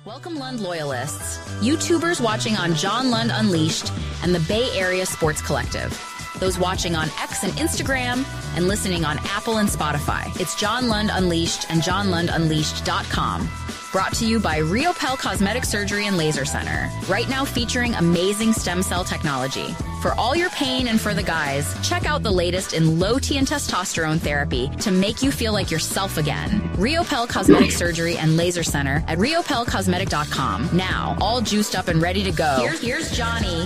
Welcome, Lund loyalists, YouTubers watching on John Lund Unleashed and the Bay Area Sports Collective, those watching on X and Instagram and listening on Apple and Spotify. It's John Lund Unleashed and JohnLundUnleashed.com. Brought to you by Riopel Cosmetic Surgery and Laser Center. Right now featuring amazing stem cell technology. For all your pain and for the guys, check out the latest in low T and testosterone therapy to make you feel like yourself again. Riopel Cosmetic Surgery and Laser Center at riopelcosmetic.com. Now, all juiced up and ready to go. Here's Johnny.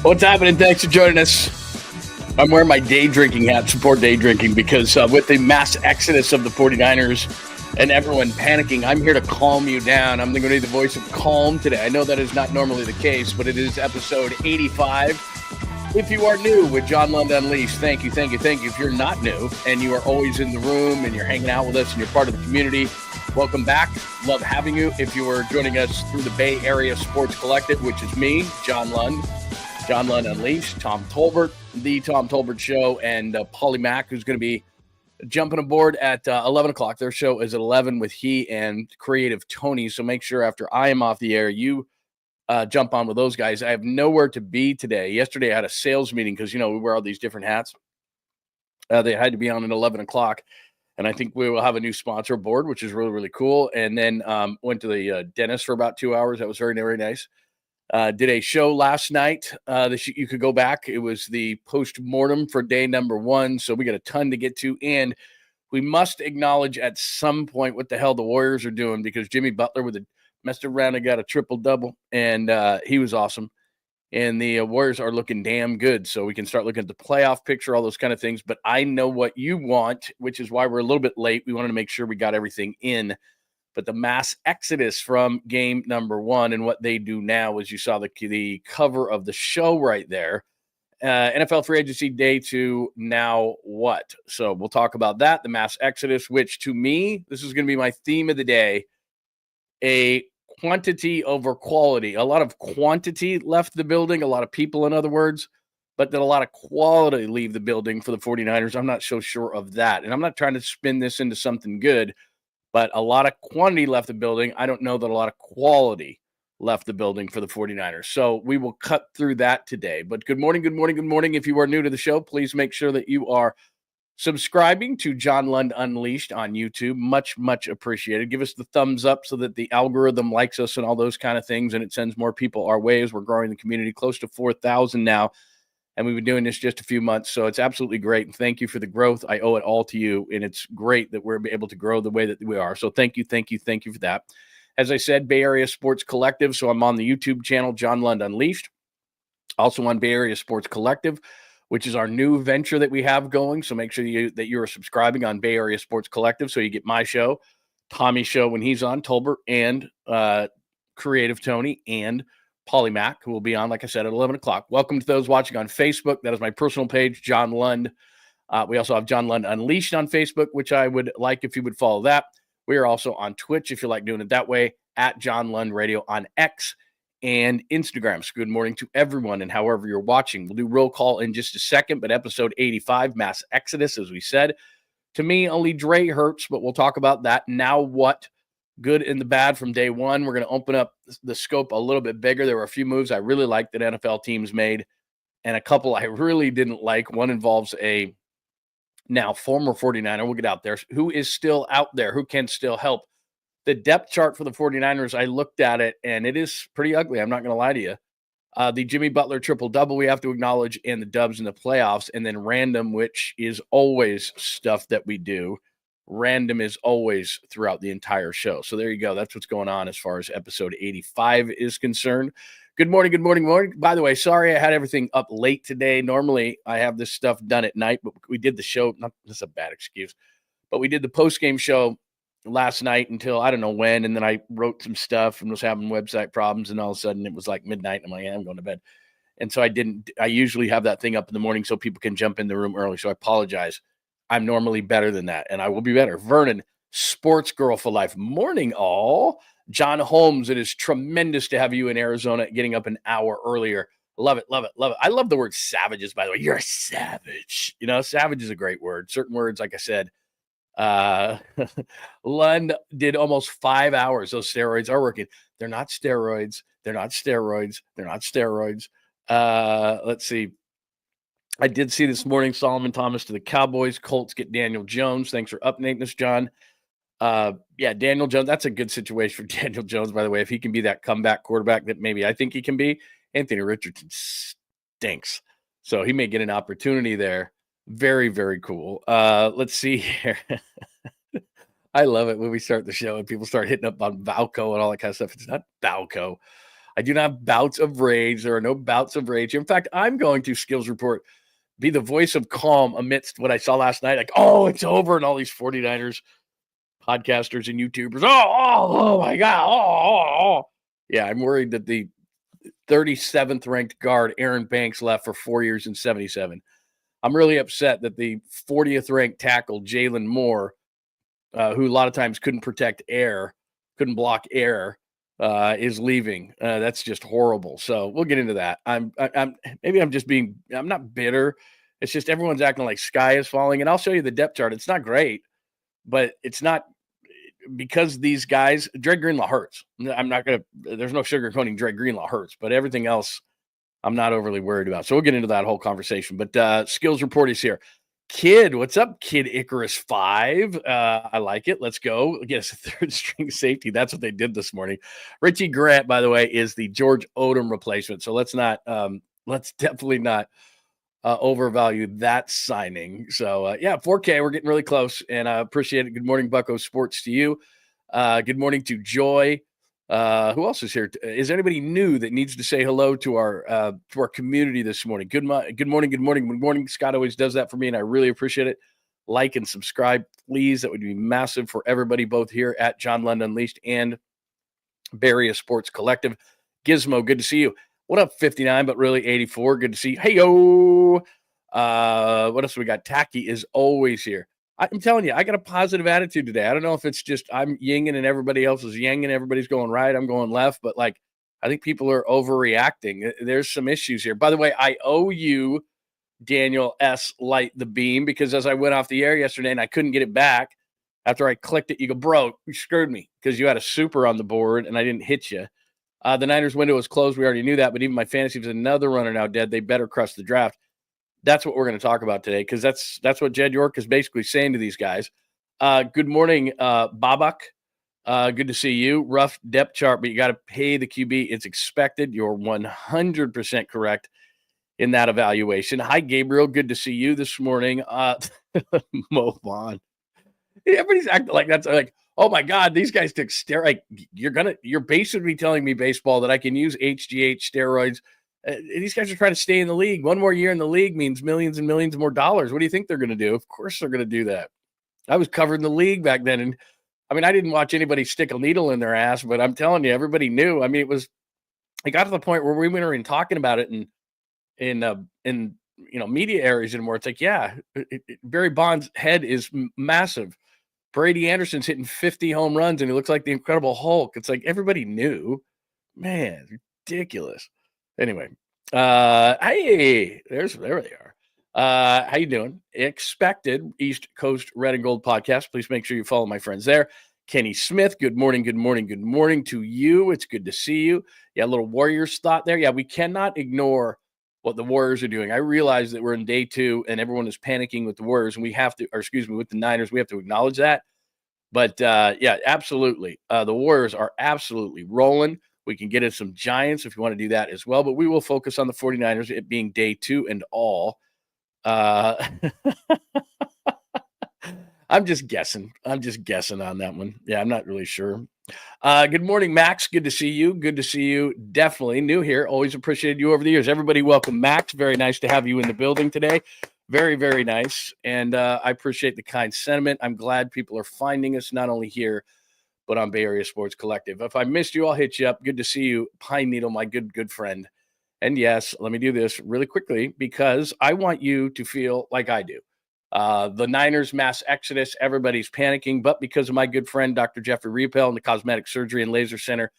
What's happening? Thanks for joining us. I'm wearing my day drinking hat, support day drinking, because with the mass exodus of the 49ers and everyone panicking, I'm here to calm you down. I'm going to be the voice of calm today. I know that is not normally the case, but it is episode 85. If you are new with John Lund Unleashed, thank you. If you're not new and you are always in the room and you're hanging out with us and you're part of the community, welcome back. Love having you. If you are joining us through the Bay Area Sports Collective, which is me, John Lund Unleashed, Tom Tolbert, the Tom Tolbert Show, and Polly Mack, who's going to be jumping aboard at 11 o'clock. Their show is at 11 with he and Creative Tony. So make sure after I am off the air, you jump on with those guys. I have nowhere to be today. Yesterday I had a sales meeting because, we wear all these different hats. They had to be on at 11 o'clock. And I think we will have a new sponsor aboard, which is really, really cool. And then went to the dentist for about 2 hours. That was very, very nice. Did a show last night that you could go back. It was the post-mortem for day number 1. So we got a ton to get to. And we must acknowledge at some point what the hell the Warriors are doing, because Jimmy Butler messed around and got a triple-double. And he was awesome. And the Warriors are looking damn good. So we can start looking at the playoff picture, all those kind of things. But I know what you want, which is why we're a little bit late. We wanted to make sure we got everything in. But the mass exodus from game number 1 and what they do now, as you saw the cover of the show right there, NFL free agency day 2, now what? So we'll talk about that, the mass exodus, which to me, this is going to be my theme of the day, a quantity over quality. A lot of quantity left the building, a lot of people, in other words, but then a lot of quality leave the building for the 49ers. I'm not so sure of that. And I'm not trying to spin this into something good, but a lot of quantity left the building. I don't know that a lot of quality left the building for the 49ers. So we will cut through that today. But good morning. If you are new to the show, please make sure that you are subscribing to John Lund Unleashed on YouTube. Much, much appreciated. Give us the thumbs up so that the algorithm likes us and all those kind of things, and it sends more people our way as we're growing the community close to 4,000 now. And we've been doing this just a few months, so it's absolutely great. And thank you for the growth. I owe it all to you, and it's great that we're able to grow the way that we are. So thank you for that. As I said, Bay Area Sports Collective, so I'm on the YouTube channel, John Lund Unleashed. Also on Bay Area Sports Collective, which is our new venture that we have going. So make sure that you are subscribing on Bay Area Sports Collective so you get my show, Tommy's show when he's on, Tolbert, and Creative Tony, and Polly Mack, who will be on, like I said, at 11 o'clock. Welcome to those watching on Facebook. That is my personal page, John Lund. We also have John Lund Unleashed on Facebook, which I would like if you would follow that. We are also on Twitch, if you like doing it that way, at John Lund Radio on X and Instagram. So good morning to everyone, and however you're watching. We'll do roll call in just a second, but episode 85, Mass Exodus, as we said. To me, only Dre hurts, but we'll talk about that. Now what? Good and the bad from day 1. We're going to open up the scope a little bit bigger. There were a few moves I really liked that NFL teams made, and a couple I really didn't like. One involves a now former 49er. We'll get out there. Who is still out there? Who can still help? The depth chart for the 49ers, I looked at it, and it is pretty ugly. I'm not going to lie to you. The Jimmy Butler triple-double we have to acknowledge, and the dubs in the playoffs, and then random, which is always stuff that we do. Random is always throughout the entire show. So there you go. That's what's going on as far as episode 85 is concerned. Good morning. By the way, sorry I had everything up late today. Normally I have this stuff done at night, but we did the show. That's a bad excuse, but we did the post-game show last night until I don't know when. And then I wrote some stuff and was having website problems. And all of a sudden it was like midnight. And I'm like, yeah, I'm going to bed. And so I usually have that thing up in the morning so people can jump in the room early. So I apologize. I'm normally better than that, and I will be better. Vernon, sports girl for life. Morning, all. John Holmes, it is tremendous to have you in Arizona getting up an hour earlier. Love it, love it, love it. I love the word savages, by the way. You're a savage. Savage is a great word. Certain words, like I said, uh, Lund did almost 5 hours. Those steroids are working. They're not steroids. They're not steroids. They're not steroids. Let's see. I did see this morning Solomon Thomas to the Cowboys. Colts get Daniel Jones. Thanks for updating us, John. Yeah, Daniel Jones. That's a good situation for Daniel Jones, by the way. If he can be that comeback quarterback that maybe I think he can be, Anthony Richardson stinks. So he may get an opportunity there. Very, very cool. Let's see here. I love it when we start the show and people start hitting up on Valco and all that kind of stuff. It's not Valco. I do not have bouts of rage. There are no bouts of rage. In fact, I'm going to Skills Report be the voice of calm amidst what I saw last night. Like, oh, it's over. And all these 49ers podcasters and YouTubers. Oh my God. Oh. Yeah, I'm worried that the 37th ranked guard, Aaron Banks, left for 4 years and 77. I'm really upset that the 40th ranked tackle, Jalen Moore, who a lot of times couldn't protect air, couldn't block air, is leaving. That's just horrible. So we'll get into that. I'm not bitter. It's just everyone's acting like sky is falling. And I'll show you the depth chart. It's not great, but it's not because these guys, Dre Greenlaw hurts. There's no sugarcoating Dre Greenlaw hurts, but everything else I'm not overly worried about. So we'll get into that whole conversation. But Skills Report is here. Kid, what's up, Kid Icarus 5? I like it. Let's go. Yes, third string safety. That's what they did this morning. Richie Grant, by the way, is the George Odom replacement. So let's definitely not overvalue that signing. So yeah, 4K, we're getting really close, and I appreciate it. Good morning, Bucko Sports, to you. Good morning to Joy. Who else is here? Is there anybody new that needs to say hello to our community this morning? Good morning. Scott always does that for me, and I really appreciate it. Like and subscribe, please. That would be massive for everybody, both here at John Lund Unleashed and Bay Area Sports Collective. Gizmo, good to see you. What up, 59, but really 84? Good to see you. Hey, yo. What else we got? Tacky is always here. I'm telling you, I got a positive attitude today. I don't know if it's just I'm yinging and everybody else is yanging. Everybody's going right. I'm going left. But, I think people are overreacting. There's some issues here. By the way, I owe you, Daniel S. Light the Beam, because as I went off the air yesterday and I couldn't get it back, after I clicked it, you go, bro, you screwed me because you had a super on the board and I didn't hit you. The Niners window was closed. We already knew that. But even my fantasy was another runner now dead. They better crush the draft. That's what we're going to talk about today, because that's what Jed York is basically saying to these guys. Good morning, Babak. Good to see you. Rough depth chart, but you got to pay the QB. It's expected. You're 100% correct in that evaluation. Hi, Gabriel. Good to see you this morning. Mo Vaughn. Everybody's acting like that's like, oh my God, these guys took steroids. You're basically telling me, baseball, that I can use HGH steroids. These guys are trying to stay in the league. One more year in the league means millions and millions more dollars. What do you think they're going to do? Of course they're going to do that. I was covering the league back then. And I mean, I didn't watch anybody stick a needle in their ass, but I'm telling you, everybody knew. I mean, it got to the point where we weren't even talking about it in media areas anymore. It's like, yeah, Barry Bonds' head is massive. Brady Anderson's hitting 50 home runs and he looks like the Incredible Hulk. It's like everybody knew. Man, ridiculous. Anyway, hey, there they are. How you doing? Expected East Coast Red and Gold podcast. Please make sure you follow my friends there. Kenny Smith, good morning to you. It's good to see you. Yeah, a little Warriors thought there. Yeah, we cannot ignore what the Warriors are doing. I realize that we're in day 2 and everyone is panicking with the Warriors, and with the Niners. We have to acknowledge that. But yeah, absolutely. The Warriors are absolutely rolling. We can get into some Giants if you want to do that as well, but we will focus on the 49ers, it being day 2 and all. I'm just guessing. On that one. Yeah, I'm not really sure. Good morning, Max. Good to see you. Definitely new here. Always appreciated you over the years. Everybody, welcome, Max. Very nice to have you in the building today. Very, very nice. And I appreciate the kind sentiment. I'm glad people are finding us not only here, but on Bay Area Sports Collective. If I missed you, I'll hit you up. Good to see you, Pine Needle, my good friend. And yes, let me do this really quickly because I want you to feel like I do. The Niners mass exodus, everybody's panicking, but because of my good friend, Dr. Jeffrey Riepel, in the Cosmetic Surgery and Laser Center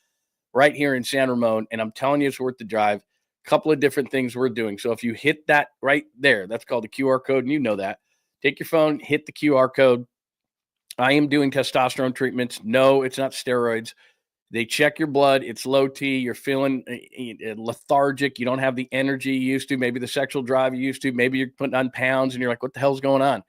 right here in San Ramon, and I'm telling you, it's worth the drive. couple of different things we're doing. So if you hit that right there, that's called the QR code, and you know that. Take your phone, hit the QR code. I am doing testosterone treatments. No, it's not steroids. They check your blood. It's low T. You're feeling lethargic. You don't have the energy you used to, maybe the sexual drive you used to. Maybe you're putting on pounds and you're like, what the hell's going on?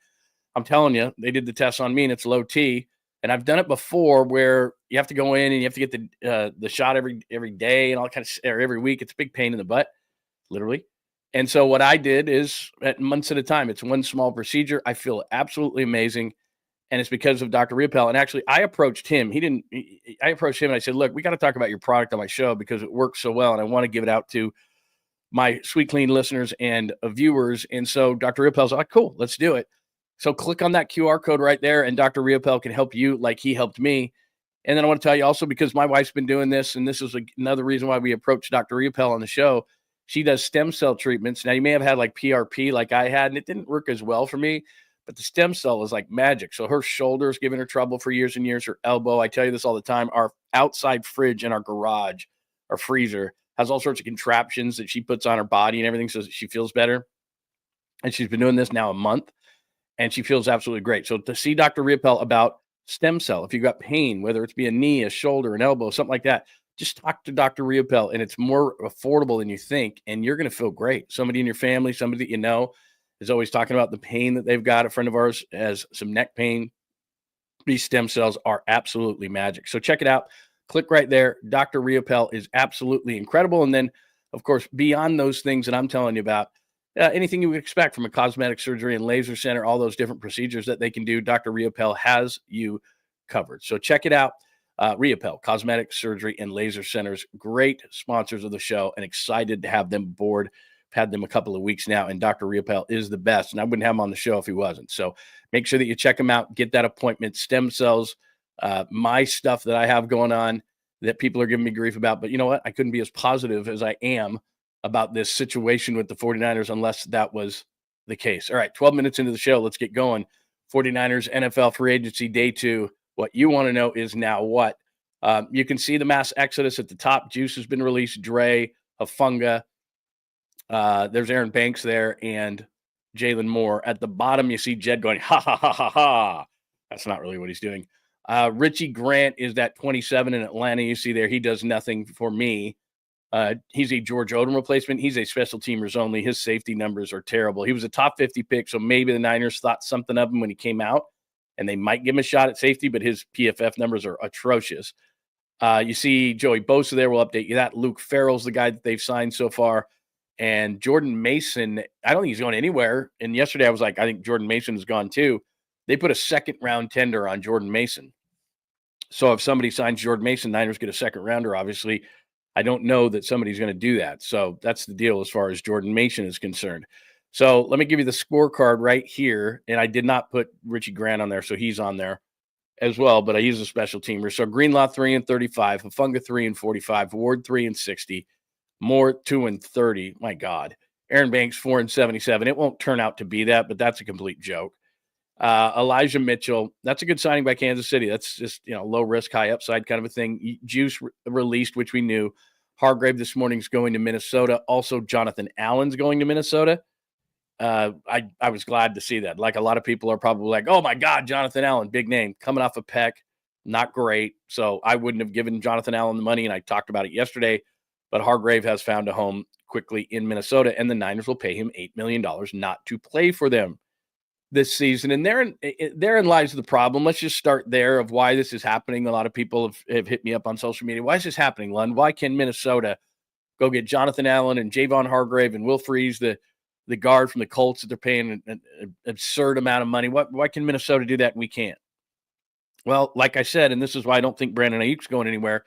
I'm telling you, they did the test on me and it's low T. And I've done it before where you have to go in and you have to get the shot every day and all kind of, or every week. It's a big pain in the butt, literally. And so what I did is at months at a time, it's one small procedure. I feel absolutely amazing. And it's because of Dr. Riopel. And actually, I approached him. I approached him and I said, look, we got to talk about your product on my show because it works so well. And I want to give it out to my Sweet Clean listeners and viewers. And so Dr. Riopel's like, cool, let's do it. So click on that QR code right there and Dr. Riopel can help you like he helped me. And then I want to tell you also, because my wife's been doing this, and this is another reason why we approached Dr. Riopel on the show. She does stem cell treatments. Now, you may have had like PRP like I had, and it didn't work as well for me. But the stem cell is like magic. So her shoulder's giving her trouble for years and years. Her elbow, I tell you this all the time, our outside fridge in our garage, our freezer, has all sorts of contraptions that she puts on her body and everything so that she feels better. And she's been doing this now a month, and she feels absolutely great. So to see Dr. Riopel about stem cell, if you've got pain, whether it's be a knee, a shoulder, an elbow, something like that, just talk to Dr. Riopel, and it's more affordable than you think, and you're going to feel great. Somebody in your family, somebody that you know, is always talking about the pain that they've got. A friend of ours has some neck pain. These stem cells are absolutely magic. So check it out. Click right there. Dr. Riopel is absolutely incredible. And then, of course, beyond those things that I'm telling you about, anything you would expect from a cosmetic surgery and laser center, all those different procedures that they can do, Dr. Riopel has you covered. So check it out. Riopel, Cosmetic Surgery and Laser Centers, great sponsors of the show, and excited to have them aboard. Had them a couple of weeks now, and Dr. Riopel is the best, and I wouldn't have him on the show if he wasn't. So make sure that you check him out, get that appointment. Stem cells, my stuff that I have going on that people are giving me grief about, but you know what? I couldn't be as positive as I am about this situation with the 49ers unless that was the case. All right, 12 minutes into the show, let's get going. 49ers NFL free agency day 2. What you want to know is now what? You can see the mass exodus at the top. Juice has been released. Dre, Hafunga. There's Aaron Banks there and Jalen Moore. At the bottom, you see Jed going, ha, ha, ha, ha, ha. That's not really what he's doing. Richie Grant is that 27 in Atlanta. You see there, he does nothing for me. He's a George Odom replacement. He's a special teamers only. His safety numbers are terrible. He was a top 50 pick, so maybe the Niners thought something of him when he came out, and they might give him a shot at safety, but his PFF numbers are atrocious. You see Joey Bosa there. We'll update you that. Luke Farrell's the guy that they've signed so far. And Jordan Mason, I don't think he's going anywhere. And yesterday I was like, I think Jordan Mason is gone too. They put a second-round tender on Jordan Mason. So if somebody signs Jordan Mason, Niners get a second-rounder, obviously. I don't know that somebody's going to do that. So that's the deal as far as Jordan Mason is concerned. So let me give you the scorecard right here. And I did not put Richie Grant on there, so he's on there as well. But I use a special teamer. So Greenlaw 3-35, Hafunga 3-45, Ward 3-60. Moore 2-30. My God. Aaron Banks 4-77. It won't turn out to be that, but that's a complete joke. Elijah Mitchell, that's a good signing by Kansas City. That's just, low risk, high upside kind of a thing. Juice released, which we knew. Hargrave this morning's going to Minnesota. Also, Jonathan Allen's going to Minnesota. I was glad to see that. Like a lot of people are probably like, oh my God, Jonathan Allen, big name, coming off a Peck, not great. So I wouldn't have given Jonathan Allen the money, and I talked about it yesterday. But Hargrave has found a home quickly in Minnesota, and the Niners will pay him $8 million not to play for them this season. And therein lies the problem. Let's just start there of why this is happening. A lot of people have hit me up on social media. Why is this happening, Lund? Why can Minnesota go get Jonathan Allen and Javon Hargrave and Will Freeze, the guard from the Colts that they're paying an absurd amount of money? Why can Minnesota do that and we can't? Well, like I said, and this is why I don't think Brandon Ayuk's going anywhere.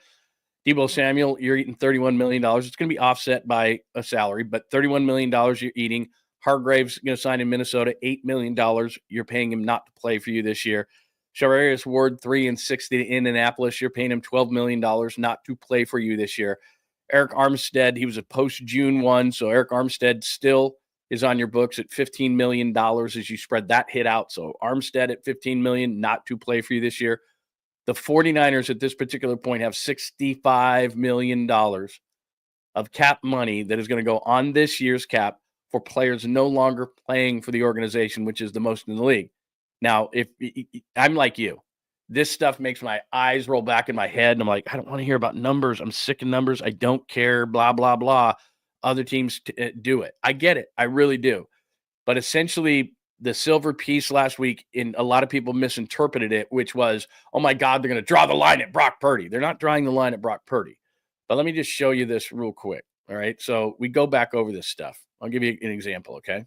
Deebo Samuel, you're eating $31 million. It's going to be offset by a salary, but $31 million you're eating. Hargrave's going to sign in Minnesota, $8 million. You're paying him not to play for you this year. Shararius Ward, 3-60 in Indianapolis. You're paying him $12 million not to play for you this year. Eric Armstead, he was a post-June one, so Eric Armstead still is on your books at $15 million as you spread that hit out. So Armstead at $15 million not to play for you this year. The 49ers at this particular point have $65 million of cap money that is going to go on this year's cap for players no longer playing for the organization, which is the most in the league. Now, if I'm like you, this stuff makes my eyes roll back in my head, and I'm like, I don't want to hear about numbers. I'm sick of numbers. I don't care, blah, blah, blah. Other teams do it. I get it. I really do. But essentially, the silver piece last week, in a lot of people misinterpreted it, which was, oh my God, they're going to draw the line at Brock Purdy. They're not drawing the line at Brock Purdy. But let me just show you this real quick. All right. So we go back over this stuff. I'll give you an example. Okay.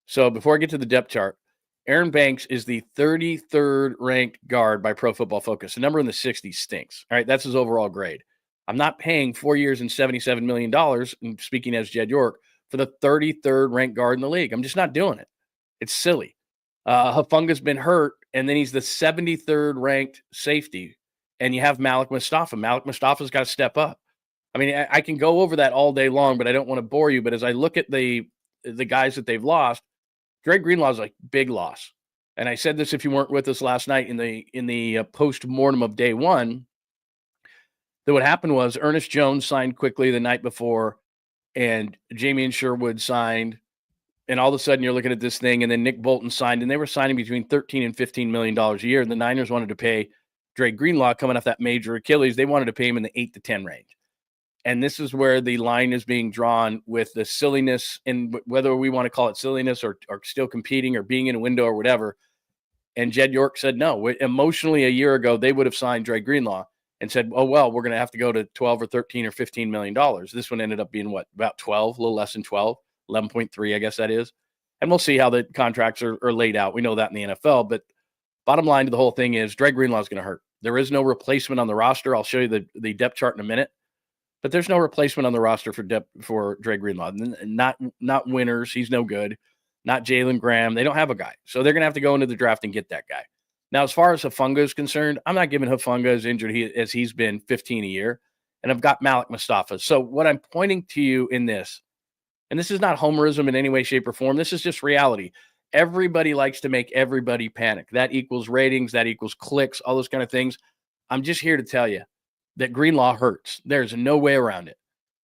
So before I get to the depth chart, Aaron Banks is the 33rd ranked guard by Pro Football Focus. The number in the 60s stinks. All right. That's his overall grade. I'm not paying 4 years and $77 million, and speaking as Jed York, for the 33rd ranked guard in the league. I'm just not doing it. It's silly. Hufunga's been hurt, and then he's the 73rd ranked safety, and you have Malik Mustafa. Malik Mustafa's got to step up. I mean, I can go over that all day long, but I don't want to bore you. But as I look at the guys that they've lost, Dre Greenlaw's a big loss. And I said this if you weren't with us last night in the post-mortem of day one, that what happened was Ernest Jones signed quickly the night before, and Jamie and Sherwood signed, and all of a sudden you're looking at this thing, and then Nick Bolton signed, and they were signing between $13 and $15 million a year, and the Niners wanted to pay Dre Greenlaw coming off that major Achilles. They wanted to pay him in the 8 to 10 range. And this is where the line is being drawn with the silliness, and whether we want to call it silliness or still competing or being in a window or whatever. And Jed York said, no, emotionally a year ago, they would have signed Dre Greenlaw and said, oh, well, we're going to have to go to 12 or 13 or $15 million. This one ended up being what, about 12, a little less than 12, 11.3, I guess that is. And we'll see how the contracts are laid out. We know that in the NFL, but bottom line to the whole thing is Dre Greenlaw is going to hurt. There is no replacement on the roster. I'll show you the depth chart in a minute, but there's no replacement on the roster for Dre Greenlaw. Not Winners. He's no good. Not Jalen Graham. They don't have a guy. So they're going to have to go into the draft and get that guy. Now, as far as Hufunga is concerned, I'm not giving Hufunga as injured as he's been 15 a year. And I've got Malik Mustafa. So what I'm pointing to you in this, and this is not homerism in any way, shape, or form. This is just reality. Everybody likes to make everybody panic. That equals ratings. That equals clicks, all those kind of things. I'm just here to tell you that Greenlaw hurts. There's no way around it.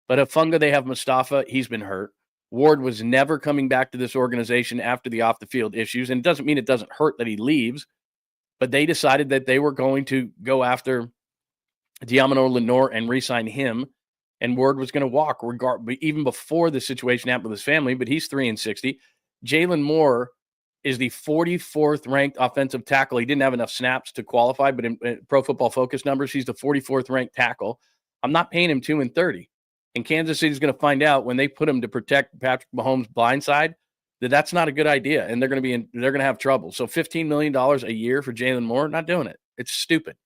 But Hufunga, they have Mustafa. He's been hurt. Ward was never coming back to this organization after the off-the-field issues. And it doesn't mean it doesn't hurt that he leaves. But they decided that they were going to go after Diamano Lenore and re-sign him. And Ward was going to walk even before the situation happened with his family. But he's 3-60. Jalen Moore is the 44th ranked offensive tackle. He didn't have enough snaps to qualify, but in Pro Football Focus numbers, he's the 44th ranked tackle. I'm not paying him $230. And Kansas City's going to find out when they put him to protect Patrick Mahomes' blind side that's not a good idea, and they're going to have trouble. So $15 million a year for Jalen Moore, not doing it. It's stupid.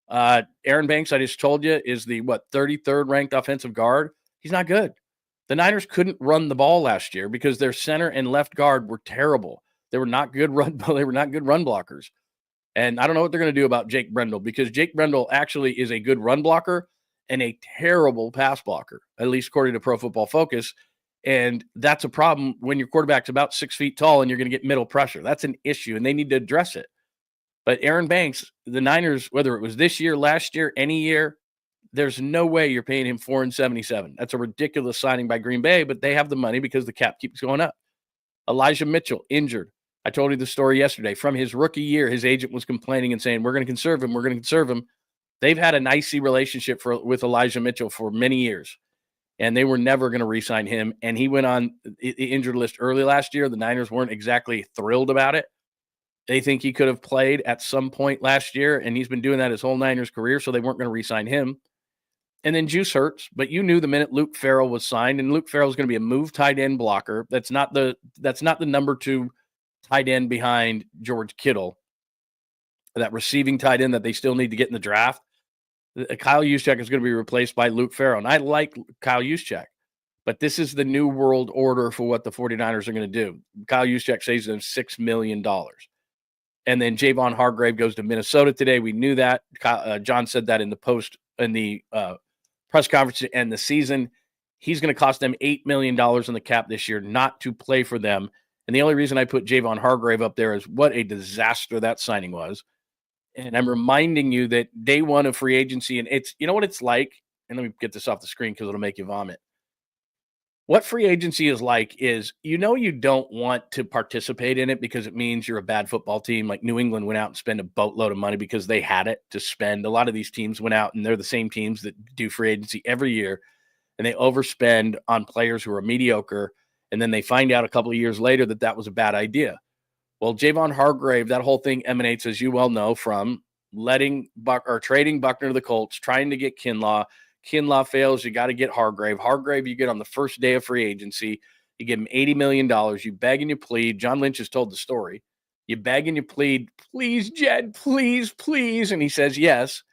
Aaron Banks, I just told you, is the 33rd ranked offensive guard. He's not good. The Niners couldn't run the ball last year because their center and left guard were terrible. They were not good run blockers. And I don't know what they're going to do about Jake Brendel, because Jake Brendel actually is a good run blocker and a terrible pass blocker, at least according to Pro Football Focus. And that's a problem when your quarterback's about 6 feet tall and you're going to get middle pressure. That's an issue, and they need to address it. But Aaron Banks, the Niners, whether it was this year, last year, any year, there's no way you're paying him $477. That's a ridiculous signing by Green Bay, but they have the money because the cap keeps going up. Elijah Mitchell, injured. I told you the story yesterday. From his rookie year, his agent was complaining and saying, we're going to conserve him. We're going to conserve him. They've had an icy relationship with Elijah Mitchell for many years, and they were never going to re-sign him. And he went on the injured list early last year. The Niners weren't exactly thrilled about it. They think he could have played at some point last year, and he's been doing that his whole Niners career, so they weren't going to re-sign him. And then Juice hurts, but you knew the minute Luke Farrell was signed, and Luke Farrell is going to be a move tight end blocker. That's not the number 2 tight end behind George Kittle, that receiving tight end that they still need to get in the draft. Kyle Juszczyk is going to be replaced by Luke Farrell. And I like Kyle Juszczyk, but this is the new world order for what the 49ers are going to do. Kyle Juszczyk saves them $6 million. And then Javon Hargrave goes to Minnesota today. We knew that. John said that in the press conference to end the season. He's going to cost them $8 million in the cap this year not to play for them. And the only reason I put Javon Hargrave up there is what a disaster that signing was. And I'm reminding you that day one of free agency, and it's, you know what it's like? and let me get this off the screen because it'll make you vomit. What free agency is like is, you don't want to participate in it because it means you're a bad football team. Like New England went out and spent a boatload of money because they had it to spend. A lot of these teams went out, and they're the same teams that do free agency every year, and they overspend on players who are mediocre, and then they find out a couple of years later that was a bad idea. Well, Javon Hargrave, that whole thing emanates, as you well know, from trading Buckner to the Colts, trying to get Kinlaw. Kinlaw fails, you got to get Hargrave. Hargrave, you get on the first day of free agency. You give him $80 million. You beg and you plead. John Lynch has told the story. You beg and you plead, please, Jed, please, please. And he says yes.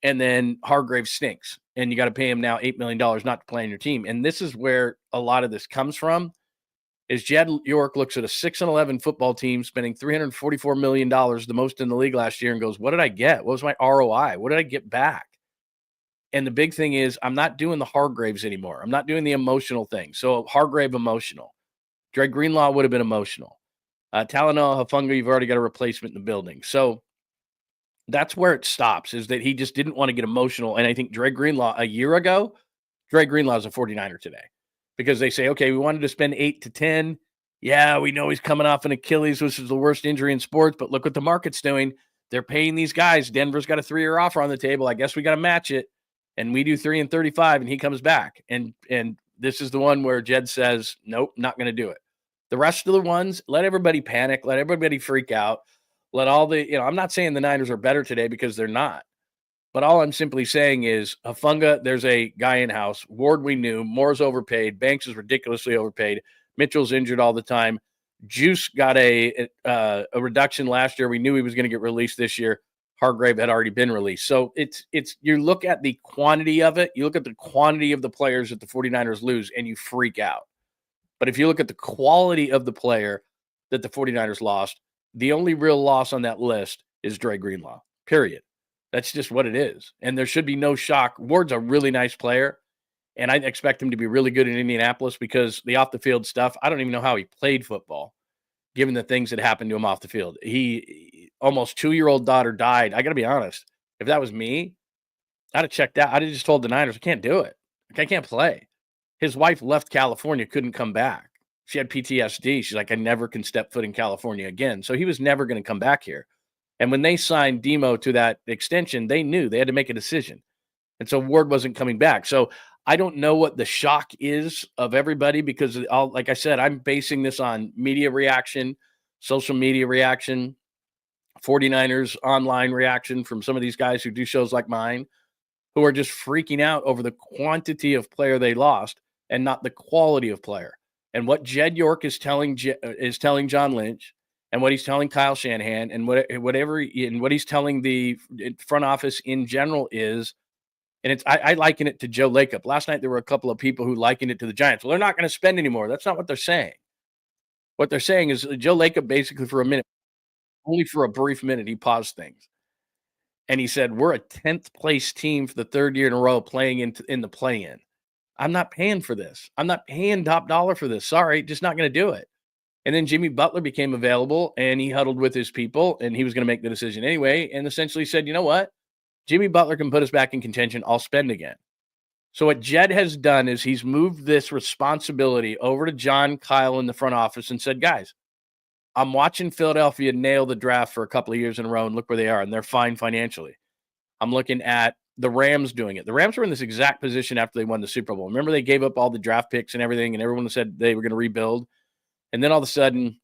And then Hargrave stinks. And you got to pay him now $8 million not to play on your team. And this is where a lot of this comes from, is Jed York looks at a 6-11 football team spending $344 million, the most in the league last year, and goes, what did I get? What was my ROI? What did I get back? And the big thing is, I'm not doing the Hargraves anymore. I'm not doing the emotional thing. So Hargrave emotional. Dre Greenlaw would have been emotional. Talanoa Hufanga, you've already got a replacement in the building. So that's where it stops, is that he just didn't want to get emotional. And I think Dre Greenlaw a year ago, Dre Greenlaw is a 49er today, because they say, okay, we wanted to spend 8 to 10. Yeah, we know he's coming off an Achilles, which is the worst injury in sports, but look what the market's doing. They're paying these guys. Denver's got a 3-year offer on the table. I guess we got to match it. And we do 3 and 35, and he comes back. And this is the one where Jed says, nope, not going to do it. The rest of the ones, let everybody panic, let everybody freak out, let all the, I'm not saying the Niners are better today, because they're not. But all I'm simply saying is, Hufanga, there's a guy in-house. Ward, we knew. Moore's overpaid. Banks is ridiculously overpaid. Mitchell's injured all the time. Juice got a reduction last year. We knew he was going to get released this year. Hargrave had already been released. So it's you look at the quantity of it, you look at the quantity of the players that the 49ers lose, and you freak out. But if you look at the quality of the player that the 49ers lost, the only real loss on that list is Dre Greenlaw, period. That's just what it is. And there should be no shock. Ward's a really nice player, and I expect him to be really good in Indianapolis, because the off-the-field stuff, I don't even know how he played football, given the things that happened to him off the field. He almost 2-year-old daughter died. I got to be honest. If that was me, I'd have checked out. I'd have just told the Niners, I can't do it. I can't play. His wife left California, couldn't come back. She had PTSD. She's like, I never can step foot in California again. So he was never going to come back here. And when they signed Demo to that extension, they knew they had to make a decision. And so Ward wasn't coming back. So I don't know what the shock is of everybody, because like I said, I'm basing this on media reaction, social media reaction, 49ers online reaction from some of these guys who do shows like mine, who are just freaking out over the quantity of player they lost and not the quality of player. And what Jed York is telling John Lynch, and what he's telling Kyle Shanahan, and what he's telling the front office in general is, and I liken it to Joe Lacob. Last night there were a couple of people who likened it to the Giants. Well, they're not going to spend anymore. That's not what they're saying. What they're saying is Joe Lacob basically for a minute, only for a brief minute, he paused things. And he said, we're a 10th place team for the 3rd year in a row playing in the play-in. I'm not paying for this. I'm not paying top dollar for this. Sorry, just not going to do it. And then Jimmy Butler became available, and he huddled with his people, and he was going to make the decision anyway, and essentially said, you know what? Jimmy Butler can put us back in contention. I'll spend again. So what Jed has done is he's moved this responsibility over to John, Kyle in the front office, and said, guys, I'm watching Philadelphia nail the draft for a couple of years in a row, and look where they are, and they're fine financially. I'm looking at the Rams doing it. The Rams were in this exact position after they won the Super Bowl. Remember, they gave up all the draft picks and everything, and everyone said they were going to rebuild. And then all of a sudden,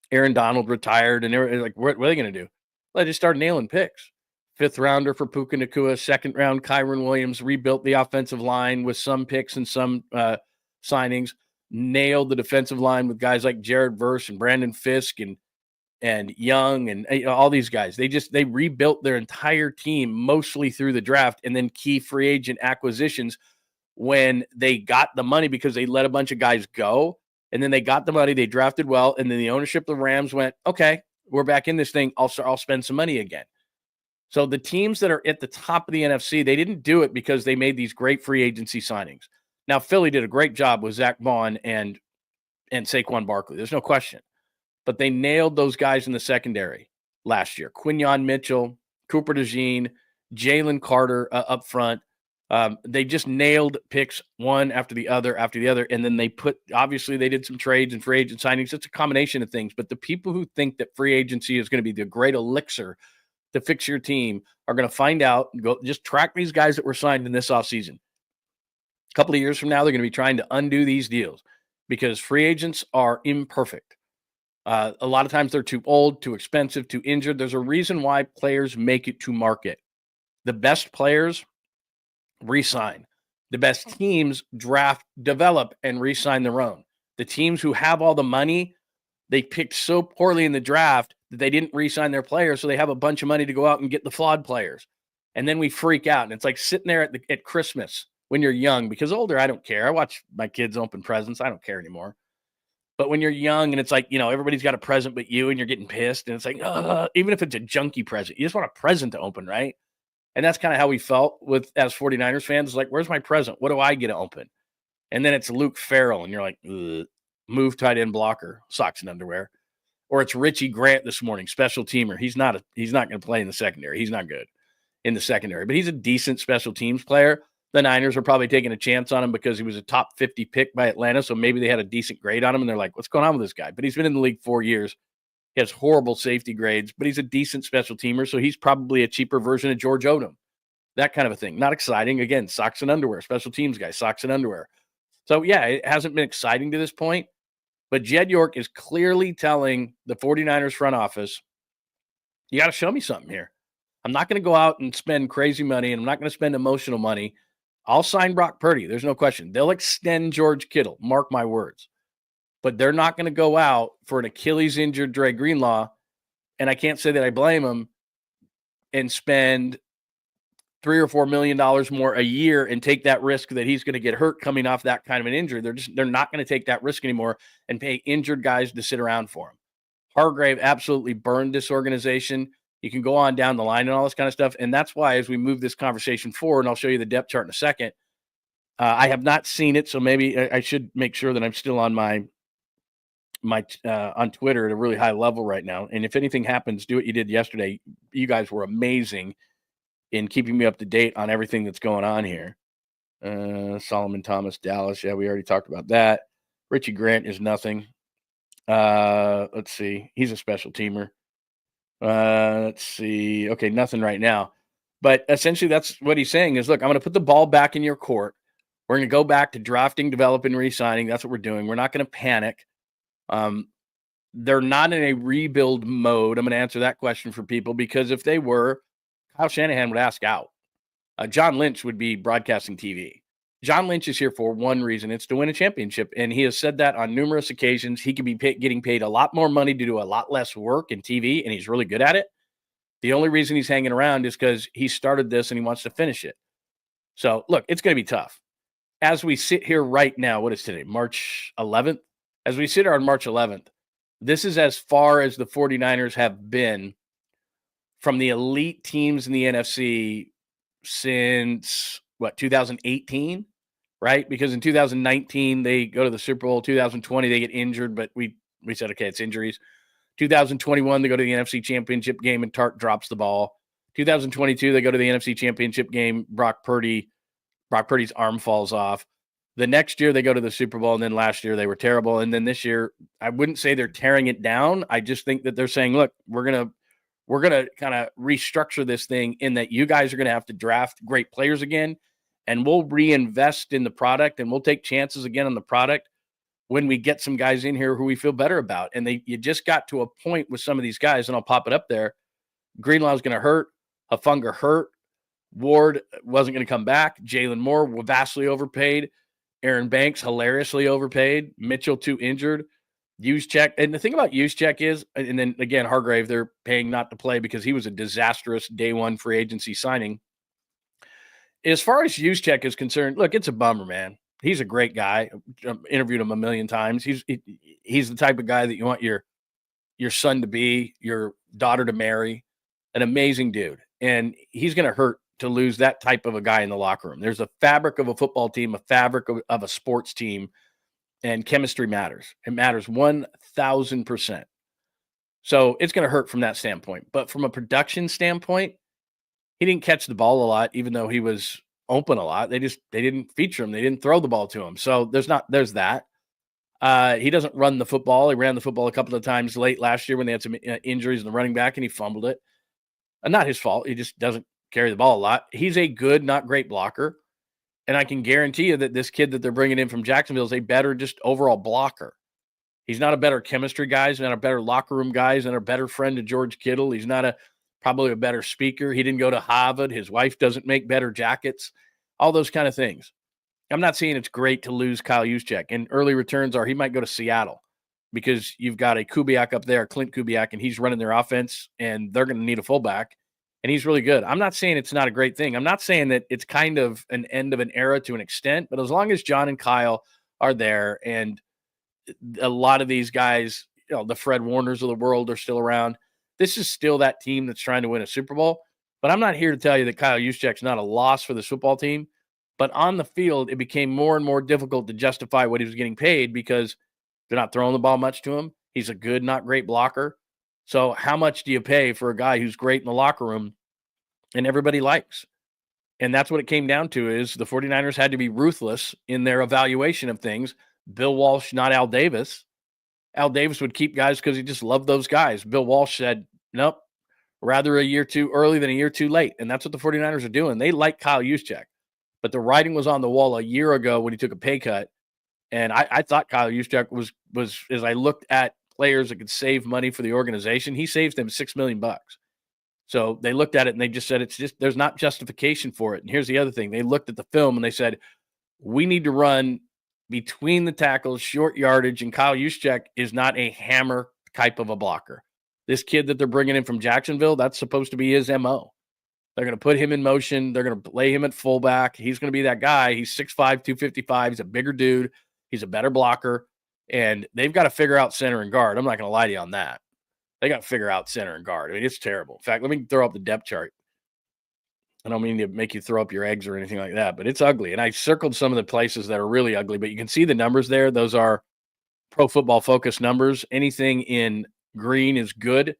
Aaron Donald retired, and they were like, what are they going to do? Well, they just started nailing picks. 5th rounder for Puka Nacua, 2nd round Kyron Williams, rebuilt the offensive line with some picks and some signings, nailed the defensive line with guys like Jared Verse and Brandon Fisk and Young and all these guys. They rebuilt their entire team mostly through the draft and then key free agent acquisitions when they got the money, because they let a bunch of guys go. And then they got the money, they drafted well, and then the ownership of the Rams went, okay, we're back in this thing. I'll spend some money again. So the teams that are at the top of the NFC, they didn't do it because they made these great free agency signings. Now, Philly did a great job with Zach Vaughn and Saquon Barkley. There's no question. But they nailed those guys in the secondary last year. Quinyon Mitchell, Cooper DeJean, Jalen Carter up front. They just nailed picks one after the other, and then obviously they did some trades and free agent signings. It's a combination of things, but the people who think that free agency is going to be the great elixir to fix your team are going to find out. Go just track these guys that were signed in this offseason. A couple of years from now, they're going to be trying to undo these deals because free agents are imperfect. A lot of times they're too old, too expensive, too injured. There's a reason why players make it to market. The best players re-sign. The best teams draft, develop, and re-sign their own. The teams who have all the money, they picked so poorly in the draft that they didn't re-sign their players, so they have a bunch of money to go out and get the flawed players. And then we freak out, and it's like sitting there at Christmas when you're young, because older, I don't care. I watch my kids open presents. I don't care anymore. But when you're young and it's like, everybody's got a present but you, and you're getting pissed, and it's like, even if it's a junky present, you just want a present to open, right? And that's kind of how we felt as 49ers fans. It's like, where's my present? What do I get to open? And then it's Luke Farrell, and you're like, move tight end blocker, socks and underwear. Or it's Richie Grant this morning, special teamer. He's not going to play in the secondary. He's not good in the secondary, but he's a decent special teams player. The Niners are probably taking a chance on him because he was a top 50 pick by Atlanta, so maybe they had a decent grade on him, and they're like, what's going on with this guy? But he's been in the league 4 years. He has horrible safety grades, but he's a decent special teamer, so he's probably a cheaper version of George Odom. That kind of a thing. Not exciting. Again, socks and underwear, special teams guy, socks and underwear. So, yeah, it hasn't been exciting to this point, but Jed York is clearly telling the 49ers front office, you got to show me something here. I'm not going to go out and spend crazy money, and I'm not going to spend emotional money. I'll sign Brock Purdy. There's no question. They'll extend George Kittle. Mark my words. But they're not going to go out for an Achilles-injured Dre Greenlaw, and I can't say that I blame them, and spend $3 or $4 million more a year and take that risk that he's going to get hurt coming off that kind of an injury. They're not going to take that risk anymore and pay injured guys to sit around for him. Hargrave absolutely burned this organization. You can go on down the line and all this kind of stuff. And that's why as we move this conversation forward, and I'll show you the depth chart in a second, I have not seen it, so maybe I should make sure that I'm still on my on Twitter at a really high level right now. And if anything happens, do what you did yesterday. You guys were amazing in keeping me up to date on everything that's going on here. Solomon Thomas, Dallas. Yeah, we already talked about that. Richie Grant is nothing. Let's see. He's a special teamer. Let's see. Okay, nothing right now. But essentially that's what he's saying is, look, I'm going to put the ball back in your court. We're going to go back to drafting, developing, re-signing. That's what we're doing. We're not going to panic. They're not in a rebuild mode. I'm going to answer that question for people because if they were, Kyle Shanahan would ask out. John Lynch would be broadcasting TV. John Lynch is here for one reason. It's to win a championship. And he has said that on numerous occasions. He could be getting paid a lot more money to do a lot less work in TV, and he's really good at it. The only reason he's hanging around is because he started this and he wants to finish it. So, look, it's going to be tough. As we sit here right now, what is today? March 11th? As we sit here on March 11th, this is as far as the 49ers have been from the elite teams in the NFC since, 2018? Right? Because in 2019, they go to the Super Bowl. 2020, they get injured, but we said, okay, it's injuries. 2021, they go to the NFC Championship game and Tart drops the ball. 2022, they go to the NFC Championship game. Brock Purdy's arm falls off. The next year, they go to the Super Bowl, and then last year, they were terrible. And then this year, I wouldn't say they're tearing it down. I just think that they're saying, look, we're gonna kind of restructure this thing in that you guys are going to have to draft great players again, and we'll reinvest in the product, and we'll take chances again on the product when we get some guys in here who we feel better about. And you just got to a point with some of these guys, and I'll pop it up there. Greenlaw's going to hurt. Hufanga hurt. Ward wasn't going to come back. Jalen Moore vastly overpaid. Aaron Banks hilariously overpaid. Mitchell too injured. Juszczyk. And the thing about Juszczyk is, and then again, Hargrave, they're paying not to play because he was a disastrous day one free agency signing. As far as Juszczyk is concerned, look, it's a bummer, man. He's a great guy. I've interviewed him a million times. He's the type of guy that you want your son to be, your daughter to marry. An amazing dude. And he's going to hurt to lose that type of a guy in the locker room. There's a fabric of a football team, a fabric of a sports team, and chemistry matters. It matters 1,000%. So it's going to hurt from that standpoint. But from a production standpoint, he didn't catch the ball a lot, even though he was open a lot. They didn't feature him. They didn't throw the ball to him. So there's that. He doesn't run the football. He ran the football a couple of times late last year when they had some injuries in the running back, and he fumbled it. Not his fault. He just doesn't carry the ball a lot. He's a good, not great blocker. And I can guarantee you that this kid that they're bringing in from Jacksonville is a better just overall blocker. He's not a better chemistry guy. He's not a better locker room guy. He's not a better friend to George Kittle. He's not probably a better speaker. He didn't go to Harvard. His wife doesn't make better jackets. All those kind of things. I'm not saying it's great to lose Kyle Juszczyk. And early returns are he might go to Seattle because you've got a Kubiak up there, Clint Kubiak, and he's running their offense, and they're going to need a fullback. And he's really good. I'm not saying it's not a great thing. I'm not saying that it's kind of an end of an era to an extent, but as long as John and Kyle are there and a lot of these guys, the Fred Warners of the world are still around, this is still that team that's trying to win a Super Bowl. But I'm not here to tell you that Kyle Juszczyk's not a loss for this football team. But on the field, it became more and more difficult to justify what he was getting paid because they're not throwing the ball much to him. He's a good, not great blocker. So how much do you pay for a guy who's great in the locker room and everybody likes? And that's what it came down to is the 49ers had to be ruthless in their evaluation of things. Bill Walsh, not Al Davis. Al Davis would keep guys because he just loved those guys. Bill Walsh said, nope, rather a year too early than a year too late. And that's what the 49ers are doing. They like Kyle Juszczyk. But the writing was on the wall a year ago when he took a pay cut. And I thought Kyle Juszczyk was as I looked at players that could save money for the organization, he saves them $6 million. So they looked at it and they just said, there's not justification for it. And here's the other thing. They looked at the film and they said, we need to run between the tackles, short yardage, and Kyle Juszczyk is not a hammer type of a blocker. This kid that they're bringing in from Jacksonville, that's supposed to be his MO. They're going to put him in motion. They're going to play him at fullback. He's going to be that guy. He's 6'5", 255. He's a bigger dude. He's a better blocker. And they've got to figure out center and guard. I'm not going to lie to you on that. They got to figure out center and guard. I mean, it's terrible. In fact, let me throw up the depth chart. I don't mean to make you throw up your eggs or anything like that, but it's ugly. And I circled some of the places that are really ugly, but you can see the numbers there. Those are Pro Football Focus numbers. Anything in green is good.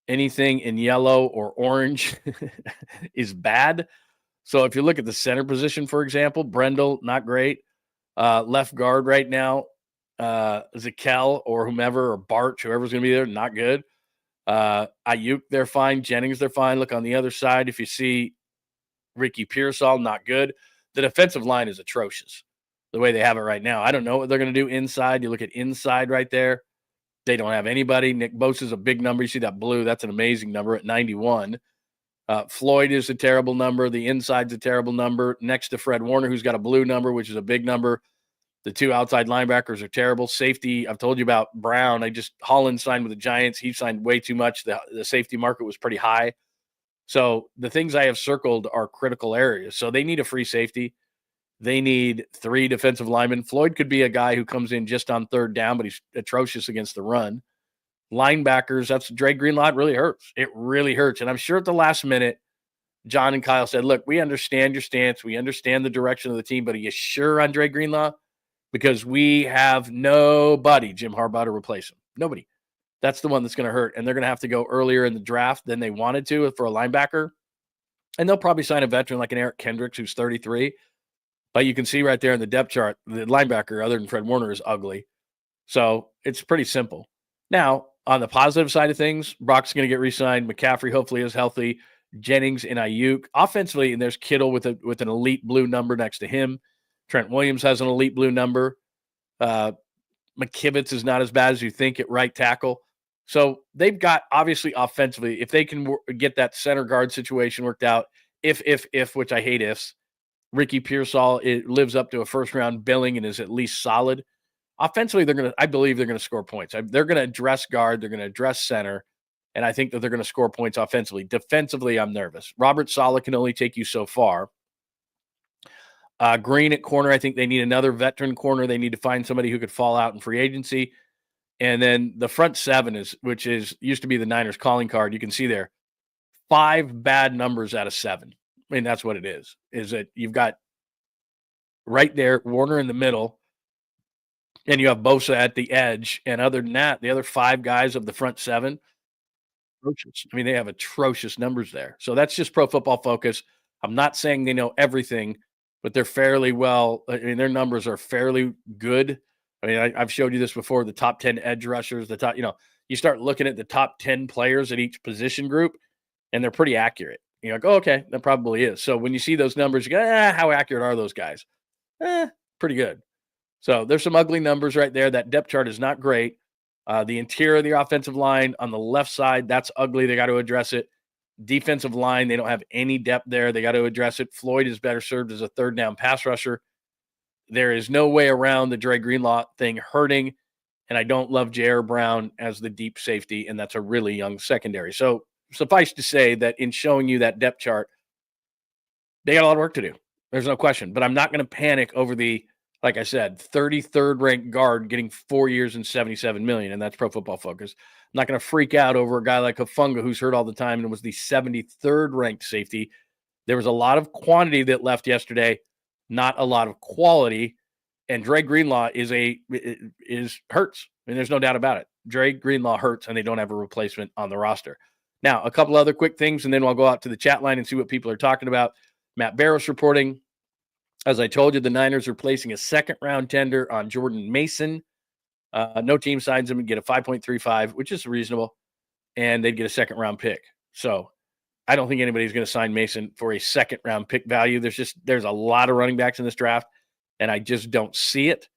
Anything in yellow or orange is bad. So if you look at the center position, for example, Brendel, not great. Left guard right now, Zakel or whomever, or Bart, whoever's going to be there, not good. Ayuk, they're fine. Jennings, they're fine. Look on the other side. If you see Ricky Pearsall, not good. The defensive line is atrocious the way they have it right now. I don't know what they're going to do inside. You look at inside right there. They don't have anybody. Nick Bosa is a big number. You see that blue. That's an amazing number at 91. Floyd is a terrible number. The inside's a terrible number. Next to Fred Warner, who's got a blue number, which is a big number. The two outside linebackers are terrible. Safety, I've told you about Brown. Holland signed with the Giants. He signed way too much. The safety market was pretty high. So the things I have circled are critical areas. So they need a free safety. They need 3 defensive linemen. Floyd could be a guy who comes in just on third down, but he's atrocious against the run. Linebackers, that's Dre Greenlaw. It really hurts. It really hurts. And I'm sure at the last minute, John and Kyle said, look, we understand your stance. We understand the direction of the team, but are you sure on Dre Greenlaw? Because we have nobody, Jim Harbaugh, to replace him. Nobody. That's the one that's going to hurt. And they're going to have to go earlier in the draft than they wanted to for a linebacker. And they'll probably sign a veteran like an Eric Kendricks, who's 33. But you can see right there in the depth chart, the linebacker, other than Fred Warner, is ugly. So it's pretty simple. Now, on the positive side of things, Brock's going to get re-signed. McCaffrey hopefully is healthy. Jennings and Ayuk. Offensively, and there's Kittle with an elite blue number next to him. Trent Williams has an elite blue number. McKivitz is not as bad as you think at right tackle. So they've got, obviously, offensively, if they can get that center guard situation worked out, if, which I hate ifs, Ricky Pearsall, it lives up to a first-round billing and is at least solid. Offensively, I believe they're going to score points. They're going to address guard. They're going to address center. And I think that they're going to score points offensively. Defensively, I'm nervous. Robert Saleh can only take you so far. Green at corner, I think they need another veteran corner. They need to find somebody who could fall out in free agency. And then the front seven which used to be the Niners calling card. You can see there 5 bad numbers out of 7. I mean, that's what it is that you've got right there, Warner in the middle, and you have Bosa at the edge. And other than that, the other 5 guys of the front 7, atrocious. I mean, they have atrocious numbers there. So that's just Pro Football Focus. I'm not saying they know everything, but they're fairly well. I mean, their numbers are fairly good. I mean, I've showed you this before, the top 10 edge rushers, the top, you start looking at the top 10 players at each position group, and they're pretty accurate. You're like, oh, okay, that probably is. So when you see those numbers, you go, how accurate are those guys? Pretty good. So there's some ugly numbers right there. That depth chart is not great. The interior of the offensive line on the left side, that's ugly. They got to address it. Defensive line, they don't have any depth there. They got to address it. Floyd is better served as a third down pass rusher. There is no way around the Dre Greenlaw thing hurting, and I don't love J.R. Brown as the deep safety, and that's a really young secondary. So suffice to say that in showing you that depth chart, they got a lot of work to do. There's no question. But I'm not going to panic over the, like I said, 33rd ranked guard getting 4 years and $77 million, and that's Pro Football Focus. I'm not going to freak out over a guy like Hufanga who's hurt all the time and was the 73rd ranked safety. There was a lot of quantity that left yesterday, not a lot of quality. And Dre Greenlaw is hurts. I mean, there's no doubt about it. Dre Greenlaw hurts, and they don't have a replacement on the roster. Now, a couple other quick things, and then we'll go out to the chat line and see what people are talking about. Matt Barros reporting, as I told you, the Niners are placing a second-round tender on Jordan Mason. No team signs him and get a 5.35, which is reasonable, and they'd get a second-round pick. So I don't think anybody's going to sign Mason for a second-round pick value. There's a lot of running backs in this draft, and I just don't see it.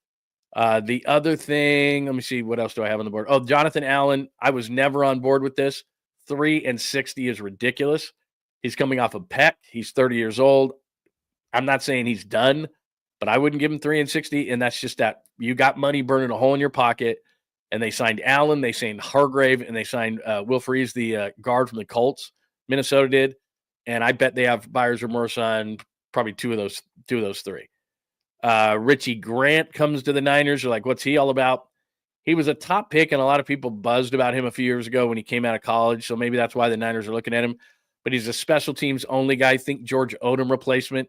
The other thing, let me see, what else do I have on the board? Oh, Jonathan Allen, I was never on board with this. 3-60 is ridiculous. He's coming off a pec. He's 30 years old. I'm not saying he's done, but I wouldn't give him 3-60, and that's just that. You got money burning a hole in your pocket, and they signed Allen, they signed Hargrave, and they signed Will Freeze, the guard from the Colts. Minnesota did, and I bet they have buyer's remorse on probably two of those three. Richie Grant comes to the Niners. You're like, what's he all about? He was a top pick, and a lot of people buzzed about him a few years ago when he came out of college, so maybe that's why the Niners are looking at him. But he's a special teams only guy. Think George Odom replacement.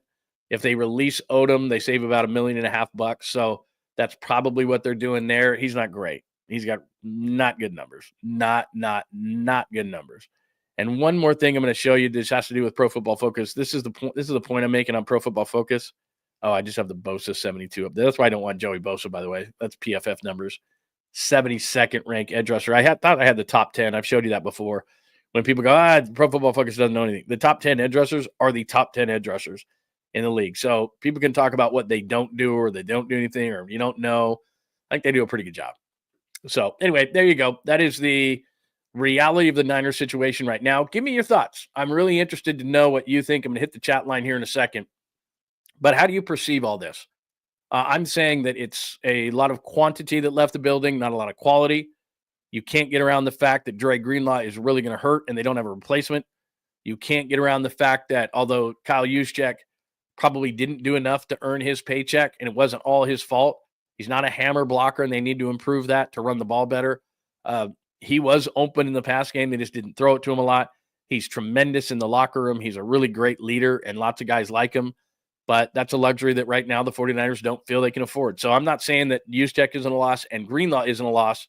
If they release Odom, they save about $1.5 million. So that's probably what they're doing there. He's not great. He's got not good numbers. Not good numbers. And one more thing I'm going to show you. This has to do with Pro Football Focus. This is the point I'm making on Pro Football Focus. Oh, I just have the Bosa 72 up there. That's why I don't want Joey Bosa, by the way. That's PFF numbers. 72nd rank edge rusher. Thought I had the top 10. I've showed you that before. When people go, Pro Football Focus doesn't know anything. The top 10 edge rushers are the top 10 edge rushers in the league. So people can talk about what they don't do or they don't do anything or you don't know. I think they do a pretty good job. So anyway, there you go. That is the reality of the Niners situation right now. Give me your thoughts. I'm really interested to know what you think. I'm going to hit the chat line here in a second. But how do you perceive all this? I'm saying that it's a lot of quantity that left the building, not a lot of quality. You can't get around the fact that Dre Greenlaw is really going to hurt and they don't have a replacement. You can't get around the fact that although Kyle Juszczyk probably didn't do enough to earn his paycheck and it wasn't all his fault, he's not a hammer blocker and they need to improve that to run the ball better. He was open in the pass game. They just didn't throw it to him a lot. He's tremendous in the locker room. He's a really great leader and lots of guys like him. But that's a luxury that right now the 49ers don't feel they can afford. So I'm not saying that Juszczyk isn't a loss and Greenlaw isn't a loss.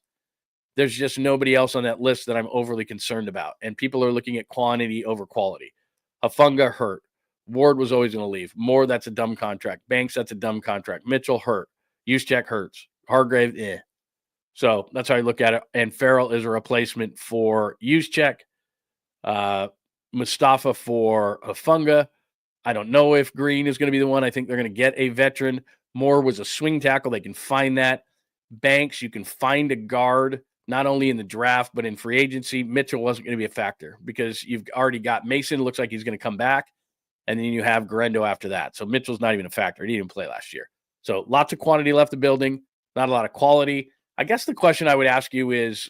There's just nobody else on that list that I'm overly concerned about. And people are looking at quantity over quality. Hufanga hurt. Ward was always going to leave. Moore, that's a dumb contract. Banks, that's a dumb contract. Mitchell hurt. Juszczyk hurts. Hargrave, So that's how I look at it. And Farrell is a replacement for Juszczyk. Mustafa for Hufanga. I don't know if Green is going to be the one. I think they're going to get a veteran. Moore was a swing tackle. They can find that. Banks, you can find a guard, not only in the draft, but in free agency. Mitchell wasn't going to be a factor because you've already got Mason. Looks like he's going to come back. And then you have Garendo after that. So Mitchell's not even a factor. He didn't even play last year. So lots of quantity left the building, not a lot of quality. I guess the question I would ask you is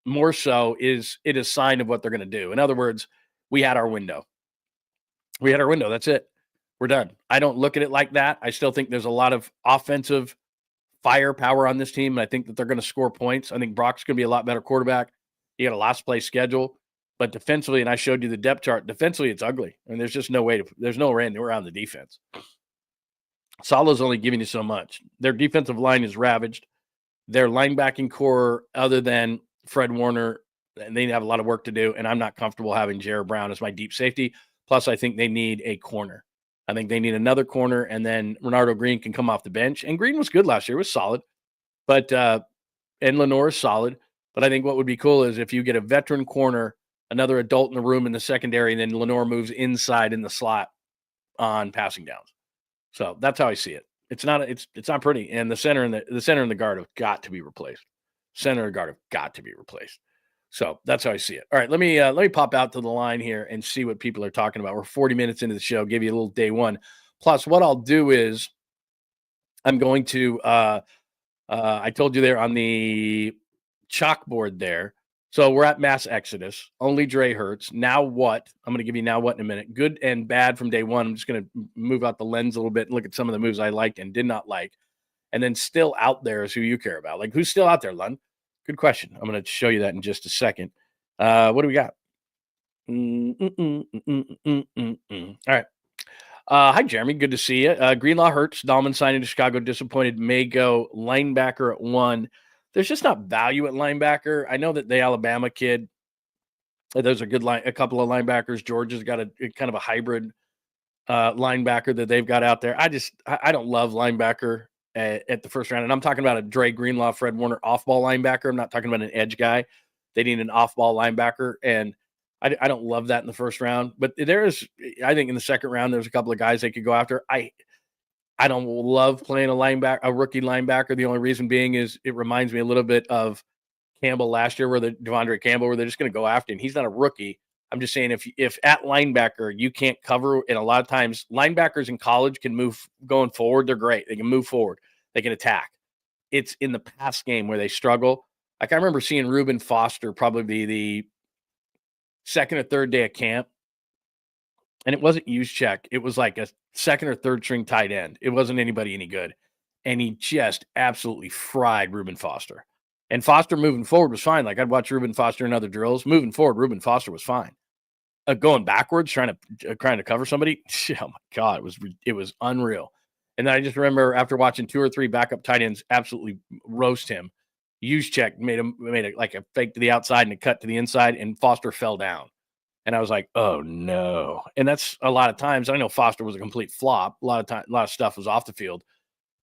more so, is it a sign of what they're going to do? In other words, we had our window. That's it. We're done. I don't look at it like that. I still think there's a lot of offensive firepower on this team. And I think that they're going to score points. I think Brock's going to be a lot better quarterback. He got a last play schedule. But defensively, and I showed you the depth chart, defensively it's ugly. And there's just no way there's no way around the defense. Salah's only giving you so much. Their defensive line is ravaged. Their linebacking core, other than Fred Warner, and they have a lot of work to do. And I'm not comfortable having J.R. Brown as my deep safety. Plus, I think they need a corner. I think they need another corner, and then Renardo Green can come off the bench. And Green was good last year; it was solid, but and Lenore is solid. But I think what would be cool is if you get a veteran corner, another adult in the room in the secondary, and then Lenore moves inside in the slot on passing downs. So that's how I see it. It's not pretty. And the center and the guard have got to be replaced. Center and guard have got to be replaced. So that's how I see it. All right, let me pop out to the line here and see what people are talking about. We're 40 minutes into the show. Give you a little day one. Plus, what I'll do is I'm going to I told you there on the chalkboard there. So we're at mass exodus. Only Dre hurts. Now what? I'm going to give you now what in a minute. Good and bad from day one. I'm just going to move out the lens a little bit and look at some of the moves I liked and did not like. And then still out there is who you care about. Like, who's still out there, Lund? Good question. I'm going to show you that in just a second. What do we got? All right. Hi, Jeremy. Good to see you. Greenlaw hurts. Dahlman signing to Chicago. Disappointed. May go linebacker at 1. There's just not value at linebacker. I know that the Alabama kid, those are good a couple of linebackers. Georgia's got a kind of a hybrid linebacker that they've got out there. I don't love linebacker at the first round. And I'm talking about a Dre Greenlaw, Fred Warner off-ball linebacker. I'm not talking about an edge guy. They need an off-ball linebacker. And I don't love that in the first round. But there is, I think in the second round, there's a couple of guys they could go after. I don't love playing a rookie linebacker. The only reason being is it reminds me a little bit of Campbell last year, where Devondre Campbell, where they're just going to go after him. He's not a rookie. I'm just saying if at linebacker you can't cover, and a lot of times linebackers in college can move going forward. They're great. They can move forward. They can attack. It's in the pass game where they struggle. Like I remember seeing Reuben Foster probably the second or third day of camp, and it wasn't Juszczyk. It was like a second or third string tight end. It wasn't anybody any good. And he just absolutely fried Reuben Foster. And Foster moving forward was fine. Like I'd watch Reuben Foster in other drills. Moving forward, Reuben Foster was fine. Going backwards, trying to cover somebody, oh my God, it was unreal. And then I just remember after watching 2 or 3 backup tight ends absolutely roast him, Juszczyk made a fake to the outside and a cut to the inside, and Foster fell down. And I was like, oh no. And that's a lot of times. I know Foster was a complete flop. A lot of stuff was off the field.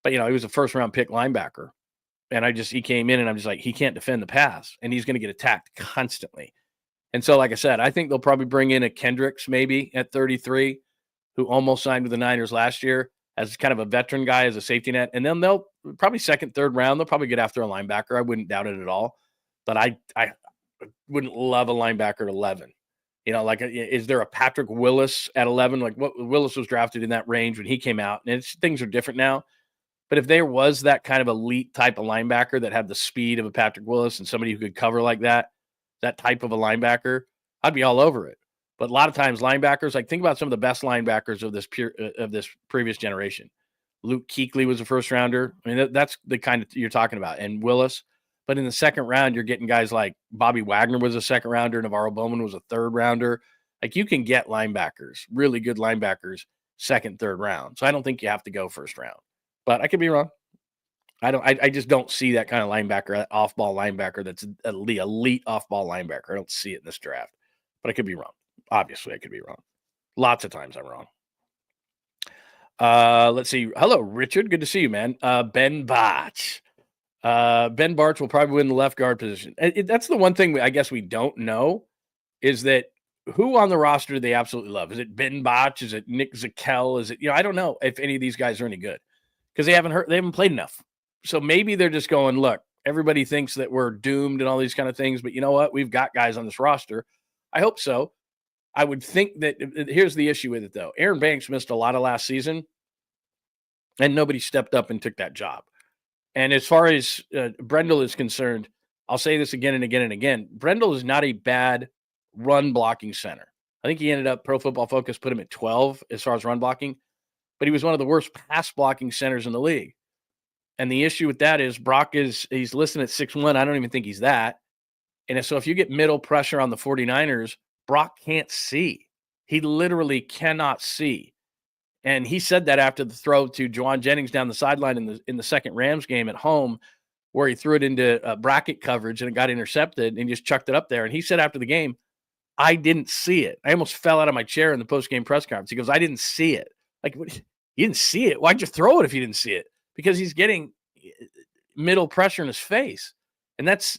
But he was a first round pick linebacker. And he came in and I'm just like, he can't defend the pass. And he's going to get attacked constantly. And so, like I said, I think they'll probably bring in a Kendricks maybe at 33, who almost signed with the Niners last year as kind of a veteran guy, as a safety net. And then they'll probably second, third round, they'll probably get after a linebacker. I wouldn't doubt it at all. But I wouldn't love a linebacker at 11. Is there a Patrick Willis at 11? Like what Willis was drafted in that range when he came out, and things are different now. But if there was that kind of elite type of linebacker that had the speed of a Patrick Willis and somebody who could cover like that type of a linebacker, I'd be all over it. But a lot of times linebackers, like think about some of the best linebackers of this previous generation. Luke Kuechly was a first rounder. I mean, that's the kind of you're talking about, and Willis. But in the second round, you're getting guys like Bobby Wagner was a second rounder. Navarro Bowman was a third rounder. Like you can get linebackers, really good linebackers, second, third round. So I don't think you have to go first round. But I could be wrong. I just don't see that kind of linebacker, off-ball linebacker that's the elite off-ball linebacker. I don't see it in this draft. But I could be wrong. Obviously, I could be wrong. Lots of times I'm wrong. Let's see. Hello, Richard. Good to see you, man. Ben Botch. Ben Bartch will probably win the left guard position. That's the one thing I guess we don't know is that who on the roster do they absolutely love? Is it Ben Botch? Is it Nick Zakel? Is it, I don't know if any of these guys are any good because they haven't played enough. So maybe they're just going, look, everybody thinks that we're doomed and all these kind of things, but you know what? We've got guys on this roster. I hope so. I would think that here's the issue with it though. Aaron Banks missed a lot of last season and nobody stepped up and took that job. And as far as Brendel is concerned, I'll say this again and again and again. Brendel is not a bad run blocking center. I think he ended up Pro Football Focus put him at 12 as far as run blocking, but he was one of the worst pass blocking centers in the league. And the issue with that is he's listed at 6'1". I don't even think he's that. And so if you get middle pressure on the 49ers, Brock can't see. He literally cannot see. And he said that after the throw to Juwan Jennings down the sideline in the second Rams game at home, where he threw it into bracket coverage and it got intercepted and he just chucked it up there. And he said after the game, I didn't see it. I almost fell out of my chair in the post-game press conference. He goes, I didn't see it. Like, what, you didn't see it? Why'd you throw it if you didn't see it? Because he's getting middle pressure in his face. And that's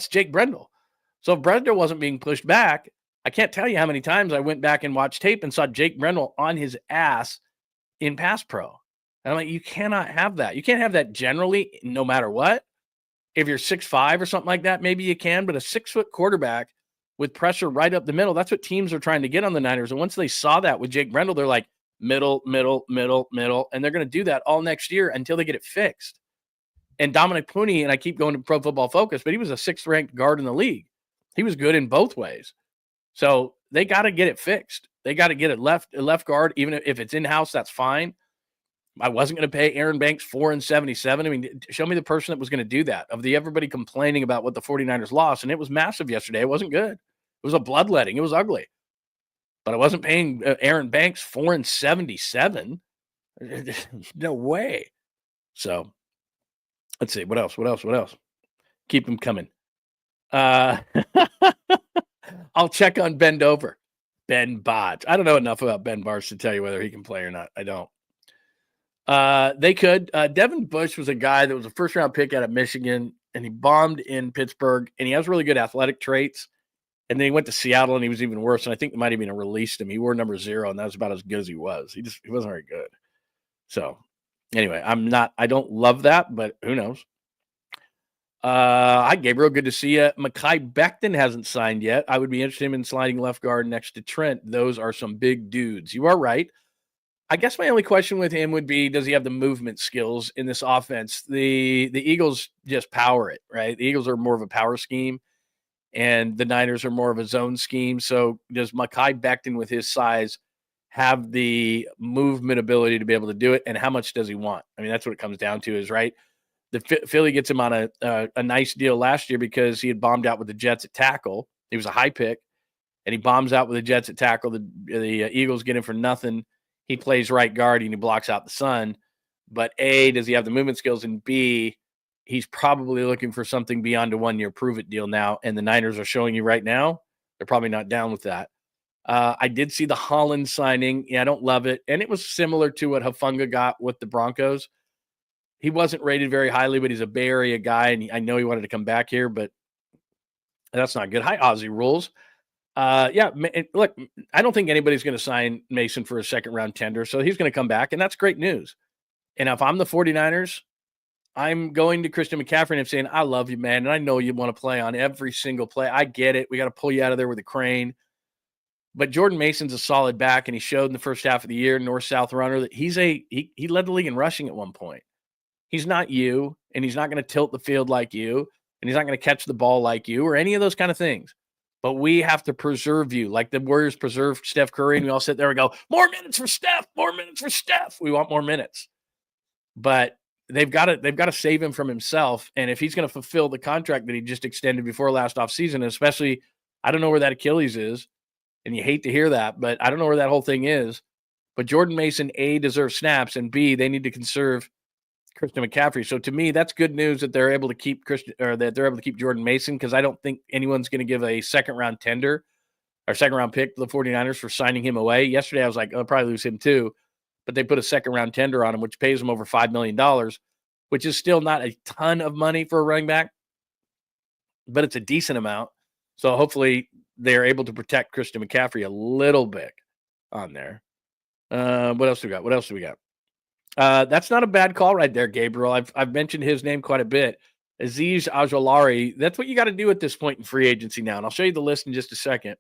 Jake Brendel. So if Brendel wasn't being pushed back, I can't tell you how many times I went back and watched tape and saw Jake Brendel on his ass in pass pro. And I'm like, you cannot have that. You can't have that generally, no matter what. If you're 6'5" or something like that, maybe you can. But a 6-foot quarterback with pressure right up the middle, that's what teams are trying to get on the Niners. And once they saw that with Jake Brendel, they're like, middle, middle, middle, middle. And they're going to do that all next year until they get it fixed. And Dominic Puni, and I keep going to Pro Football Focus, but he was a 6th-ranked guard in the league. He was good in both ways. So they got to get it fixed. They got to get it left guard, even if it's in-house, that's fine. I wasn't going to pay Aaron Banks $4.77. I mean, show me the person that was going to do that. Of everybody complaining about what the 49ers lost, and it was massive yesterday. It wasn't good. It was a bloodletting. It was ugly. But I wasn't paying Aaron Banks $4.77. No way. So let's see. What else? Keep them coming. I'll check on Ben Dover. Ben Bodge. I don't know enough about Ben Bodge to tell you whether he can play or not. I don't. They could. Devin Bush was a guy that was a first-round pick out of Michigan, and he bombed in Pittsburgh, and he has really good athletic traits. And then he went to Seattle, and he was even worse. And I think they might have even released him. He wore number 0, and that was about as good as he was. He wasn't very good. So anyway, I don't love that, but who knows? Hi, Gabriel. Good to see you. Mekhi Becton hasn't signed yet. I would be interested in sliding left guard next to Trent. Those are some big dudes. You are right. I guess my only question with him would be, does he have the movement skills in this offense? The Eagles just power it, right? The Eagles are more of a power scheme, and the Niners are more of a zone scheme. So does Mekhi Becton with his size have the movement ability to be able to do it, and how much does he want? I mean, that's what it comes down to is, right? The Philly gets him on a nice deal last year because he had bombed out with the Jets at tackle. He was a high pick, and he bombs out with the Jets at tackle. The Eagles get him for nothing. He plays right guard and he blocks out the sun. But A, does he have the movement skills? And B, he's probably looking for something beyond a 1-year prove-it deal now. And the Niners are showing you right now, they're probably not down with that. I did see the Holland signing. Yeah, I don't love it. And it was similar to what Hufanga got with the Broncos. He wasn't rated very highly, but he's a Bay Area guy, and I know he wanted to come back here, but that's not good. Hi, Aussie Rules. Look, I don't think anybody's going to sign Mason for a second-round tender, so he's going to come back, and that's great news. And if I'm the 49ers, I'm going to Christian McCaffrey and I'm saying, I love you, man, and I know you want to play on every single play. I get it. We got to pull you out of there with a crane. But Jordan Mason's a solid back, and he showed in the first half of the year, north-south runner, that he led the league in rushing at one point. He's not you, and he's not going to tilt the field like you, and he's not going to catch the ball like you or any of those kind of things. But we have to preserve you like the Warriors preserved Steph Curry, and we all sit there and go, more minutes for Steph, more minutes for Steph. We want more minutes. But they've got to save him from himself, and if he's going to fulfill the contract that he just extended before last offseason, especially, I don't know where that Achilles is, and you hate to hear that, but I don't know where that whole thing is. But Jordan Mason, A, deserves snaps, and B, they need to conserve Christian McCaffrey. So to me, that's good news that they're able to keep Jordan Mason, because I don't think anyone's going to give a second-round tender or second-round pick to the 49ers for signing him away. Yesterday, I was like, I'll probably lose him too. But they put a second-round tender on him, which pays him over $5 million, which is still not a ton of money for a running back, but it's a decent amount. So hopefully they're able to protect Christian McCaffrey a little bit on there. What else do we got? That's not a bad call right there, Gabriel. I've mentioned his name quite a bit. Aziz Ojulari. That's what you got to do at this point in free agency now. And I'll show you the list in just a second.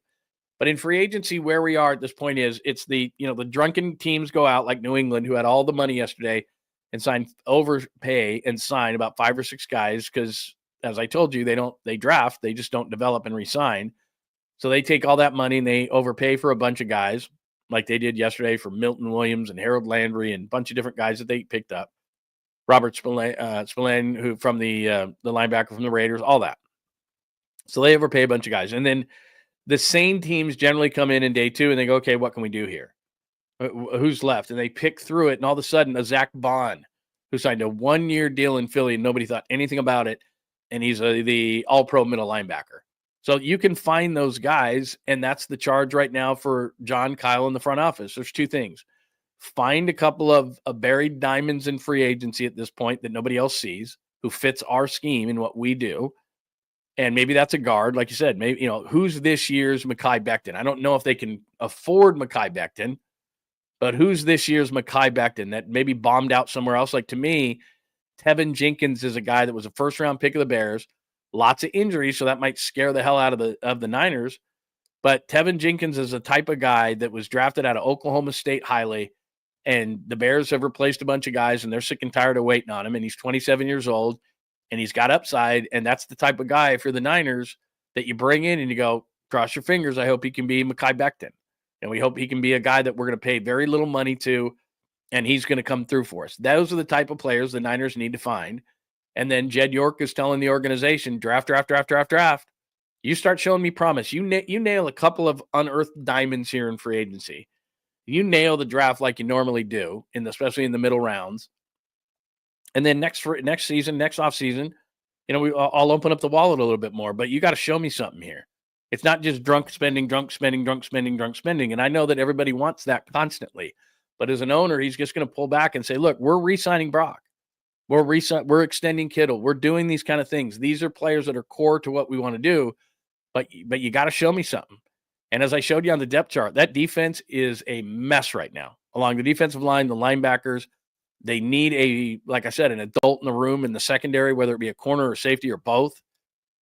But in free agency, where we are at this point is it's the drunken teams go out like New England, who had all the money yesterday, and overpay and sign about 5 or 6 guys because, as I told you, they draft, they just don't develop and re-sign. So they take all that money and they overpay for a bunch of guys, like they did yesterday for Milton Williams and Harold Landry and a bunch of different guys that they picked up. Robert Spillane, who from the linebacker from the Raiders, all that. So they overpay a bunch of guys. And then the same teams generally come in day 2 and they go, okay, what can we do here? Who's left? And they pick through it. And all of a sudden, a Zach Bond, who signed a 1-year deal in Philly and nobody thought anything about it. And he's the all-pro middle linebacker. So you can find those guys, and that's the charge right now for John Kyle in the front office. There's two things. Find a couple of buried diamonds in free agency at this point that nobody else sees, who fits our scheme and what we do. And maybe that's a guard, like you said. Maybe, who's this year's Mekhi Becton? I don't know if they can afford Mekhi Becton, but who's this year's Mekhi Becton that maybe bombed out somewhere else? Like, to me, Tevin Jenkins is a guy that was a first-round pick of the Bears. Lots of injuries, so that might scare the hell out of the Niners. But Tevin Jenkins is a type of guy that was drafted out of Oklahoma State highly, and the Bears have replaced a bunch of guys, and they're sick and tired of waiting on him, and he's 27 years old, and he's got upside, and that's the type of guy, if you're the Niners, that you bring in and you go, cross your fingers, I hope he can be Mekhi Becton. And we hope he can be a guy that we're going to pay very little money to, and he's going to come through for us. Those are the type of players the Niners need to find. And then Jed York is telling the organization, draft. You start showing me promise. You nail a couple of unearthed diamonds here in free agency. You nail the draft like you normally do, especially in the middle rounds. And then next season, next offseason, I'll open up the wallet a little bit more. But you got to show me something here. It's not just drunk spending. And I know that everybody wants that constantly. But as an owner, he's just going to pull back and say, look, we're re-signing Brock. We're extending Kittle. We're doing these kind of things. These are players that are core to what we want to do, but you got to show me something. And as I showed you on the depth chart, that defense is a mess right now. Along the defensive line, the linebackers, they need like I said, an adult in the room in the secondary, whether it be a corner or safety or both.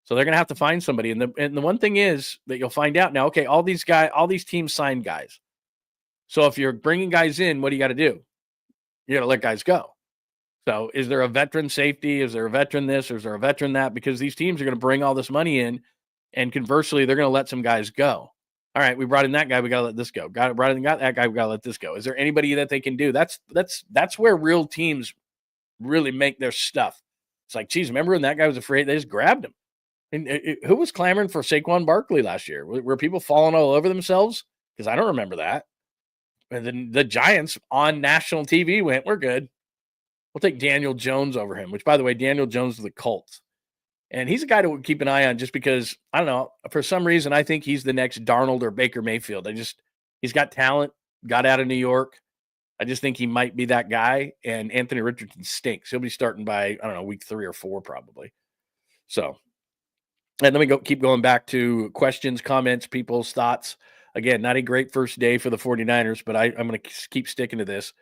So they're going to have to find somebody. And the one thing is that you'll find out now, okay, all these teams signed guys. So if you're bringing guys in, what do you got to do? You got to let guys go. So is there a veteran safety? Is there a veteran this? Or is there a veteran that? Because these teams are going to bring all this money in, and conversely, they're going to let some guys go. All right, we brought in that guy. We got to let this go. Got that guy. We got to let this go. Is there anybody that they can do? That's where real teams really make their stuff. It's like, geez, remember when that guy was afraid? They just grabbed him. And who was clamoring for Saquon Barkley last year? Were people falling all over themselves? Because I don't remember that. And then the Giants on national TV went, we're good. We'll take Daniel Jones over him, which, by the way, Daniel Jones is the Colts. And he's a guy to keep an eye on just because, I don't know, for some reason, I think he's the next Darnold or Baker Mayfield. He's got talent, got out of New York. I just think he might be that guy. And Anthony Richardson stinks. He'll be starting by, I don't know, week 3 or 4 probably. So, and let me keep going back to questions, comments, people's thoughts. Again, not a great first day for the 49ers, but I'm going to keep sticking to this.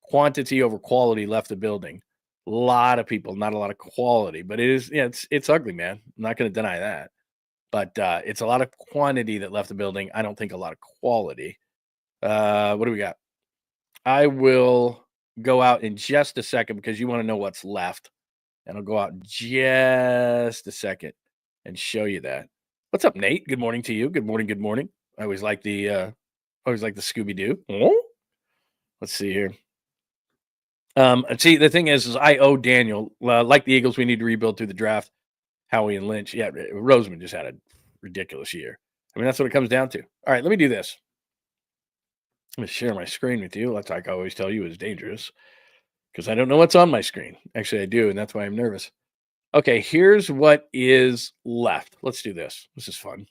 Quantity over quality left the building. A lot of people, not a lot of quality, but it is, it's ugly, man. I'm not going to deny that. But it's a lot of quantity that left the building. I don't think a lot of quality. What do we got? I will go out in just a second because you want to know what's left. And I'll go out in just a second and show you that. What's up, Nate? Good morning to you. Good morning. I always like the Scooby-Doo. Oh? Let's see here. See, the thing is I owe Daniel, like the Eagles, we need to rebuild through the draft. Howie and Lynch. Yeah, Roseman just had a ridiculous year. I mean, that's what it comes down to. All right, let me do this. I'm going to share my screen with you. That's like I always tell you is dangerous because I don't know what's on my screen. Actually, I do, and that's why I'm nervous. Okay, here's what is left. Let's do this. This is fun.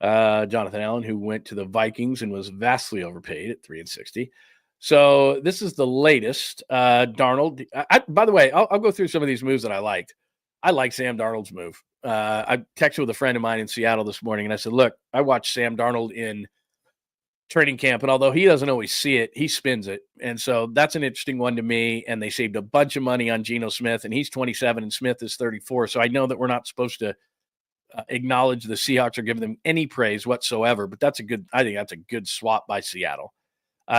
Jonathan Allen, who went to the Vikings and was vastly overpaid at $360. So this is the latest. Darnold. By the way, I'll go through some of these moves that I liked. I like Sam Darnold's move. I texted with a friend of mine in Seattle this morning, and I said, look, I watched Sam Darnold in training camp, and although he doesn't always see it, he spins it. And so that's an interesting one to me, and they saved a bunch of money on Geno Smith, and he's 27, and Smith is 34. So I know that we're not supposed to acknowledge the Seahawks or give them any praise whatsoever, but I think that's a good swap by Seattle.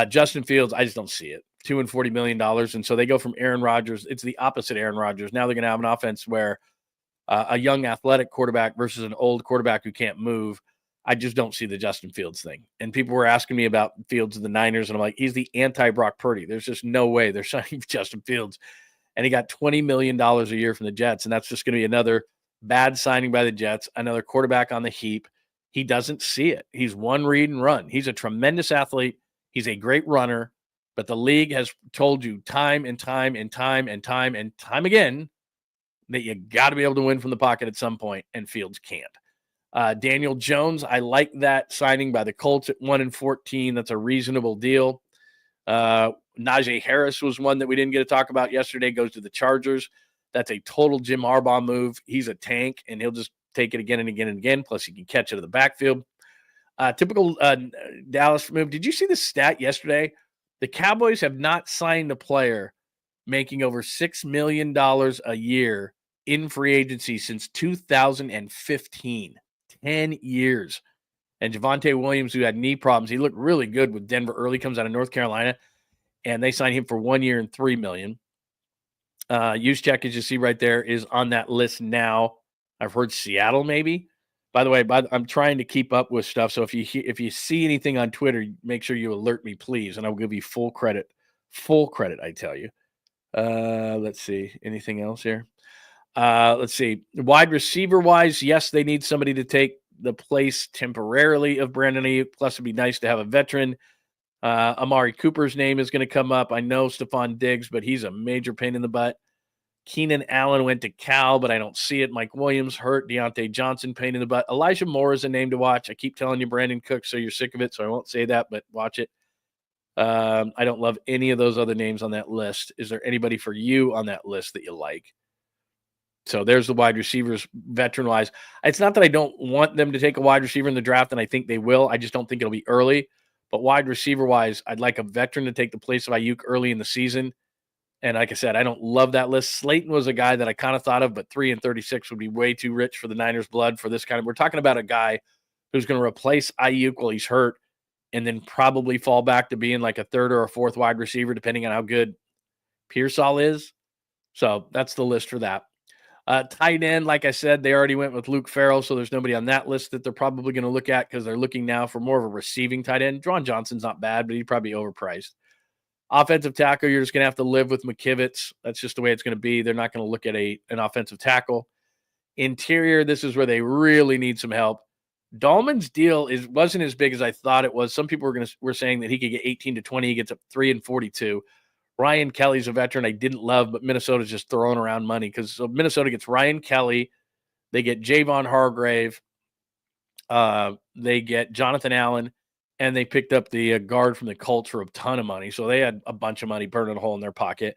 Justin Fields, I just don't see it. $240 million. And so they go from Aaron Rodgers. It's the opposite Aaron Rodgers. Now they're going to have an offense where a young athletic quarterback versus an old quarterback who can't move. I just don't see the Justin Fields thing. And people were asking me about Fields of the Niners, and I'm like, he's the anti-Brock Purdy. There's just no way they're signing Justin Fields. And he got $20 million a year from the Jets, and that's just going to be another bad signing by the Jets, another quarterback on the heap. He doesn't see it. He's one read and run. He's a tremendous athlete. He's a great runner, but the league has told you time and time again that you got to be able to win from the pocket at some point, and Fields can't. Daniel Jones, I like that signing by the Colts at 1-14. That's a reasonable deal. Najee Harris was one that we didn't get to talk about yesterday, goes to the Chargers. That's a total Jim Harbaugh move. He's a tank, and he'll just take it again and again and again. Plus, he can catch it in the backfield. Typical Dallas move. Did you see the stat yesterday? The Cowboys have not signed a player making over $6 million a year in free agency since 2015. 10 years. And Javonte Williams, who had knee problems, he looked really good with Denver early, comes out of North Carolina, and they signed him for 1 year and $3 million. Juszczyk, as you see right there, is on that list now. I've heard Seattle maybe. By the way, I'm trying to keep up with stuff. So if you see anything on Twitter, make sure you alert me, please, and I'll give you full credit. Full credit, I tell you. Let's see. Anything else here? Let's see. Wide receiver wise, yes, they need somebody to take the place temporarily of Brandon Ayuk. Plus, it'd be nice to have a veteran. Amari Cooper's name is going to come up. I know Stephon Diggs, but he's a major pain in the butt. Keenan Allen went to Cal, but I don't see it. Mike Williams hurt. Deontay Johnson, pain in the butt. Elijah Moore is a name to watch. I keep telling you Brandon Cooks, so you're sick of it, so I won't say that, but watch it. I don't love any of those other names on that list. Is there anybody for you on that list that you like? So there's the wide receivers, veteran-wise. It's not that I don't want them to take a wide receiver in the draft, and I think they will. I just don't think it'll be early. But wide receiver-wise, I'd like a veteran to take the place of Ayuk early in the season. And like I said, I don't love that list. Slayton was a guy that I kind of thought of, but 3 and 36 would be way too rich for the Niners' blood for this kind of. We're talking about a guy who's going to replace Ayuk while he's hurt and then probably fall back to being like a third or a fourth wide receiver, depending on how good Pearsall is. So that's the list for that. Tight end, like I said, they already went with Luke Farrell, so there's nobody on that list that they're probably going to look at because they're looking now for more of a receiving tight end. Dron Johnson's not bad, but he'd probably be overpriced. Offensive tackle, you're just going to have to live with McKivitz. That's just the way it's going to be. They're not going to look at an offensive tackle. Interior, this is where they really need some help. Dahlman's deal wasn't as big as I thought it was. Some people were saying that he could get 18 to 20. He gets up 3 and 42. Ryan Kelly's a veteran I didn't love, but Minnesota's just throwing around money because Minnesota gets Ryan Kelly. They get Javon Hargrave. They get Jonathan Allen. And they picked up the guard from the Colts for a ton of money. So they had a bunch of money burning a hole in their pocket.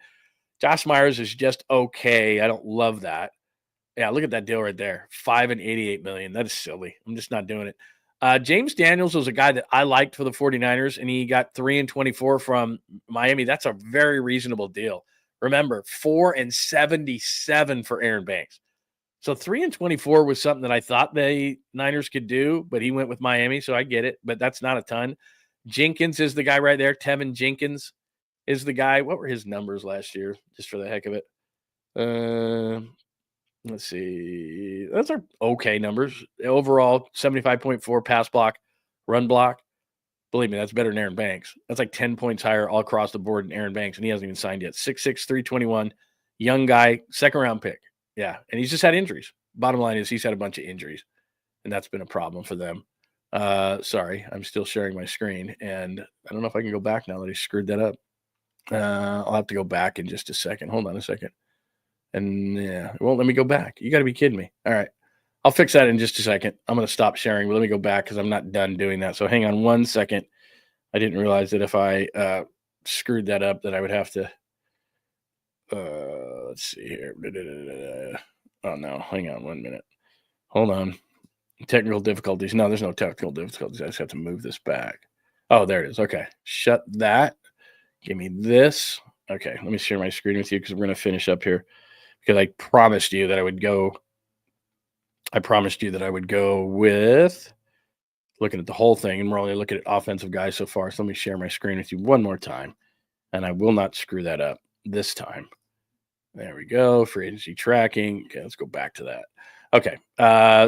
Josh Myers is just okay. I don't love that. Yeah, look at that deal right there. $5 and $88 million. That is silly. I'm just not doing it. James Daniels was a guy that I liked for the 49ers, and he got 3 and 24 from Miami. That's a very reasonable deal. Remember, 4 and 77 for Aaron Banks. So 3 and 24 was something that I thought the Niners could do, but he went with Miami, so I get it. But that's not a ton. Jenkins is the guy right there. Tevin Jenkins is the guy. What were his numbers last year, just for the heck of it? Let's see. Those are okay numbers. Overall, 75.4 pass block, run block. Believe me, that's better than Aaron Banks. That's like 10 points higher all across the board than Aaron Banks, and he hasn't even signed yet. 6'6", 321, young guy, second-round pick. Yeah, and he's just had injuries. Bottom line is he's had a bunch of injuries, and that's been a problem for them. Sorry, I'm still sharing my screen, and I don't know if I can go back now that I screwed that up. I'll have to go back in just a second. Hold on a second. And yeah, it won't let me go back. You got to be kidding me. All right. I'll fix that in just a second. I'm going to stop sharing, but let me go back because I'm not done doing that. So hang on 1 second. I didn't realize that if I screwed that up that I would have to let's see here. Oh, no. Hang on 1 minute. Hold on. Technical difficulties. No, there's no technical difficulties. I just have to move this back. Oh, there it is. Okay. Shut that. Give me this. Okay. Let me share my screen with you because we're going to finish up here because I promised you that I would go with looking at the whole thing, and we're only looking at offensive guys so far. So let me share my screen with you one more time, and I will not screw that up this time. There we go. Free agency tracking. Okay, let's go back to that. Okay.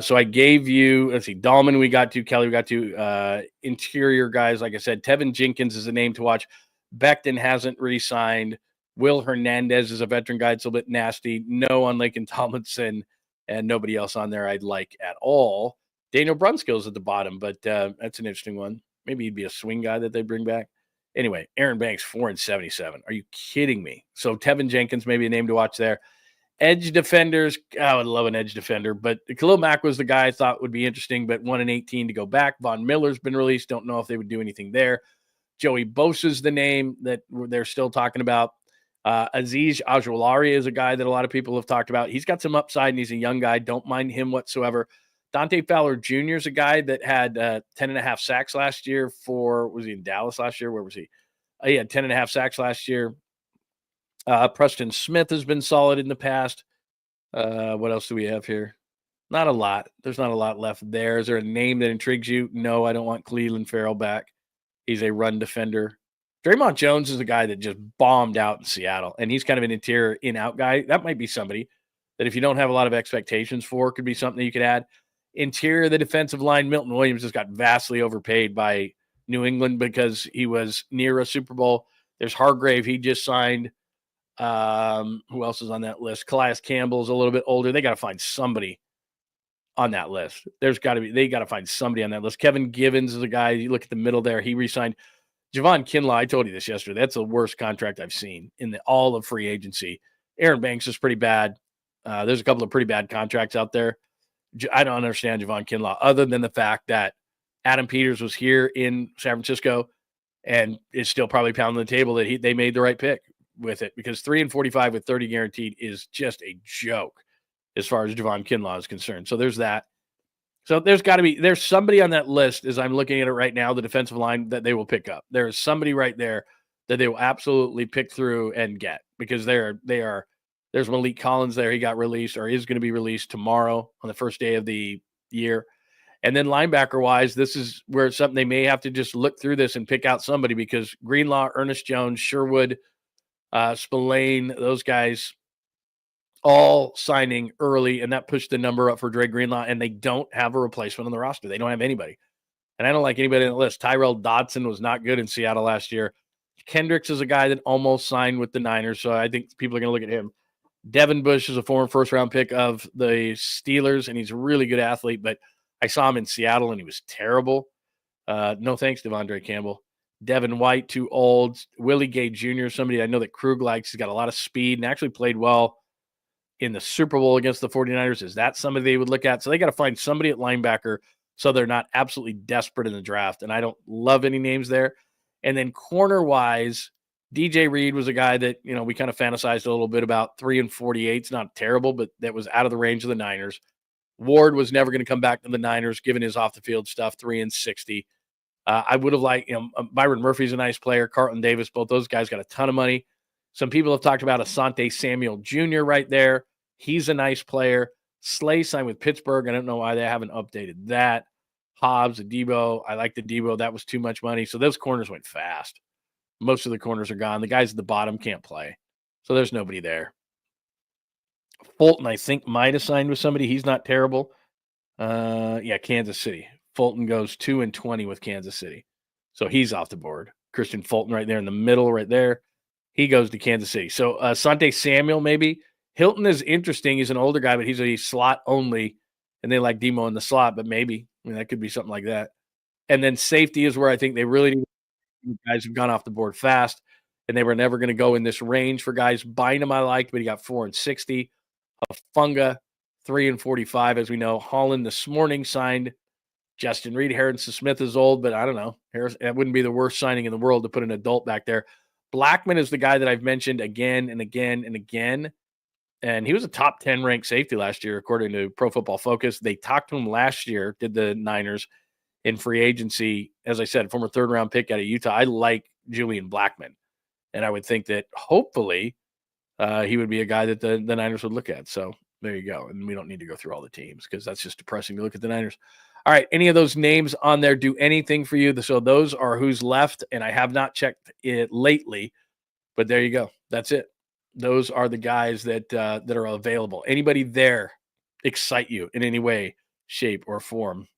So I gave you, let's see, Dahlman we got to, Kelly we got to, interior guys. Like I said, Tevin Jenkins is a name to watch. Becton hasn't re-signed. Will Hernandez is a veteran guy. It's a little bit nasty. No on Laken Tomlinson, and nobody else on there I'd like at all. Daniel Brunskill's at the bottom, but that's an interesting one. Maybe he'd be a swing guy that they bring back. Anyway, Aaron Banks, 4 and 77. Are you kidding me? So Tevin Jenkins, maybe a name to watch there. Edge defenders, I would love an edge defender, but Khalil Mack was the guy I thought would be interesting, but 1-18 to go back. Von Miller's been released. Don't know if they would do anything there. Joey Bosa's the name that they're still talking about. Aziz Ajwalari is a guy that a lot of people have talked about. He's got some upside, and he's a young guy. Don't mind him whatsoever. Dante Fowler Jr. is a guy that had 10.5 sacks last year was he in Dallas last year? Where was he? He had 10.5 sacks last year. Preston Smith has been solid in the past. What else do we have here? Not a lot. There's not a lot left there. Is there a name that intrigues you? No, I don't want Cleveland Farrell back. He's a run defender. Draymond Jones is a guy that just bombed out in Seattle, and he's kind of an interior in-out guy. That might be somebody that if you don't have a lot of expectations for, could be something that you could add. Interior, the defensive line, Milton Williams just got vastly overpaid by New England because he was near a Super Bowl. There's Hargrave. He just signed. Who else is on that list? Calais Campbell's a little bit older. They got to find somebody on that list. They got to find somebody on that list. Kevin Givens is a guy. You look at the middle there. He re-signed. Javon Kinlaw, I told you this yesterday. That's the worst contract I've seen in all of free agency. Aaron Banks is pretty bad. There's a couple of pretty bad contracts out there. I don't understand Javon Kinlaw other than the fact that Adam Peters was here in San Francisco and is still probably pounding the table that they made the right pick with it, because 3-45 with 30 guaranteed is just a joke as far as Javon Kinlaw is concerned. So there's that. So there's somebody on that list as I'm looking at it right now, the defensive line, that they will pick up. There is somebody right there that they will absolutely pick through and get, because there's Malik Collins there. He got released, or is going to be released tomorrow on the first day of the year. And then linebacker wise, this is where it's something they may have to just look through this and pick out somebody, because Greenlaw, Ernest Jones, Sherwood, Spillane, those guys all signing early, and that pushed the number up for Dre Greenlaw, and they don't have a replacement on the roster. They don't have anybody. And I don't like anybody on the list. Tyrell Dodson was not good in Seattle last year. Kendricks is a guy that almost signed with the Niners, so I think people are going to look at him. Devin Bush is a former first-round pick of the Steelers, and he's a really good athlete, but I saw him in Seattle, and he was terrible. No thanks, Devondre Campbell. Devin White, too old. Willie Gay Jr., somebody I know that Krug likes. He's got a lot of speed and actually played well in the Super Bowl against the 49ers. Is that somebody they would look at? So they got to find somebody at linebacker so they're not absolutely desperate in the draft. And I don't love any names there. And then corner-wise, DJ Reed was a guy that, we kind of fantasized a little bit about. 3-48. It's not terrible, but that was out of the range of the Niners. Ward was never going to come back to the Niners, given his off-the-field stuff, 3-60. I would have liked, Byron Murphy's a nice player. Carlton Davis, both those guys got a ton of money. Some people have talked about Asante Samuel Jr. right there. He's a nice player. Slay signed with Pittsburgh. I don't know why they haven't updated that. Hobbs, Debo. I like the Debo. That was too much money. So those corners went fast. Most of the corners are gone. The guys at the bottom can't play. So there's nobody there. Fulton, I think, might have signed with somebody. He's not terrible. Kansas City. Fulton goes 2-20 with Kansas City. So he's off the board. Christian Fulton right there in the middle right there. He goes to Kansas City. So Asante Samuel maybe. Hilton is interesting. He's an older guy, but he's a slot only, and they like Demo in the slot, but maybe. That could be something like that. And then safety is where I think they really need guys who've gone off the board fast, and they were never going to go in this range for guys. Bynum I liked, but he got 4-60. Funga, 3-45, as we know. Holland this morning signed Justin Reed. Harrison Smith is old, but I don't know. That wouldn't be the worst signing in the world to put an adult back there. Blackman is the guy that I've mentioned again and again and again. And he was a top 10 ranked safety last year, according to Pro Football Focus. They talked to him last year, did the Niners, in free agency. As I said, former third-round pick out of Utah. I like Julian Blackman. And I would think that hopefully he would be a guy that the Niners would look at. So there you go. And we don't need to go through all the teams because that's just depressing to look at the Niners. All right, any of those names on there do anything for you? So those are who's left, and I have not checked it lately, but there you go. That's it. Those are the guys that are available. Anybody there excite you in any way, shape, or form?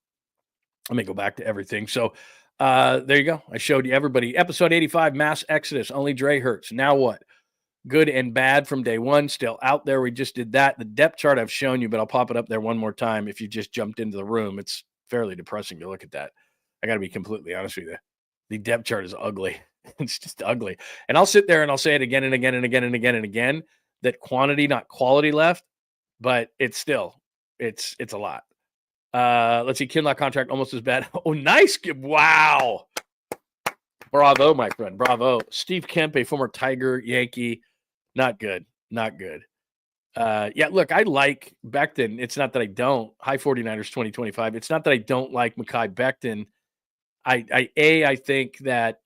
Let me go back to everything. So there you go. I showed you everybody. Episode 85, Mass Exodus. Only Dre hurts. Now what? Good and bad from day one. Still out there. We just did that. The depth chart I've shown you, but I'll pop it up there one more time if you just jumped into the room. It's fairly depressing to look at that. I got to be completely honest with you. The depth chart is ugly. It's just ugly. And I'll sit there and I'll say it again and again and again and again and again. that quantity, not quality left, but it's a lot. Let's see, Kinlaw contract almost as bad. Oh, nice. Wow. Bravo, my friend. Bravo. Steve Kemp, a former Tiger, Yankee. Not good. Not good. Yeah, look, I like Becton. It's not that I don't. High 49ers 2025. It's not that I don't like Mekhi Becton. I think that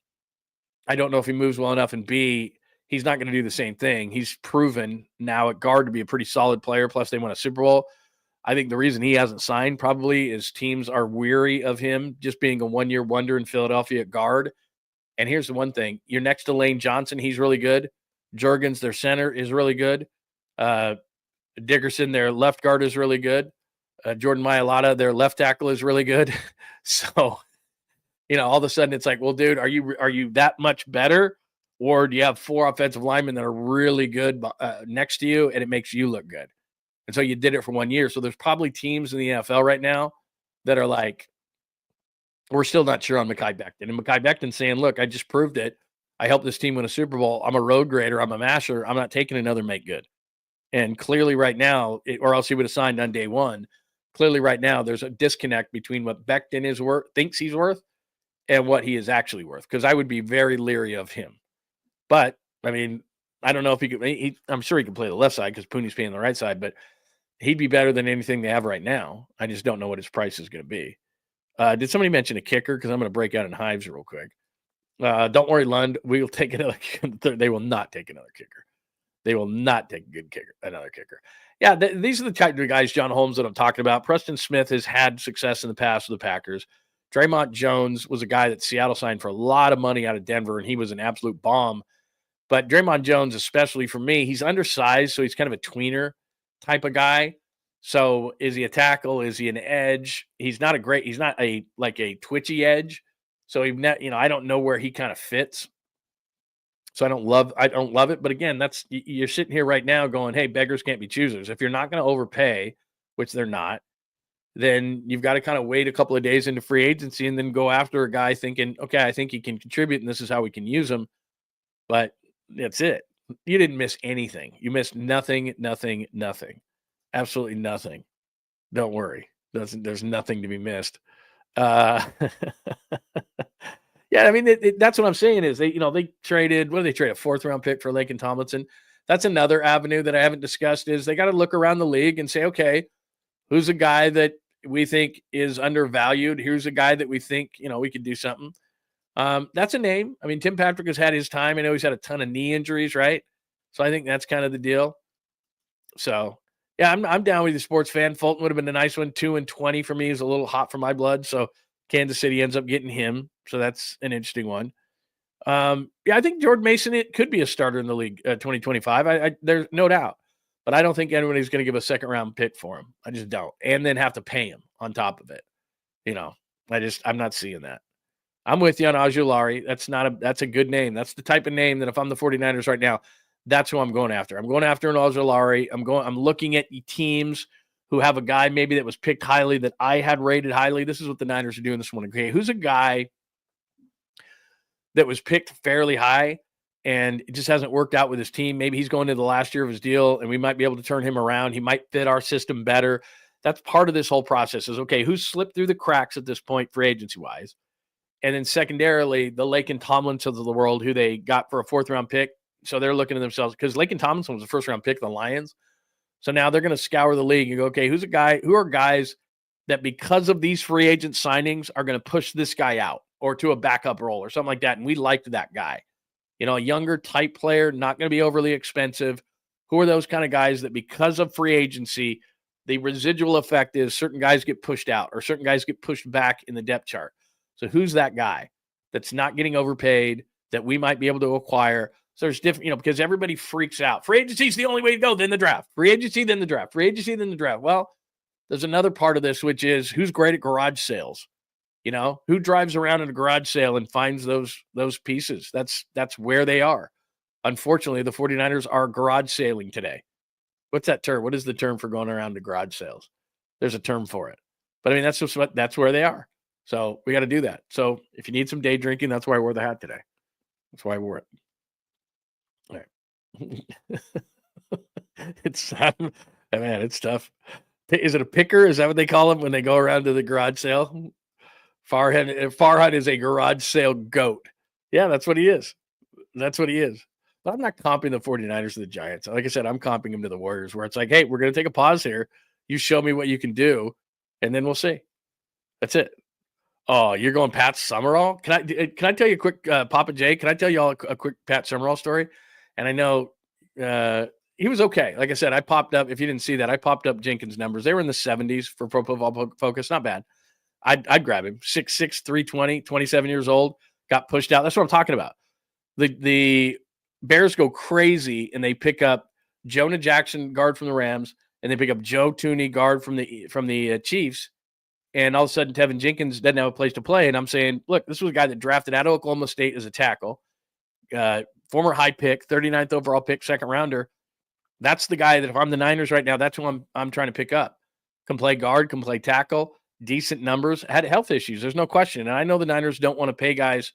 I don't know if he moves well enough, and B, he's not going to do the same thing. He's proven now at guard to be a pretty solid player, plus they won a Super Bowl. I think the reason he hasn't signed probably is teams are weary of him just being a one-year wonder in Philadelphia at guard. And here's the one thing. You're next to Lane Johnson. He's really good. Juergens, their center, is really good. Dickerson, their left guard, is really good. Jordan Mailata, their left tackle, is really good. So, all of a sudden it's like, well, dude, are you that much better? Or do you have 4 offensive linemen that are really good next to you, and it makes you look good? And so you did it for 1 year. So there's probably teams in the NFL right now that are like, we're still not sure on Mekhi Becton. And Mekhi Becton saying, look, I just proved it. I helped this team win a Super Bowl. I'm a road grader. I'm a masher. I'm not taking another make good. And clearly right now, or else he would have signed on day one. Clearly right now, there's a disconnect between what Becton thinks he's worth and what he is actually worth. Because I would be very leery of him. But, I mean, I don't know if he could. I'm sure he can play the left side because Pooney's playing the right side. But he'd be better than anything they have right now. I just don't know what his price is going to be. Did somebody mention a kicker? Because I'm going to break out in hives real quick. Don't worry, Lund. We will take another. They will not take another kicker. They will not take another kicker. Yeah, these are the type of guys, John Holmes, that I'm talking about. Preston Smith has had success in the past with the Packers. Draymond Jones was a guy that Seattle signed for a lot of money out of Denver, and he was an absolute bomb. But Draymond Jones, especially for me, he's undersized, so he's kind of a tweener type of guy. So is he a tackle? Is he an edge? He's not a twitchy edge. So I don't know where he kind of fits. So I don't love it. But again, you're sitting here right now going, hey, beggars can't be choosers. If you're not going to overpay, which they're not, then you've got to kind of wait a couple of days into free agency and then go after a guy thinking, okay, I think he can contribute and this is how we can use him. But that's it. You didn't miss anything. You missed nothing. Absolutely nothing. Don't worry. There's nothing to be missed. Yeah, I mean, that's what I'm saying is they traded, what did they trade? A 4th round pick for Laken Tomlinson. That's another avenue that I haven't discussed is they got to look around the league and say, okay, who's a guy that we think is undervalued? Here's a guy that we think, we could do something. That's a name. I mean, Tim Patrick has had his time. I know he's had a ton of knee injuries, right? So I think that's kind of the deal. So, yeah, I'm down with the sports fan. Fulton would have been a nice one. 2-20 for me is a little hot for my blood. So Kansas City ends up getting him. So that's an interesting one. Yeah, I think Jordan Mason, it could be a starter in the league 2025. There's no doubt. But I don't think anybody's going to give a 2nd-round pick for him. I just don't. And then have to pay him on top of it. I'm not seeing that. I'm with you on Ojulari. That's a good name. That's the type of name that if I'm the 49ers right now, that's who I'm going after. I'm going after an Ojulari. I'm looking at teams who have a guy maybe that was picked highly that I had rated highly. This is what the Niners are doing this morning. Okay, who's a guy that was picked fairly high and it just hasn't worked out with his team? Maybe he's going into the last year of his deal and we might be able to turn him around. He might fit our system better. That's part of this whole process is, okay, who's slipped through the cracks at this point free agency-wise? And then secondarily, the Laken Tomlinsons of the world who they got for a 4th-round pick. So they're looking at themselves because Laken Tomlinson was a 1st-round pick of the Lions. So now they're going to scour the league and go, okay, who are guys that because of these free agent signings are going to push this guy out or to a backup role or something like that. And we liked that guy, a younger type player, not going to be overly expensive. Who are those kind of guys that because of free agency, the residual effect is certain guys get pushed out or certain guys get pushed back in the depth chart. So who's that guy that's not getting overpaid that we might be able to acquire? So there's different, because everybody freaks out. Free agency is the only way to go, then the draft. Free agency, then the draft. Free agency, then the draft. Well, there's another part of this, which is who's great at garage sales. Who drives around in a garage sale and finds those pieces? That's where they are. Unfortunately, the 49ers are garage sailing today. What's that term? What is the term for going around to garage sales? There's a term for it. But I mean, that's where they are. So we got to do that. So if you need some day drinking, that's why I wore the hat today. That's why I wore it. All right. It's man, it's tough. Is it a picker? Is that what they call them when they go around to the garage sale? Farhan is a garage sale goat. Yeah, that's what he is. That's what he is. But I'm not comping the 49ers to the Giants. Like I said, I'm comping him to the Warriors, where it's like, hey, we're going to take a pause here. You show me what you can do, and then we'll see. That's it. Oh, you're going Pat Summerall? Can I tell you a quick Papa J? Can I tell you all a quick Pat Summerall story? And I know he was okay. Like I said, I popped up. If you didn't see that, I popped up Jenkins' numbers. They were in the 70s for Pro Football Focus. Not bad. I'd grab him. 6'6", 320, 27 years old. Got pushed out. That's what I'm talking about. The Bears go crazy and they pick up Jonah Jackson, guard from the Rams, and they pick up Joe Tooney, guard from the Chiefs. And all of a sudden, Tevin Jenkins doesn't have a place to play. And I'm saying, look, this was a guy that drafted out of Oklahoma State as a tackle, former high pick, 39th overall pick, second rounder. That's the guy that if I'm the Niners right now, that's who I'm trying to pick up. Can play guard, can play tackle, decent numbers, had health issues. There's no question. And I know the Niners don't want to pay guys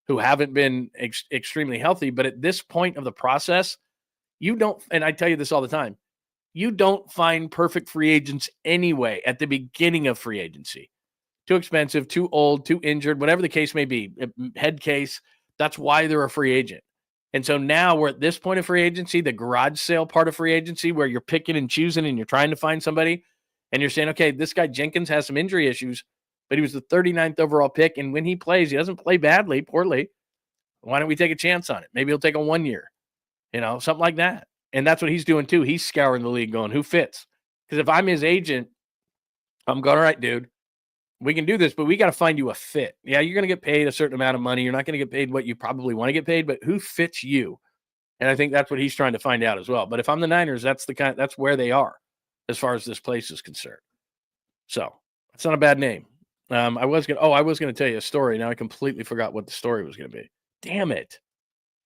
who haven't been extremely healthy. But at this point of the process, you don't, and I tell you this all the time, you don't find perfect free agents anyway at the beginning of free agency. Too expensive, too old, too injured, whatever the case may be, head case, that's why they're a free agent. And so now we're at this point of free agency, the garage sale part of free agency, where you're picking and choosing and you're trying to find somebody and you're saying, okay, this guy Jenkins has some injury issues, but he was the 39th overall pick. And when he plays, he doesn't play poorly. Why don't we take a chance on it? Maybe he'll take a 1 year, something like that. And that's what he's doing too. He's scouring the league going, who fits? Because if I'm his agent, I'm going, all right, dude, we can do this, but we got to find you a fit. Yeah, you're going to get paid a certain amount of money. You're not going to get paid what you probably want to get paid, but who fits you? And I think that's what he's trying to find out as well. But if I'm the Niners, that's where they are as far as this place is concerned. So it's not a bad name. I was going to tell you a story. Now I completely forgot what the story was going to be. Damn it.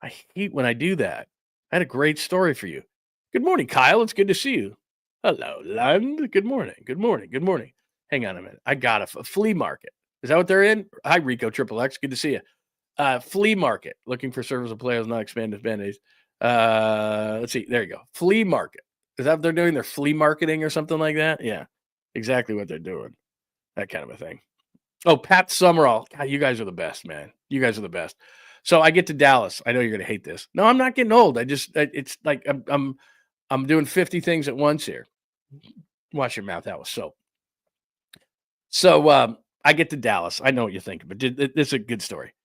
I hate when I do that. I had a great story for you. Good morning, Kyle. It's good to see you. Hello, Lund. Good morning. Good morning. Good morning. Hang on a minute. I got a flea market. Is that what they're in? Hi, Rico Triple X. Good to see you. Flea market. Looking for service of players, not expanded band-aids. Let's see. There you go. Flea market. Is that what they're doing? They're flea marketing or something like that? Yeah, exactly what they're doing. That kind of a thing. Oh, Pat Summerall. God, you guys are the best, man. You guys are the best. So I get to Dallas. I know you're going to hate this. No, I'm not getting old. It's like I'm doing 50 things at once here. Wash your mouth. That was soap. So I get to Dallas. I know what you're thinking, but this is a good story.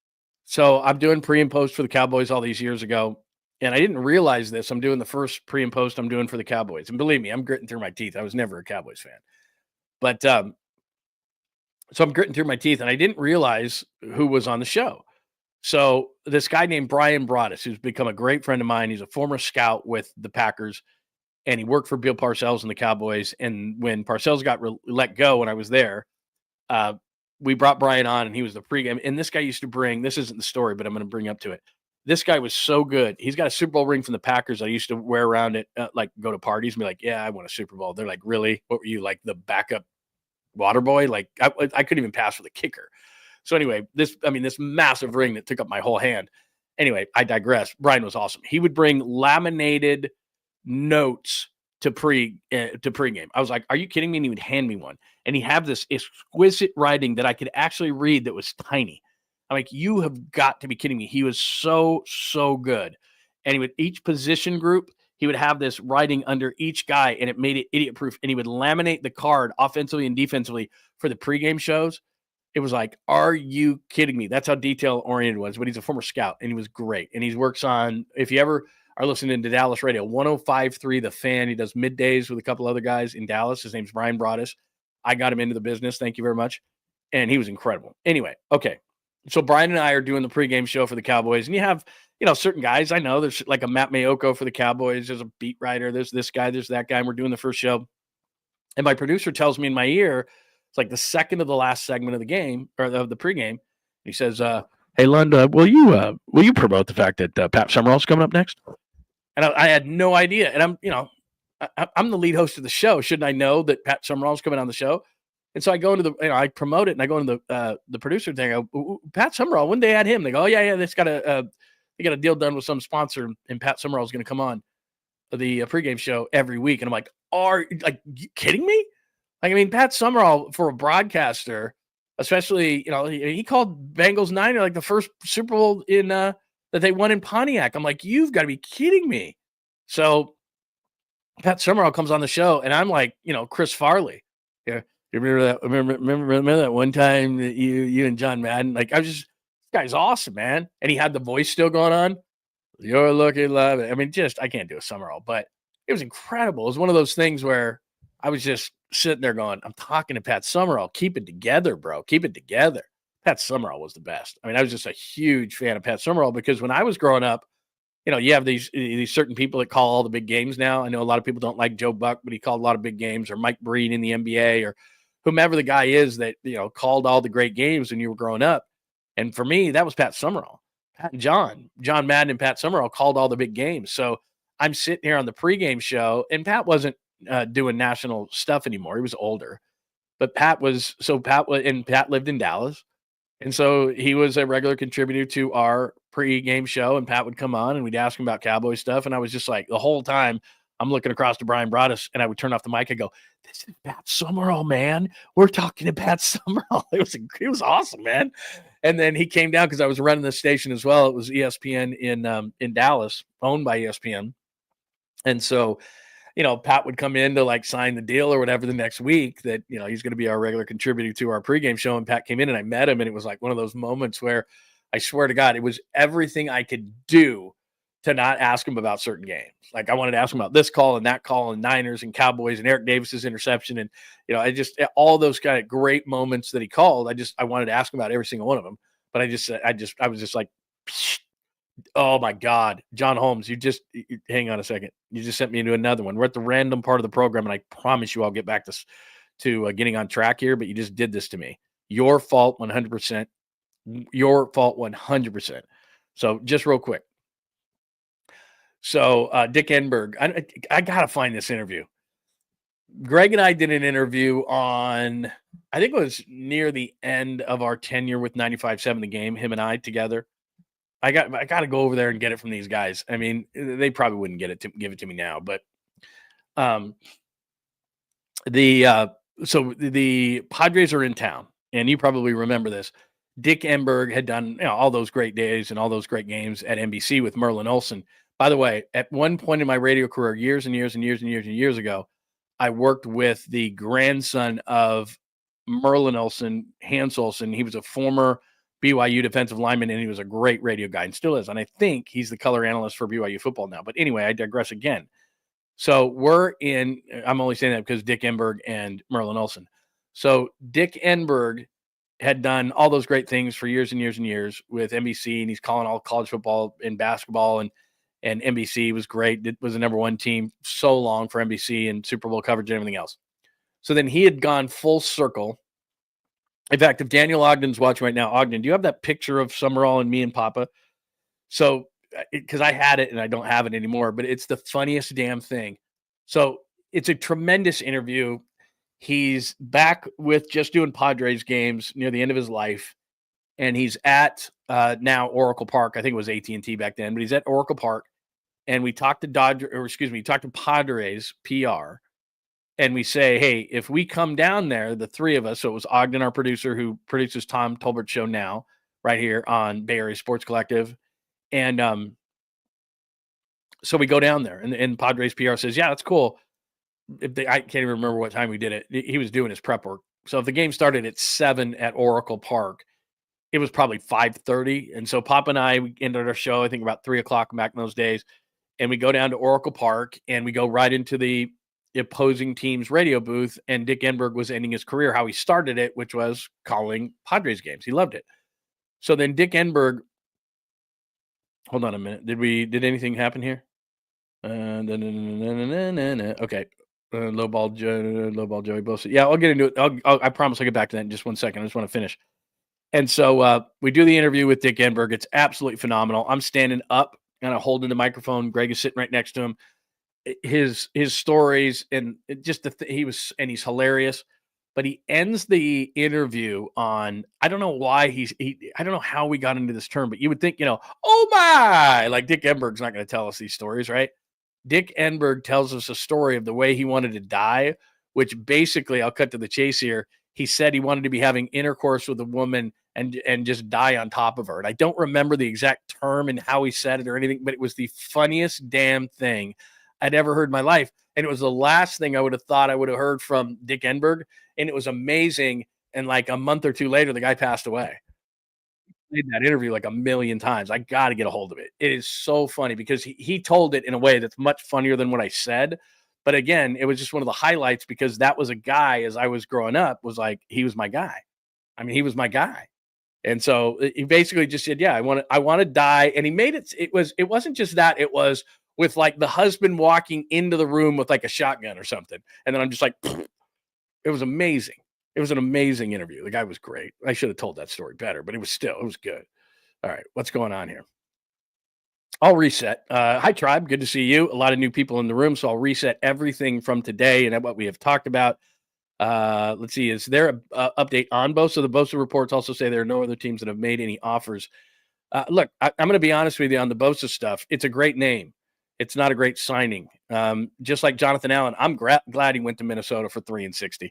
So I'm doing pre and post for the Cowboys all these years ago, and I didn't realize this. I'm doing the first pre and post I'm doing for the Cowboys. And believe me, I'm gritting through my teeth. I was never a Cowboys fan. But so I'm gritting through my teeth, and I didn't realize who was on the show. So this guy named Brian Broaddus, who's become a great friend of mine, he's a former scout with the Packers, and he worked for Bill Parcells and the Cowboys. And when Parcells got let go when I was there, we brought Brian on, and he was the pregame. And this guy used to bring, this isn't the story, but I'm going to bring up to it. This guy was so good. He's got a Super Bowl ring from the Packers. I used to wear around it, like go to parties and be like, yeah, I won a Super Bowl. They're like, really? What were you, like the backup water boy? Like I couldn't even pass for the kicker. So anyway, this massive ring that took up my whole hand. Anyway, I digress. Brian was awesome. He would bring laminated notes to pregame. I was like, are you kidding me? And he would hand me one. And he had this exquisite writing that I could actually read that was tiny. I'm like, you have got to be kidding me. He was so, so good. And he would, each position group, he would have this writing under each guy, and it made it idiot proof. And he would laminate the card offensively and defensively for the pregame shows. It was like, are you kidding me? That's how detail oriented it was. But he's a former scout, and he was great. And he works on, if you ever are listening to Dallas radio, 105.3 The Fan. He does middays with a couple other guys in Dallas. His name's Brian Broaddus. I got him into the business. Thank you very much. And he was incredible. Anyway, okay. So Brian and I are doing the pregame show for the Cowboys. And you have, certain guys. I know there's like a Matt Mayoko for the Cowboys. There's a beat writer. There's this guy. There's that guy. And we're doing the first show. And my producer tells me in my ear, it's like the second of the last segment of the game, or of the pregame. He says, hey, Lund, will you promote the fact that Pat Summerall's coming up next? And I had no idea. And I'm the lead host of the show. Shouldn't I know that Pat Summerall's coming on the show? And so I go into I promote it, and I go into the producer thing. I go, Pat Summerall, when they had him, they go, oh yeah, they got a deal done with some sponsor, and Pat Summerall's going to come on. the pregame show every week, and I'm like, are you kidding me? Like, I mean, Pat Summerall, for a broadcaster, especially, he called Bengals Niner like the first Super Bowl in that they won in Pontiac. I'm like, you've got to be kidding me. So Pat Summerall comes on the show, and I'm like, Chris Farley. Yeah, you remember that? Remember that one time that you and John Madden? Like, this guy's awesome, man. And he had the voice still going on. You're looking live. I mean, I can't do a Summerall, but it was incredible. It was one of those things where I was just sitting there going, I'm talking to Pat Summerall. Keep it together, bro. Keep it together. Pat Summerall was the best. I mean, I was just a huge fan of Pat Summerall because when I was growing up, you have these certain people that call all the big games now. I know a lot of people don't like Joe Buck, but he called a lot of big games, or Mike Breen in the NBA, or whomever the guy is that, called all the great games when you were growing up. And for me, that was Pat Summerall. Pat and John Madden and Pat Summerall called all the big games. So I'm sitting here on the pregame show, and Pat wasn't doing national stuff anymore. He was older, but Pat lived in Dallas. And so he was a regular contributor to our pre-game show, and Pat would come on and we'd ask him about Cowboy stuff. And I was just like, the whole time I'm looking across to Brian Broaddus, and I would turn off the mic and go, this is Pat Summerall, man. We're talking to Pat Summerall. It was awesome, man. And then he came down because I was running the station as well. It was ESPN in Dallas, owned by ESPN. And so, Pat would come in to sign the deal or whatever the next week that, he's going to be our regular contributor to our pregame show. And Pat came in and I met him, and it was like one of those moments where I swear to God, it was everything I could do to not ask him about certain games. Like, I wanted to ask him about this call and that call and Niners and Cowboys and Eric Davis's interception. And, all those kind of great moments that he called, I wanted to ask him about every single one of them. But I was just like, oh my God, John Holmes, hang on a second. You just sent me into another one. We're at the random part of the program, and I promise you I'll get back to getting on track here, but you just did this to me. Your fault 100%. Your fault 100%. So just real quick. So Dick Enberg, I got to find this interview. Greg and I did an interview on, I think it was near the end of our tenure with 95.7 The Game, him and I together. I got to go over there and get it from these guys. I mean, they probably wouldn't give it to me now, but so the Padres are in town, and you probably remember this. Dick Enberg had done all those great days and all those great games at NBC with Merlin Olsen. By the way, at one point in my radio career, years and years and years and years and years ago, I worked with the grandson of Merlin Olsen, Hans Olsen. He was a former BYU defensive lineman, and he was a great radio guy and still is. And I think he's the color analyst for BYU football now. But anyway, I digress again. So I'm only saying that because Dick Enberg and Merlin Olsen. So Dick Enberg had done all those great things for years and years and years with NBC, and he's calling all college football and basketball, and NBC was great. It was the number one team so long for NBC and Super Bowl coverage and everything else. So then he had gone full circle. In fact, if Daniel Ogden's watching right now, Ogden, do you have that picture of Summerall and me and Papa? So, because I had it and I don't have it anymore, but it's the funniest damn thing. So it's a tremendous interview. He's back with just doing Padres games near the end of his life. And he's at now Oracle Park. I think it was AT&T back then, but he's at Oracle Park. And we talked to Padres PR. And we say, hey, if we come down there, the three of us, so it was Ogden, our producer, who produces Tom Tolbert's show now, right here on Bay Area Sports Collective. And so we go down there, and Padres PR says, yeah, that's cool. I can't even remember what time we did it. He was doing his prep work. So if the game started at 7 at Oracle Park, it was probably 5:30. And so Pop and we ended our show, I think about 3 o'clock back in those days. And we go down to Oracle Park, and we go right into the opposing team's radio booth. And Dick Enberg was ending his career how he started it, which was calling Padres games. He loved it. So then Dick Enberg, hold on a minute. Did anything happen here? Okay. Low ball Joey Bosa. Yeah, I'll get into it. I promise I'll get back to that in just 1 second. I just want to finish. And so we do the interview with Dick Enberg. It's absolutely phenomenal. I'm standing up, kind of holding the microphone. Greg is sitting right next to him. His stories and just he's hilarious. But he ends the interview on, I don't know why I don't know how we got into this term, but you would think, oh my, like Dick Enberg's not going to tell us these stories, right? Dick Enberg tells us a story of the way he wanted to die, which basically, I'll cut to the chase here. He said he wanted to be having intercourse with a woman and just die on top of her. And I don't remember the exact term and how he said it or anything, but it was the funniest damn thing I'd ever heard in my life. And it was the last thing I would have thought I would have heard from Dick Enberg. And it was amazing. And like a month or two later, the guy passed away. Did that interview like a million times. I got to get a hold of it. It is so funny because he told it in a way that's much funnier than what I said. But again, it was just one of the highlights because that was a guy as I was growing up was like, he was my guy. I mean, he was my guy. And so he basically just said, yeah, I want to die. And he made it. It wasn't just that. It was with like the husband walking into the room with like a shotgun or something. And then I'm just like, it was amazing. It was an amazing interview. The guy was great. I should have told that story better, but it was good. All right. What's going on here? I'll reset. Hi, Tribe. Good to see you. A lot of new people in the room. So I'll reset everything from today and what we have talked about. Let's see. Is there an update on Bosa? The Bosa reports also say there are no other teams that have made any offers. Look, I'm going to be honest with you on the Bosa stuff. It's a great name. It's not a great signing. Just like Jonathan Allen, I'm glad he went to Minnesota for $360.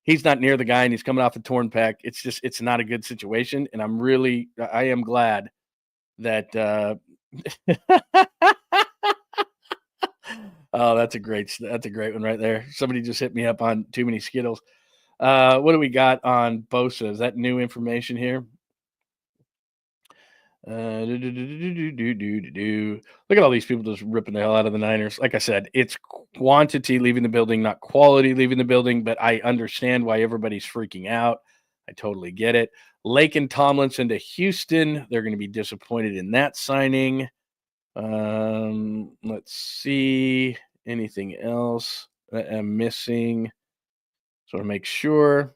He's not near the guy, and he's coming off a torn pec. It's not a good situation, and I am glad that. Oh, that's a great one right there. Somebody just hit me up on too many Skittles. What do we got on Bosa? Is that new information here? Look at all these people just ripping the hell out of the Niners. Like I said, it's quantity leaving the building, not quality leaving the building, but I understand why everybody's freaking out. I totally get it. Lake and Tomlinson to Houston. They're going to be disappointed in that signing. Let's see. Anything else that I'm missing? So to make sure.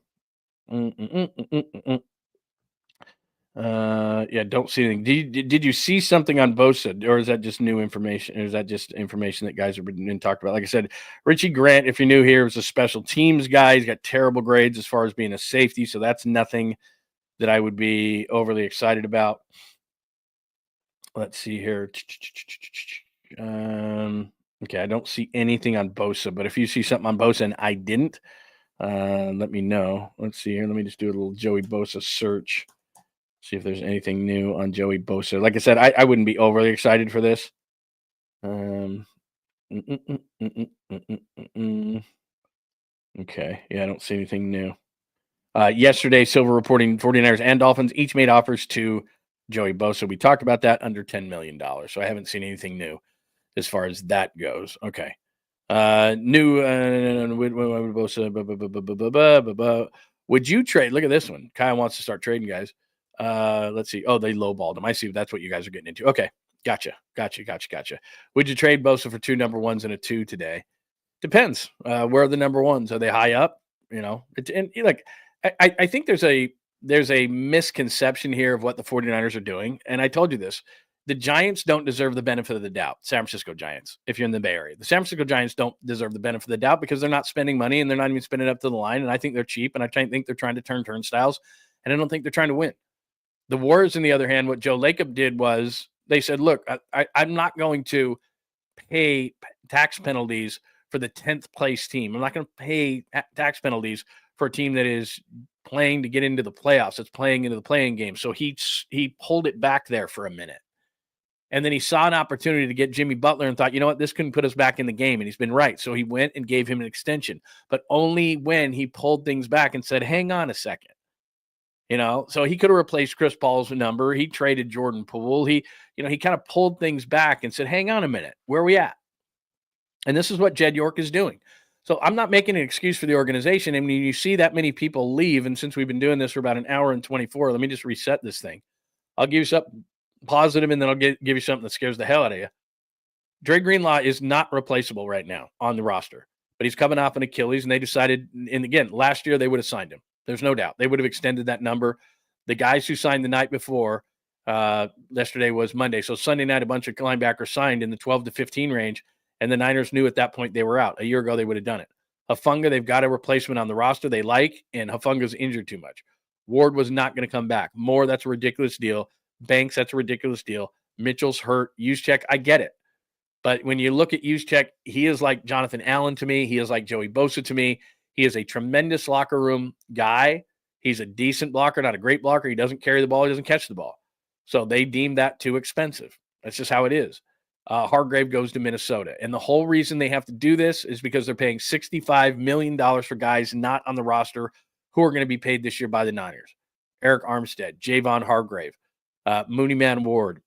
Yeah, don't see anything. Did you see something on Bosa, or is that just new information? Or is that just information that guys have been talked about? Like I said, Richie Grant, if you're new here, is a special teams guy. He's got terrible grades as far as being a safety, so that's nothing that I would be overly excited about. Let's see here. Okay, I don't see anything on Bosa, but if you see something on Bosa and I didn't, let me know. Let's see here. Let me just do a little Joey Bosa search. See if there's anything new on Joey Bosa. Like I said, I wouldn't be overly excited for this. Okay. Yeah, I don't see anything new. Yesterday, Silver reporting 49ers and Dolphins each made offers to Joey Bosa. We talked about that under $10 million. So I haven't seen anything new as far as that goes. Okay. New Bosa. Would you trade? Look at this one. Kyle wants to start trading, guys. Let's see. Oh, they lowballed him. I see. That's what you guys are getting into. Okay. Gotcha. Would you trade Bosa for 2 number ones and a 2 today? Depends. Where are the number ones? Are they high up? You know, I think there's a misconception here of what the 49ers are doing. And I told you this. The Giants don't deserve the benefit of the doubt. San Francisco Giants, if you're in the Bay Area. The San Francisco Giants don't deserve the benefit of the doubt because they're not spending money and they're not even spending up to the line. And I think they're cheap. And I think they're trying to turn turnstiles. And I don't think they're trying to win. The Warriors, on the other hand, what Joe Lacob did was they said, look, I'm not going to pay tax penalties for the 10th place team. I'm not going to pay tax penalties for a team that is playing to get into the playoffs. It's playing into the playing game. So he pulled it back there for a minute. And then he saw an opportunity to get Jimmy Butler and thought, you know what, this couldn't put us back in the game. And he's been right. So he went and gave him an extension, but only when he pulled things back and said, hang on a second. You know, so he could have replaced Chris Paul's number. He traded Jordan Poole. He kind of pulled things back and said, hang on a minute, where are we at? And this is what Jed York is doing. So I'm not making an excuse for the organization. And when you see that many people leave, and since we've been doing this for about an hour and 24, let me just reset this thing. I'll give you something positive, and then I'll give you something that scares the hell out of you. Dre Greenlaw is not replaceable right now on the roster, but he's coming off an Achilles, and they decided, and again, last year they would have signed him. There's no doubt. They would have extended that number. The guys who signed the night before, yesterday was Monday. So Sunday night, a bunch of linebackers signed in the 12 to 15 range, and the Niners knew at that point they were out. A year ago, they would have done it. Hufanga, they've got a replacement on the roster they like, and Hufanga's injured too much. Ward was not going to come back. Moore, that's a ridiculous deal. Banks, that's a ridiculous deal. Mitchell's hurt. Juszczyk, I get it. But when you look at Juszczyk, he is like Jonathan Allen to me. He is like Joey Bosa to me. He is a tremendous locker room guy. He's a decent blocker, not a great blocker. He doesn't carry the ball. He doesn't catch the ball. So they deem that too expensive. That's just how it is. Hargrave goes to Minnesota. And the whole reason they have to do this is because they're paying $65 million for guys not on the roster who are going to be paid this year by the Niners. Eric Armstead, Javon Hargrave, Mooney Man Ward.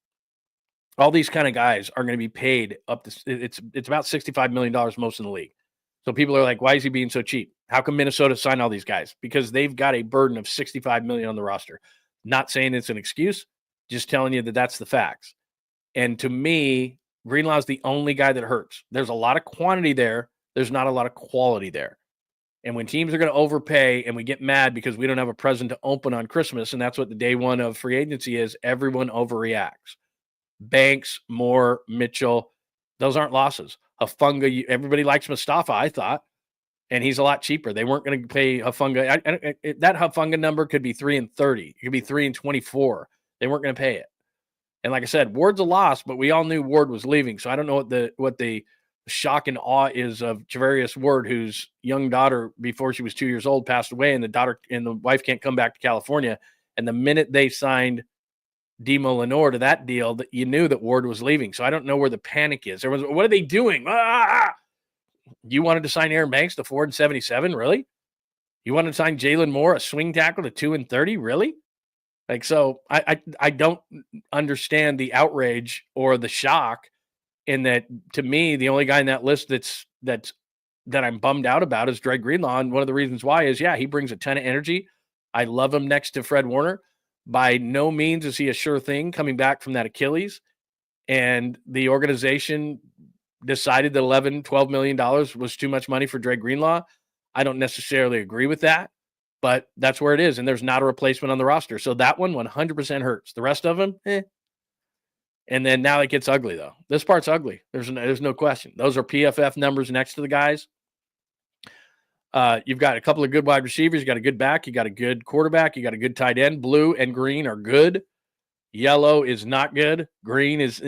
All these kind of guys are going to be paid up to it's about $65 million most in the league. So people are like, why is he being so cheap? How come Minnesota signed all these guys? Because they've got a burden of $65 million on the roster. Not saying it's an excuse, just telling you that that's the facts. And to me, Greenlaw is the only guy that hurts. There's a lot of quantity there. There's not a lot of quality there. And when teams are going to overpay and we get mad because we don't have a present to open on Christmas, and that's what the day one of free agency is, everyone overreacts. Banks, Moore, Mitchell, those aren't losses. Hufanga, everybody likes Mustafa, I thought, and he's a lot cheaper. They weren't going to pay Hufanga. That Hufanga number could be 3 and 30. It could be 3 and 24. They weren't going to pay it. And like I said, Ward's a loss, but we all knew Ward was leaving. So I don't know what the shock and awe is of Javarius Ward, whose young daughter, before she was 2 years old, passed away, and the wife can't come back to California. And the minute they signed Demo Lenore to that deal, that you knew that Ward was leaving. So I don't know where the panic is. What are they doing? You wanted to sign Aaron Banks to 4 and 77, really? You wanted to sign Jalen Moore, a swing tackle, to 2 and 30, really? Like, so I don't understand the outrage or the shock in that. To me, the only guy in that list that I'm bummed out about is Dre Greenlaw. And one of the reasons why is, he brings a ton of energy. I love him next to Fred Warner. By no means is he a sure thing coming back from that Achilles. And the organization decided that $11-12 million was too much money for Dre Greenlaw. I don't necessarily agree with that, but that's where it is. And there's not a replacement on the roster. So that one 100% hurts. The rest of them, And then now it gets ugly, though. This part's ugly. There's no question. Those are PFF numbers next to the guys. You've got a couple of good wide receivers. You got a good back. You got a good quarterback. You got a good tight end. Blue and green are good. Yellow is not good. Green is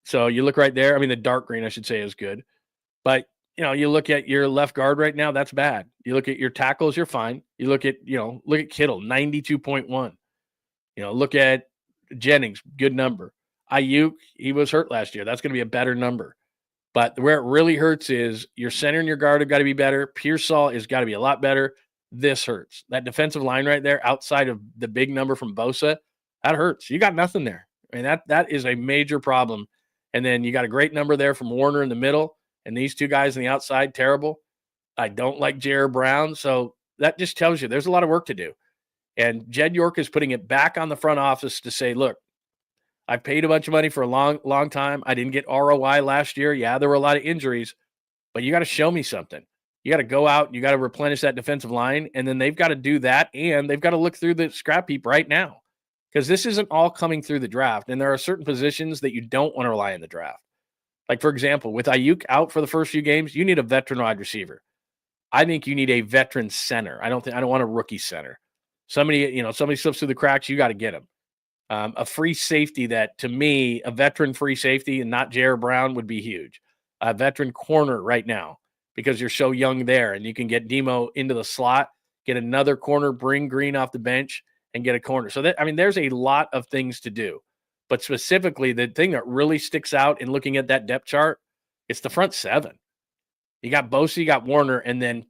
So you look right there. I mean, the dark green, I should say, is good. But, you look at your left guard right now, that's bad. You look at your tackles, you're fine. You look at Kittle, 92.1. Look at Jennings, good number. Ayuk, he was hurt last year. That's going to be a better number. But where it really hurts is your center and your guard have got to be better. Pearsall has got to be a lot better. This hurts. That defensive line right there, outside of the big number from Bosa, that hurts. You got nothing there. I mean, that is a major problem. And then you got a great number there from Warner in the middle, and these two guys on the outside, terrible. I don't like Jared Brown. So that just tells you there's a lot of work to do. And Jed York is putting it back on the front office to say, look, I've paid a bunch of money for a long, long time. I didn't get ROI last year. Yeah, there were a lot of injuries, but you got to show me something. You got to go out and you got to replenish that defensive line, and then they've got to do that, and they've got to look through the scrap heap right now because this isn't all coming through the draft, and there are certain positions that you don't want to rely on the draft. Like, for example, with Ayuk out for the first few games, you need a veteran wide receiver. I think you need a veteran center. I don't want a rookie center. Somebody slips through the cracks, you got to get him. A free safety that, to me, a veteran free safety and not Jared Brown would be huge. A veteran corner right now because you're so young there, and you can get Demo into the slot, get another corner, bring Green off the bench, and get a corner. So there's a lot of things to do. But specifically, the thing that really sticks out in looking at that depth chart, it's the front seven. You got Bosa, you got Warner, and then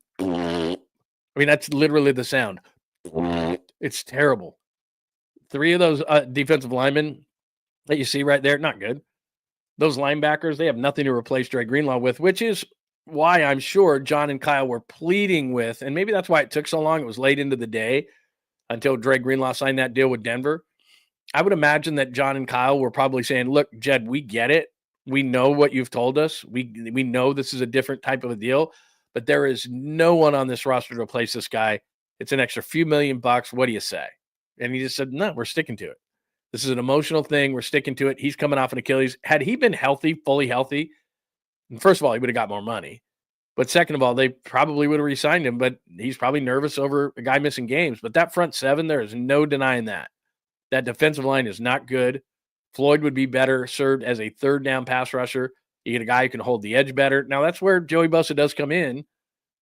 that's literally the sound. It's terrible. 3 of those defensive linemen that you see right there, not good. Those linebackers, they have nothing to replace Dre Greenlaw with, which is why I'm sure John and Kyle were pleading with, and maybe that's why it took so long. It was late into the day until Dre Greenlaw signed that deal with Denver. I would imagine that John and Kyle were probably saying, look, Jed, we get it. We know what you've told us. We know this is a different type of a deal, but there is no one on this roster to replace this guy. It's an extra few $million. What do you say? And he just said, no, we're sticking to it. This is an emotional thing. We're sticking to it. He's coming off an Achilles. Had he been healthy, fully healthy, first of all, he would have got more money. But second of all, they probably would have re-signed him, but he's probably nervous over a guy missing games. But that front seven, there is no denying that. That defensive line is not good. Floyd would be better served as a third down pass rusher. You get a guy who can hold the edge better. Now, that's where Joey Bosa does come in,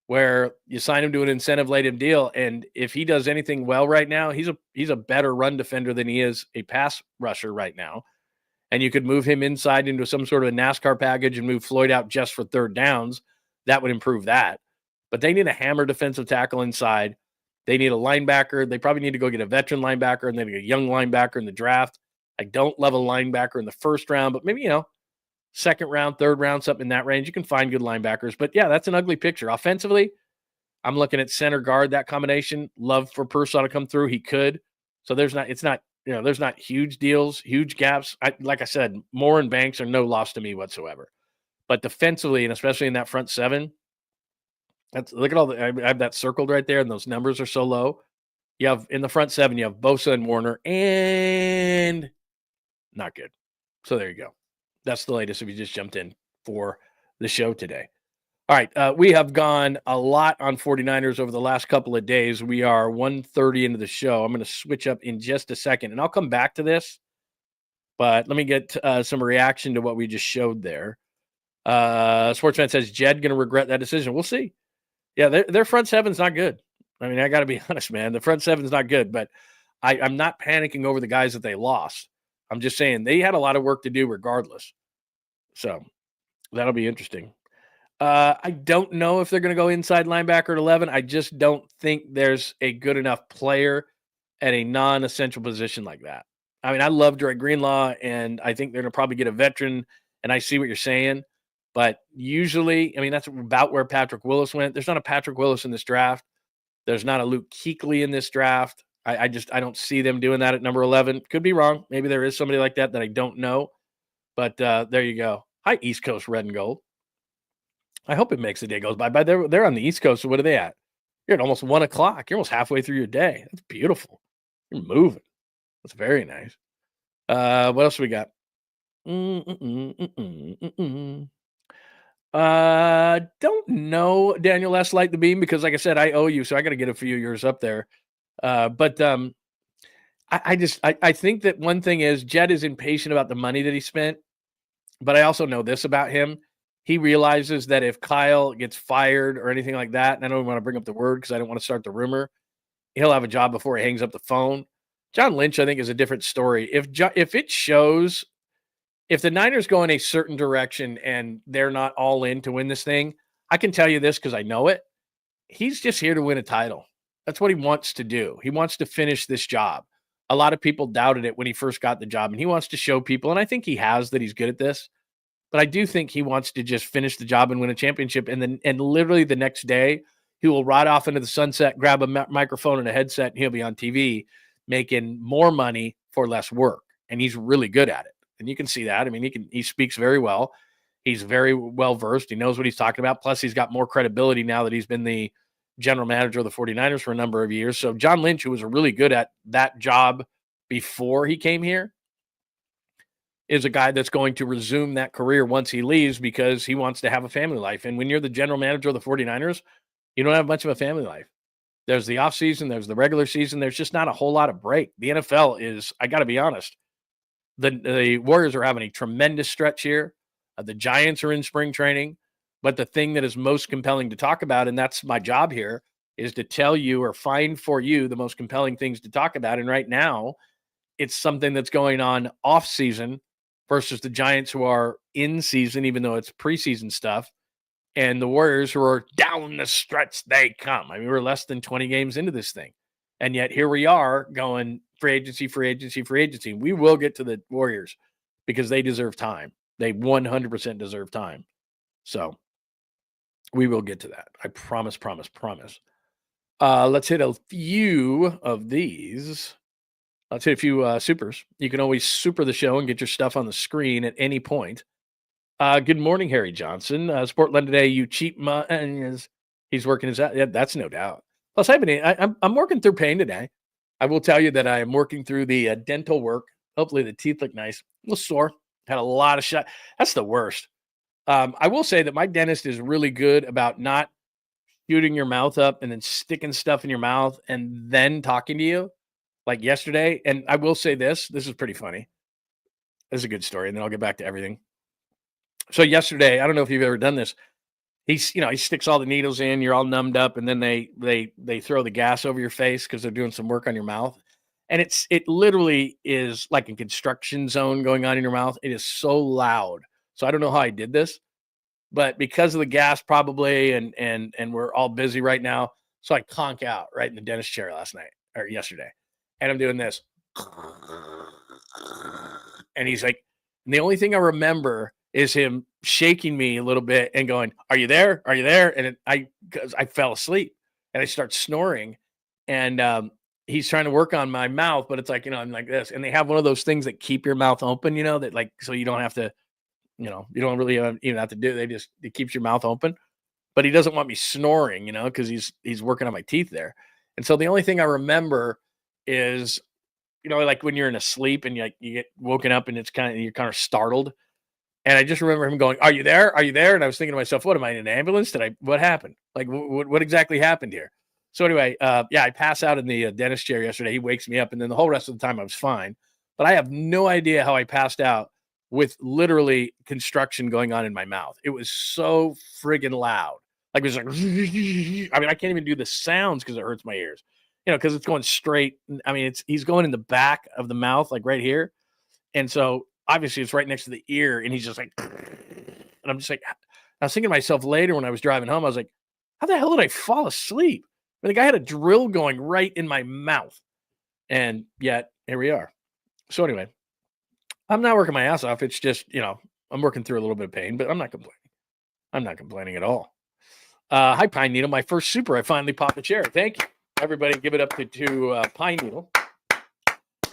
where you sign him to an incentive-laden deal, and if he does anything well right now, he's a better run defender than he is a pass rusher right now. And you could move him inside into some sort of a NASCAR package and move Floyd out just for third downs. That would improve that. But they need a hammer defensive tackle inside. They need a linebacker. They probably need to go get a veteran linebacker and then a young linebacker in the draft. I don't love a linebacker in the first round, but maybe, second round, third round, something in that range. You can find good linebackers. But, yeah, that's an ugly picture. Offensively, I'm looking at center guard, that combination. Love for Purcell to come through. He could. So there's not huge deals, huge gaps. Like I said, Moore and Banks are no loss to me whatsoever. But defensively, and especially in that front seven, look at I have that circled right there, and those numbers are so low. You have in the front seven, you have Bosa and Warner, and not good. So there you go. That's the latest if you just jumped in for the show today. All right, we have gone a lot on 49ers over the last couple of days. We are 1:30 into the show. I'm going to switch up in just a second, and I'll come back to this. But let me get some reaction to what we just showed there. Sportsman says, Jed going to regret that decision. We'll see. Yeah, their front seven's not good. I mean, I got to be honest, man. The front seven's not good, but I'm not panicking over the guys that they lost. I'm just saying they had a lot of work to do regardless. So that'll be interesting. I don't know if they're going to go inside linebacker at 11. I just don't think there's a good enough player at a non-essential position like that. I mean, I love Dre Greenlaw, and I think they're going to probably get a veteran, and I see what you're saying. But usually, I mean, that's about where Patrick Willis went. There's not a Patrick Willis in this draft. There's not a Luke Kuechly in this draft. I don't see them doing that at number 11. Could be wrong. Maybe there is somebody like that I don't know. But there you go. Hi, East Coast Red and Gold. I hope it makes the day goes by. They're on the East Coast, so what are they at? You're at almost 1 o'clock. You're almost halfway through your day. That's beautiful. You're moving. That's very nice. What else we got? Don't know Daniel S. Light the Beam because, like I said, I owe you, so I got to get a few of yours up there. But I think that one thing is Jed is impatient about the money that he spent, but I also know this about him. He realizes that if Kyle gets fired or anything like that, and I don't want to bring up the word because I don't want to start the rumor, he'll have a job before he hangs up the phone. John Lynch, I think, is a different story. If it shows, if the Niners go in a certain direction and they're not all in to win this thing, I can tell you this because I know it. He's just here to win a title. That's what he wants to do. He wants to finish this job. A lot of people doubted it when he first got the job, and he wants to show people, and I think he has, that he's good at this. But I do think he wants to just finish the job and win a championship. And literally the next day, he will ride off into the sunset, grab a microphone and a headset, and he'll be on TV making more money for less work. And he's really good at it. And you can see that. I mean, he speaks very well. He's very well versed. He knows what he's talking about. Plus, he's got more credibility now that he's been the general manager of the 49ers for a number of years. So John Lynch, who was really good at that job before he came here, is a guy that's going to resume that career once he leaves because he wants to have a family life. And when you're the general manager of the 49ers, you don't have much of a family life. There's the offseason, there's the regular season. There's just not a whole lot of break. The NFL is, I got to be honest, the Warriors are having a tremendous stretch here. The Giants are in spring training. But the thing that is most compelling to talk about, and that's my job here, is to tell you or find for you the most compelling things to talk about. And right now, it's something that's going on off season versus the Giants who are in season, even though it's preseason stuff, and the Warriors who are down the stretch they come. I mean, we're less than 20 games into this thing. And yet here we are going free agency, free agency, free agency. We will get to the Warriors because they deserve time. They 100% deserve time. So we will get to that. I promise. Let's hit a few of these. Let's hit a few supers. You can always super the show and get your stuff on the screen at any point. Good morning, Harry Johnson. Sportland today, you cheap he's working his out. Yeah, that's no doubt. Plus, I'm working through pain today. I will tell you that I am working through the dental work. Hopefully the teeth look nice. A little sore. Had a lot of shot. That's the worst. I will say that my dentist is really good about not shooting your mouth up and then sticking stuff in your mouth and then talking to you like yesterday. And I will say this is pretty funny. This is a good story, and then I'll get back to everything. So yesterday, I don't know if you've ever done this. He sticks all the needles in, you're all numbed up, and then they throw the gas over your face because they're doing some work on your mouth. And it literally is like a construction zone going on in your mouth. It is so loud. So I don't know how I did this, but because of the gas probably, and we're all busy right now. So I conk out right in the dentist chair yesterday. And I'm doing this. And he's like, and the only thing I remember is him shaking me a little bit and going, "Are you there? Are you there?" And because I fell asleep and I start snoring, and he's trying to work on my mouth, but it's like, I'm like this, and they have one of those things that keep your mouth open, that like, so you don't have to, you don't really even have to do it. It keeps your mouth open, but he doesn't want me snoring, because he's working on my teeth there. And so the only thing I remember is, like when you're in a sleep and you get woken up and you're kind of startled. And I just remember him going, "Are you there? Are you there?" And I was thinking to myself, what am I, in an ambulance? What happened? Like, what exactly happened here? So anyway, I pass out in the dentist chair yesterday. He wakes me up, and then the whole rest of the time I was fine. But I have no idea how I passed out with literally construction going on in my mouth. It was so friggin' loud. Like, it was like, I mean, I can't even do the sounds because it hurts my ears, because it's going straight. I mean, he's going in the back of the mouth, like right here. And so obviously it's right next to the ear, and he's just like, and I'm just like, I was thinking to myself later when I was driving home, I was like, how the hell did I fall asleep? I mean, the guy had a drill going right in my mouth, and yet here we are. So anyway, I'm not working my ass off. It's just, I'm working through a little bit of pain, but I'm not complaining. I'm not complaining at all. Hi, Pine Needle, my first super. I finally popped a chair. Thank you. Everybody give it up to Pine Needle.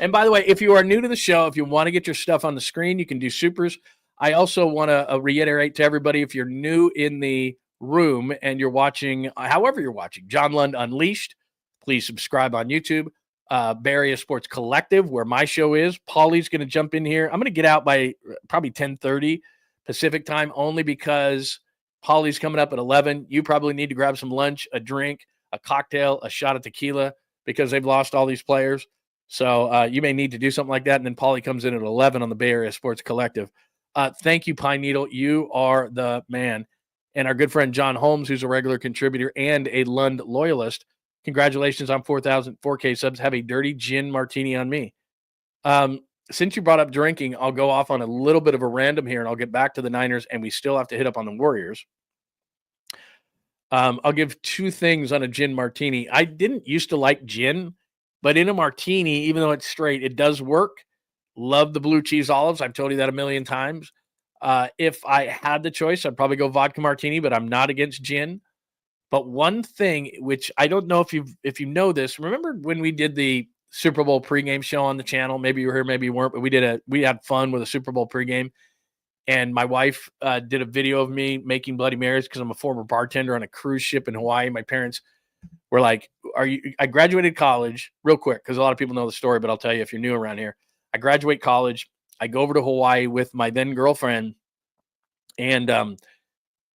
And by the way, if you are new to the show, if you want to get your stuff on the screen, you can do supers. I also want to reiterate to everybody, if you're new in the room and you're watching, however you're watching, John Lund Unleashed, please subscribe on YouTube. Bay Area Sports Collective, where my show is. Paulie's going to jump in here. I'm going to get out by probably 10:30 Pacific time, only because Paulie's coming up at 11. You probably need to grab some lunch, a drink, a cocktail, a shot of tequila, because they've lost all these players. So you may need to do something like that. And then Paulie comes in at 11 on the Bay Area Sports Collective. Thank you, Pine Needle. You are the man. And our good friend John Holmes, who's a regular contributor and a Lund loyalist, congratulations on 4K subs. Have a dirty gin martini on me. Since you brought up drinking, I'll go off on a little bit of a random here, and I'll get back to the Niners, and we still have to hit up on the Warriors. I'll give two things on a gin martini. I didn't used to like gin, but in a martini, even though it's straight, it does work. Love the blue cheese olives. I've told you that a million times. If I had the choice, I'd probably go vodka martini, but I'm not against gin. But one thing, which I don't know if you know this, remember when we did the Super Bowl pregame show on the channel? Maybe you were here, maybe you weren't, but we had fun with a Super Bowl pregame. And my wife did a video of me making Bloody Marys because I'm a former bartender on a cruise ship in Hawaii. My parents were like, I graduated college real quick because a lot of people know the story, but I'll tell you if you're new around here. I graduate college. I go over to Hawaii with my then girlfriend, and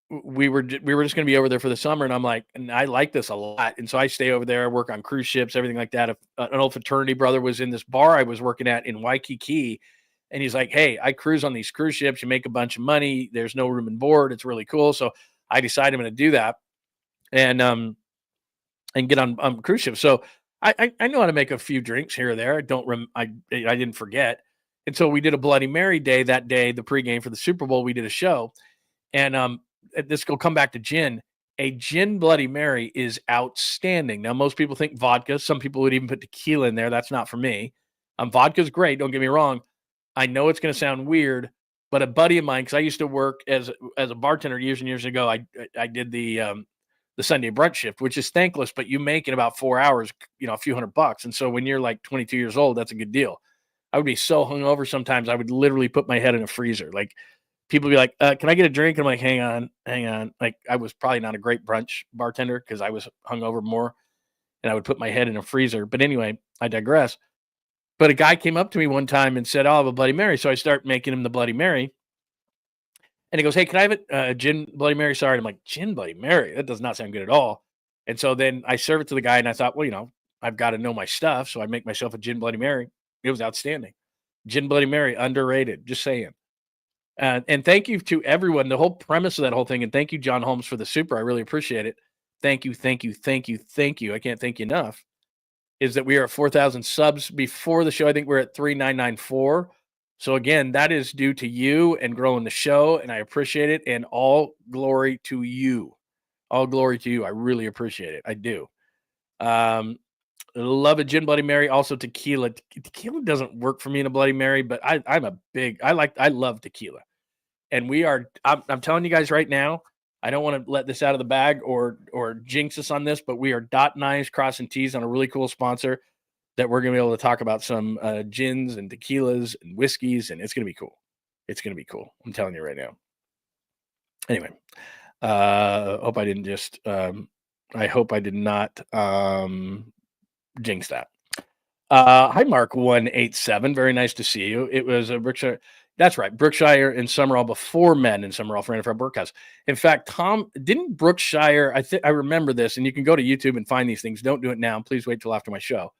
we were just going to be over there for the summer. And I'm like, and I like this a lot. And so I stay over there, work on cruise ships, everything like that. An old fraternity brother was in this bar I was working at in Waikiki. And he's like, "Hey, I cruise on these cruise ships. You make a bunch of money. There's no room and board. It's really cool." So I decided I'm going to do that and get on cruise ships. So I know how to make a few drinks here or there. I didn't forget. And so we did a Bloody Mary day that day, the pregame for the Super Bowl. We did a show, and this will come back to gin. A gin Bloody Mary is outstanding. Now, most people think vodka. Some people would even put tequila in there. That's not for me. Vodka's great. Don't get me wrong. I know it's going to sound weird, but a buddy of mine, because I used to work as a bartender years and years ago, I did the Sunday brunch shift, which is thankless, but you make in about 4 hours, a few $100. And so when you're like 22 years old, that's a good deal. I would be so hungover sometimes, I would literally put my head in a freezer. Like, people would be like, "Can I get a drink?" And I'm like, hang on. Like, I was probably not a great brunch bartender because I was hungover more, and I would put my head in a freezer. But anyway, I digress. But a guy came up to me one time and said, "Oh, I have a Bloody Mary." So I start making him the Bloody Mary. And he goes, "Hey, can I have a gin Bloody Mary?" Sorry. And I'm like, "Gin Bloody Mary? That does not sound good at all." And so then I serve it to the guy, and I thought, well, I've got to know my stuff. So I make myself a gin Bloody Mary. It was outstanding. Gin Bloody Mary, underrated. Just saying. And thank you to everyone. The whole premise of that whole thing, and thank you, John Holmes, for the super. I really appreciate it. Thank you, thank you, thank you, thank you. I can't thank you enough. Is that we are at 4,000 subs before the show. I think we're at 3,994. So again, that is due to you and growing the show, and I appreciate it. And all glory to you. All glory to you. I really appreciate it. I do. Love a gin Bloody Mary. Also tequila. Tequila doesn't work for me in a Bloody Mary, but I love tequila. And I'm telling you guys right now, I don't want to let this out of the bag or jinx us on this, but we are dotting I's, crossing T's on a really cool sponsor that we're going to be able to talk about some gins and tequilas and whiskeys, and it's going to be cool. It's going to be cool. I'm telling you right now. Anyway, hope I didn't just I hope I did not jinx that. Hi, Mark187. Very nice to see you. It was a Brookshire. That's right. Brookshire and Summerall before Men and Summerall for NFL Broadcast. In fact, Tom, didn't Brookshire, I remember this, and you can go to YouTube and find these things. Don't do it now. Please wait till after my show.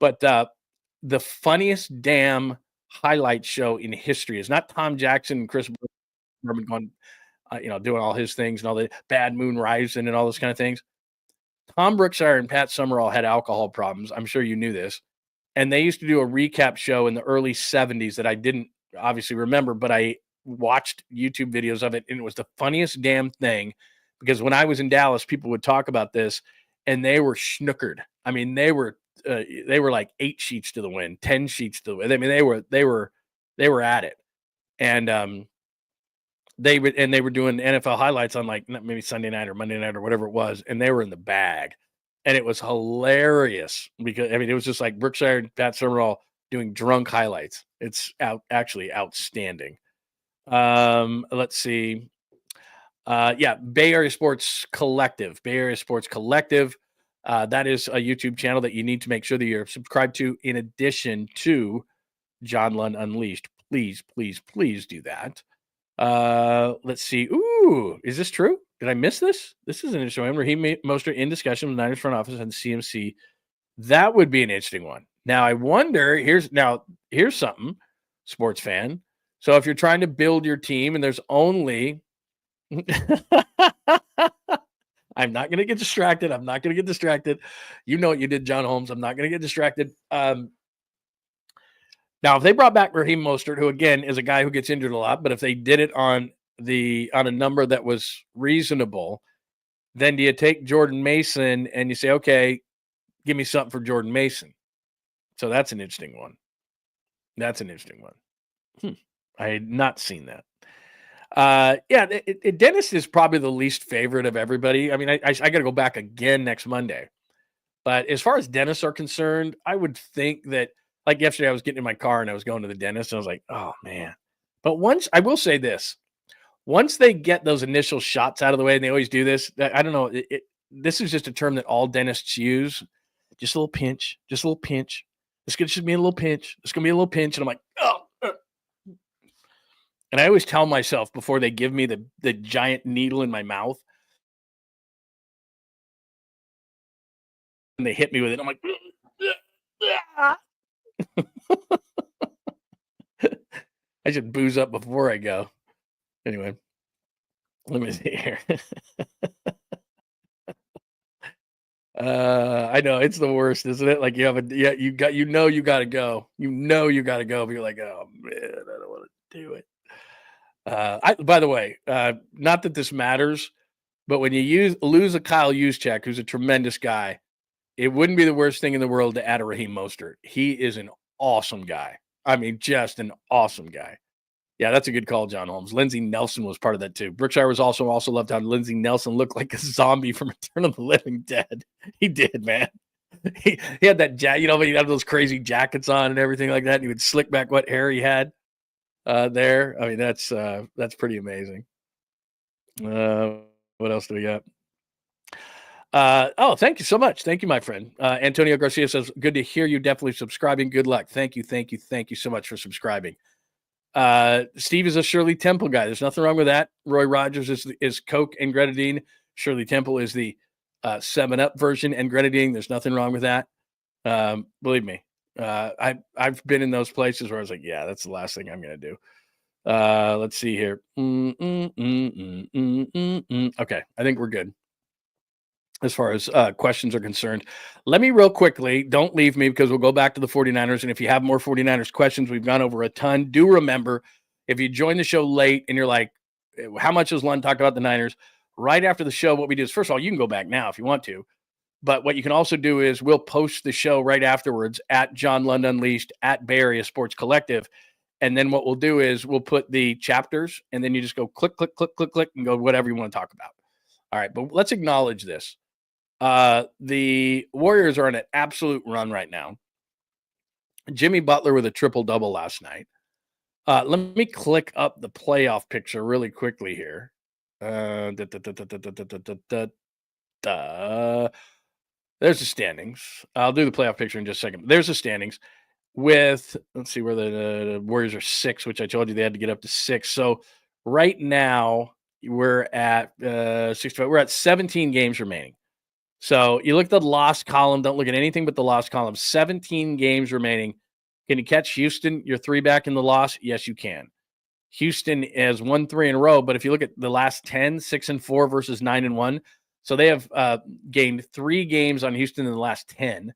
But the funniest damn highlight show in history is not Tom Jackson and Chris Berman going, doing all his things and all the Bad Moon Rising and all those kind of things. Tom Brookshire and Pat Summerall had alcohol problems. I'm sure you knew this. And they used to do a recap show in the early 70s that I didn't obviously remember, but I watched YouTube videos of it, and it was the funniest damn thing because when I was in Dallas, people would talk about this, and they were schnookered. I mean, they were like 8 sheets to the wind, 10 sheets to the wind. I mean, they were at it, and they were doing NFL highlights on like maybe Sunday night or Monday night or whatever it was, and they were in the bag, and it was hilarious because it was just like Brookshire and Pat Summerall doing drunk highlights. It's actually outstanding. Let's see. Bay Area Sports Collective. Bay Area Sports Collective. That is a YouTube channel that you need to make sure that you're subscribed to in addition to John Lund Unleashed. Please, please, please do that. Let's see. Ooh, is this true? Did I miss this? This is an interesting one. Raheem Mostert in discussion with Niners front office and CMC. That would be an interesting one. Now, I wonder, here's something, sports fan. So if you're trying to build your team and there's only I'm not going to get distracted. You know what you did, John Holmes. I'm not going to get distracted. Now, if they brought back Raheem Mostert, who again is a guy who gets injured a lot, but if they did it on a number that was reasonable, then do you take Jordan Mason and you say, okay, give me something for Jordan Mason? So that's an interesting one. I had not seen that. Dennis is probably the least favorite of everybody. I mean, I got to go back again next Monday. But as far as dentists are concerned, I would think that, like yesterday, I was getting in my car and I was going to the dentist and I was like, oh, man. But I will say this, once they get those initial shots out of the way, and they always do this, I don't know, this is just a term that all dentists use. Just a little pinch. It's going to be a little pinch. It's going to be a little pinch. And I'm like, oh. And I always tell myself before they give me the giant needle in my mouth, and they hit me with it, I'm like, I should booze up before I go. Anyway, let me see here. I know it's the worst, isn't it? Like you got to go. But you're like, oh man, I don't want to do it. By the way, not that this matters, but when you lose a Kyle Juszczyk, who's a tremendous guy, it wouldn't be the worst thing in the world to add a Raheem Mostert. He is an awesome guy. I mean, just an awesome guy. Yeah, that's a good call, John Holmes. Lindsey Nelson was part of that too. Brookshire was also loved how Lindsey Nelson looked like a zombie from Return of the Living Dead. He did, man. He had that jacket, but he'd have those crazy jackets on and everything like that. And he would slick back what hair he had there. I mean, that's pretty amazing. What else do we got? Thank you so much. Thank you, my friend. Antonio Garcia says, good to hear you. Definitely subscribing. Good luck. Thank you so much for subscribing. Steve is a Shirley Temple guy. There's nothing wrong with that. Roy Rogers is Coke and grenadine. Shirley Temple is the 7-Up version and grenadine. There's nothing wrong with that. Believe me, I've been in those places where I was like, yeah, that's the last thing I'm going to do. Let's see here. Okay, I think we're good as far as questions are concerned. Let me real quickly, don't leave me because we'll go back to the 49ers. And if you have more 49ers questions, we've gone over a ton. Do remember, if you join the show late and you're like, how much has Lund talked about the Niners? Right after the show, what we do is, first of all, you can go back now if you want to. But what you can also do is we'll post the show right afterwards at John Lund Unleashed, at Bay Area Sports Collective. And then what we'll do is we'll put the chapters, and then you just go click, click, click, click, click, and go whatever you want to talk about. All right, but let's acknowledge this. The Warriors are on an absolute run right now. Jimmy Butler with a triple-double last night. Let me click up the playoff picture really quickly here. There's the standings. I'll do the playoff picture in just a second. There's the standings with, let's see where the Warriors are 6, which I told you they had to get up to 6. So right now we're at 65. We're at 17 games remaining. So you look at the lost column. Don't look at anything but the lost column. 17 games remaining. Can you catch Houston? You're 3 back in the loss? Yes, you can. Houston has won 3 in a row, but if you look at the last 10, 6-4 versus 9-1. So they have gained 3 games on Houston in the last 10.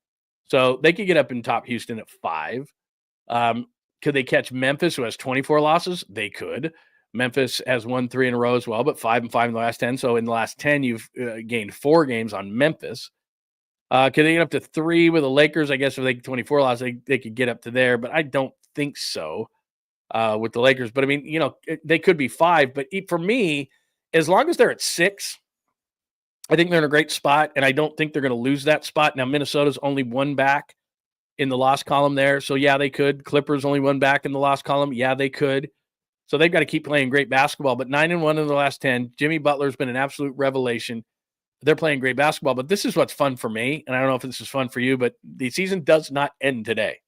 So they could get up and top Houston at 5. Could they catch Memphis, who has 24 losses? They could. Memphis has won 3 in a row as well, but 5-5 in the last 10. So in the last 10, you've gained 4 games on Memphis. Could they get up to 3 with the Lakers? I guess if they get 24 losses, they could get up to there, but I don't think so with the Lakers. But I mean, they could be 5. But for me, as long as they're at 6, I think they're in a great spot, and I don't think they're going to lose that spot. Now, Minnesota's only 1 back in the loss column there. So, yeah, they could. Clippers only 1 back in the loss column. Yeah, they could. So they've got to keep playing great basketball. But 9-1 in the last 10. Jimmy Butler's been an absolute revelation. They're playing great basketball. But this is what's fun for me, and I don't know if this is fun for you, but the season does not end today.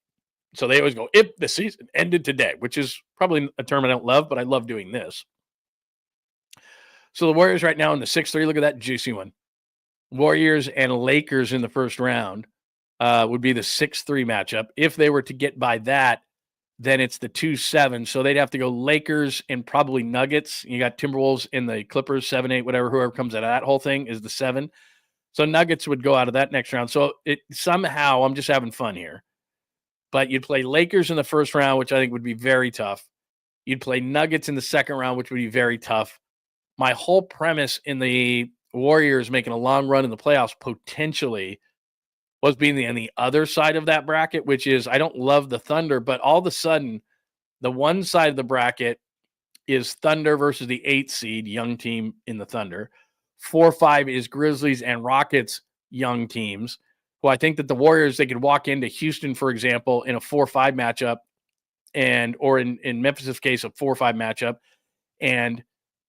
So they always go, if the season ended today, which is probably a term I don't love, but I love doing this. So the Warriors right now in the 6-3, look at that juicy one. Warriors and Lakers in the first round would be the 6-3 matchup. If they were to get by that, then it's the 2-7. So they'd have to go Lakers and probably Nuggets. You got Timberwolves and the Clippers, 7-8, whatever, whoever comes out of that whole thing is the 7. So Nuggets would go out of that next round. So it somehow, I'm just having fun here. But you'd play Lakers in the first round, which I think would be very tough. You'd play Nuggets in the second round, which would be very tough. My whole premise in the Warriors making a long run in the playoffs potentially was being on the other side of that bracket, which is I don't love the Thunder, but all of a sudden the one side of the bracket is Thunder versus the 8 seed, young team in the Thunder. 4-5 is Grizzlies and Rockets, young teams, who I think that the Warriors, they could walk into Houston, for example, in a 4-5 matchup, or in Memphis' case, a 4-5 matchup, and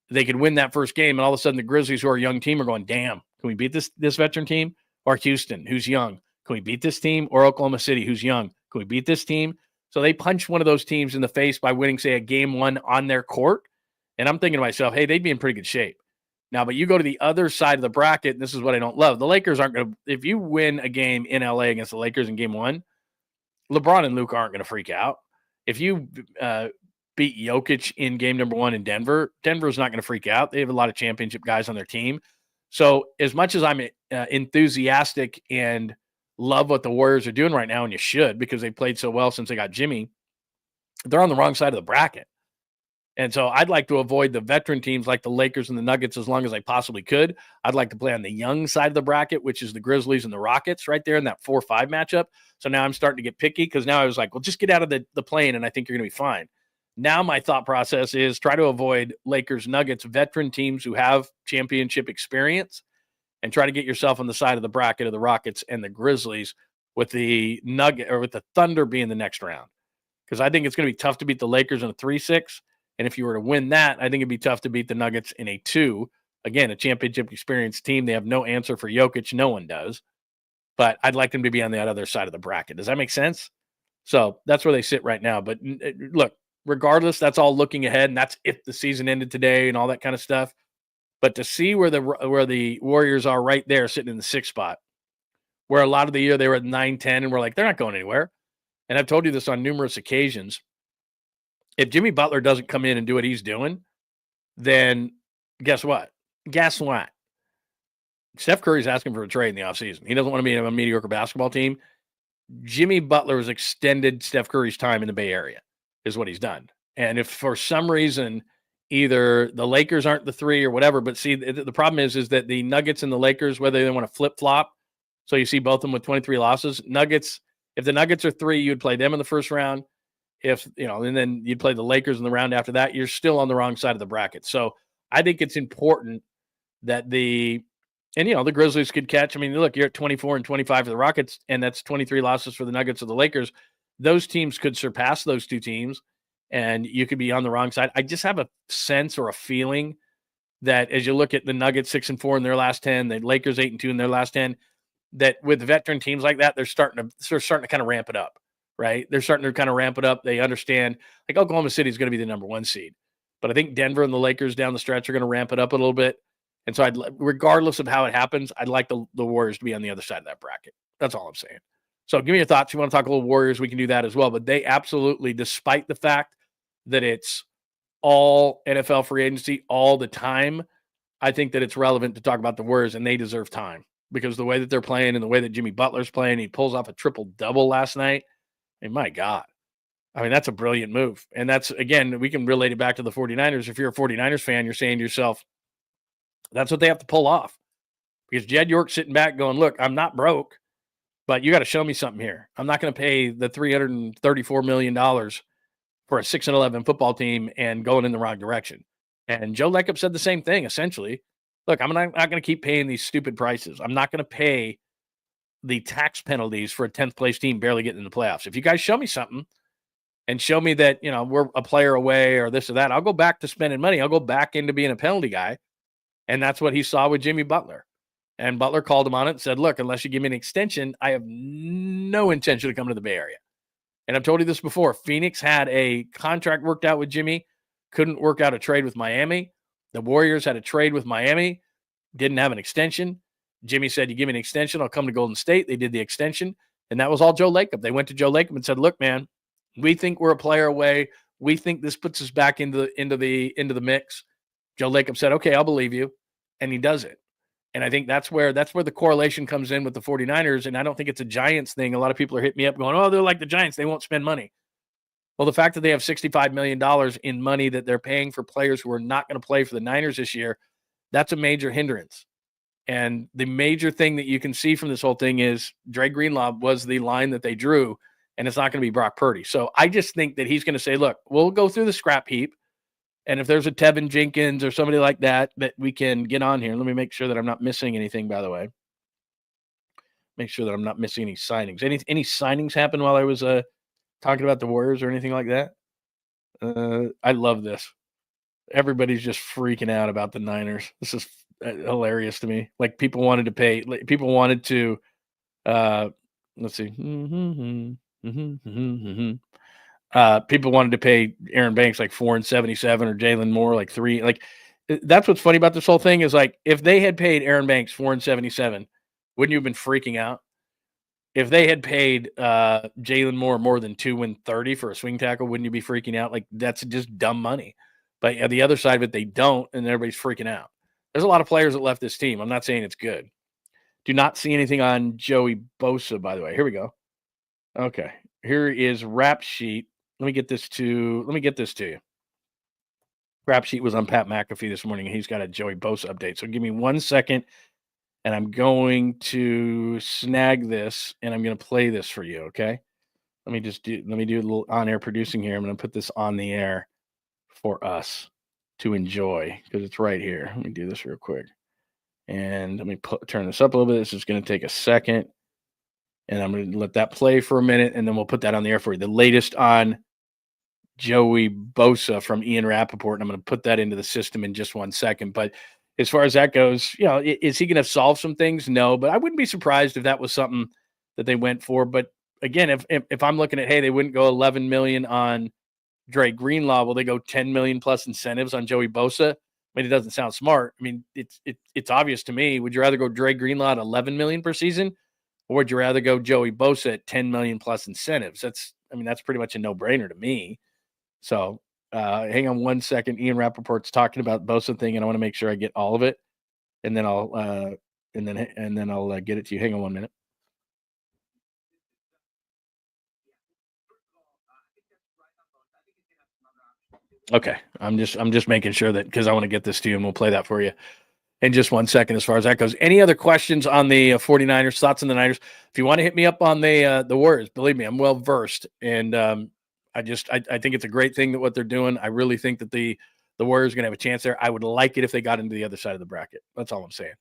they could win that first game, and all of a sudden the Grizzlies, who are a young team, are going, damn, can we beat this veteran team? Or Houston, who's young? Can we beat this team? Or Oklahoma City, who's young? Can we beat this team? So they punched one of those teams in the face by winning, say, a game 1 on their court. And I'm thinking to myself, hey, they'd be in pretty good shape. Now, but you go to the other side of the bracket, and this is what I don't love. The Lakers aren't going to – if you win a game in L.A. against the Lakers in game 1, LeBron and Luke aren't going to freak out. If you beat Jokic in game number 1 in Denver, Denver's not going to freak out. They have a lot of championship guys on their team. So as much as I'm enthusiastic and love what the Warriors are doing right now, and you should because they played so well since they got Jimmy, they're on the wrong side of the bracket. And so I'd like to avoid the veteran teams like the Lakers and the Nuggets as long as I possibly could. I'd like to play on the young side of the bracket, which is the Grizzlies and the Rockets right there in that 4-5 matchup. So now I'm starting to get picky because now I was like, well, just get out of the plane and I think you're going to be fine. Now my thought process is try to avoid Lakers, Nuggets, veteran teams who have championship experience, and try to get yourself on the side of the bracket of the Rockets and the Grizzlies with the Thunder being the next round. Because I think it's going to be tough to beat the Lakers in a 3-6. And if you were to win that, I think it'd be tough to beat the Nuggets in a 2. Again, a championship experienced team. They have no answer for Jokic. No one does. But I'd like them to be on the other side of the bracket. Does that make sense? So that's where they sit right now. But look, regardless, that's all looking ahead, and that's if the season ended today and all that kind of stuff. But to see where the Warriors are right there sitting in the 6th spot, where a lot of the year they were at 9-10 and we're like, they're not going anywhere. and I've told you this on numerous occasions, if Jimmy Butler doesn't come in and do what he's doing, then guess what? Guess what? Steph Curry's asking for a trade in the offseason. He doesn't want to be in a mediocre basketball team. Jimmy Butler has extended Steph Curry's time in the Bay Area, is what he's done. And if for some reason either the Lakers aren't the three or whatever, but see, the problem is that the Nuggets and the Lakers, whether they want to flip-flop, so you see both of them with 23 losses. Nuggets, if the Nuggets are three, you'd play them in the first round. If, and then you'd play the Lakers in the round after that. You're still on the wrong side of the bracket. So I think it's important that the Grizzlies could catch. I mean, look, you're at 24 and 25 for the Rockets, and that's 23 losses for the Nuggets or the Lakers. Those teams could surpass those two teams, and you could be on the wrong side. I just have a sense or a feeling that as you look at the Nuggets 6-4 in their last 10, the Lakers 8-2 in their last 10, that with veteran teams like that, they're starting to kind of ramp it up, right? They're starting to kind of ramp it up. They understand, like Oklahoma City is going to be the number one seed, but I think Denver and the Lakers down the stretch are going to ramp it up a little bit. And so regardless of how it happens, I'd like the Warriors to be on the other side of that bracket. That's all I'm saying. So give me your thoughts. You want to talk a little Warriors, we can do that as well. But they absolutely, despite the fact that it's all NFL free agency all the time, I think that it's relevant to talk about the Warriors, and they deserve time because the way that they're playing and the way that Jimmy Butler's playing, he pulls off a triple-double last night. And my God. I mean, that's a brilliant move. And that's, again, we can relate it back to the 49ers. If you're a 49ers fan, you're saying to yourself, that's what they have to pull off. Because Jed York's sitting back going, look, I'm not broke, but you got to show me something here. I'm not going to pay the $334 million for a 6-11 football team and going in the wrong direction. And Joe Lacob said the same thing, essentially. Look, I'm not going to keep paying these stupid prices. I'm not going to pay the tax penalties for a 10th place team barely getting in the playoffs. If you guys show me something and show me that, we're a player away or this or that, I'll go back to spending money. I'll go back into being a penalty guy. And that's what he saw with Jimmy Butler. And Butler called him on it and said, look, unless you give me an extension, I have no intention to come to the Bay Area. And I've told you this before. Phoenix had a contract worked out with Jimmy, couldn't work out a trade with Miami. The Warriors had a trade with Miami, didn't have an extension. Jimmy said, you give me an extension, I'll come to Golden State. They did the extension, and that was all Joe Lacob. They went to Joe Lacob and said, look, man, we think we're a player away. We think this puts us back into the mix. Joe Lacob said, okay, I'll believe you. And he does it. And I think that's where the correlation comes in with the 49ers. And I don't think it's a Giants thing. A lot of people are hitting me up going, oh, they're like the Giants. They won't spend money. Well, the fact that they have $65 million in money that they're paying for players who are not going to play for the Niners this year, that's a major hindrance. And the major thing that you can see from this whole thing is Dre Greenlaw was the line that they drew, and it's not going to be Brock Purdy. So I just think that he's going to say, look, we'll go through the scrap heap. And if there's a Tevin Jenkins or somebody like that we can get on here, let me make sure that I'm not missing anything, by the way. Make sure that I'm not missing any signings. Any signings happen while I was talking about the Warriors or anything like that? I love this. Everybody's just freaking out about the Niners. This is hilarious to me. Like people wanted to let's see. People wanted to pay Aaron Banks like $4.77 or Jalen Moore like $3. Like that's what's funny about this whole thing is like if they had paid Aaron Banks $4.77, wouldn't you have been freaking out? If they had paid Jalen Moore more than $2.30 for a swing tackle, wouldn't you be freaking out? Like that's just dumb money. But at the other side of it, they don't, and everybody's freaking out. There's a lot of players that left this team. I'm not saying it's good. Do not see anything on Joey Bosa, by the way. Here we go. Okay. Here is Rap Sheet. Let me get this to you. Rap Sheet was on Pat McAfee this morning, and he's got a Joey Bosa update. So give me 1 second, and I'm going to snag this, and I'm going to play this for you, okay? Let me do a little on-air producing here. I'm going to put this on the air for us to enjoy because it's right here. Let me do this real quick. And let me turn this up a little bit. This is going to take a second. And I'm going to let that play for a minute, and then we'll put that on the air for you. The latest on Joey Bosa from Ian Rappaport, and I'm going to put that into the system in just 1 second. But as far as that goes, is he going to solve some things? No, but I wouldn't be surprised if that was something that they went for. But again, if I'm looking at, hey, they wouldn't go $11 million on Dre Greenlaw, will they go $10 million plus incentives on Joey Bosa? I mean, it doesn't sound smart. I mean, it's obvious to me. Would you rather go Dre Greenlaw at $11 million per season? Or would you rather go Joey Bosa at $10 million plus incentives? I mean, that's pretty much a no-brainer to me. So hang on one second. Ian Rappaport's talking about Bosa thing, and I want to make sure I get all of it, and then I'll get it to you. Hang on 1 minute. Okay, I'm just making sure that, because I want to get this to you, and we'll play that for you in just 1 second as far as that goes. Any other questions on the 49ers, thoughts on the Niners? If you want to hit me up on the Warriors, believe me, I'm well versed, and I think it's a great thing that what they're doing. I really think that the Warriors are going to have a chance there. I would like it if they got into the other side of the bracket. That's all I'm saying.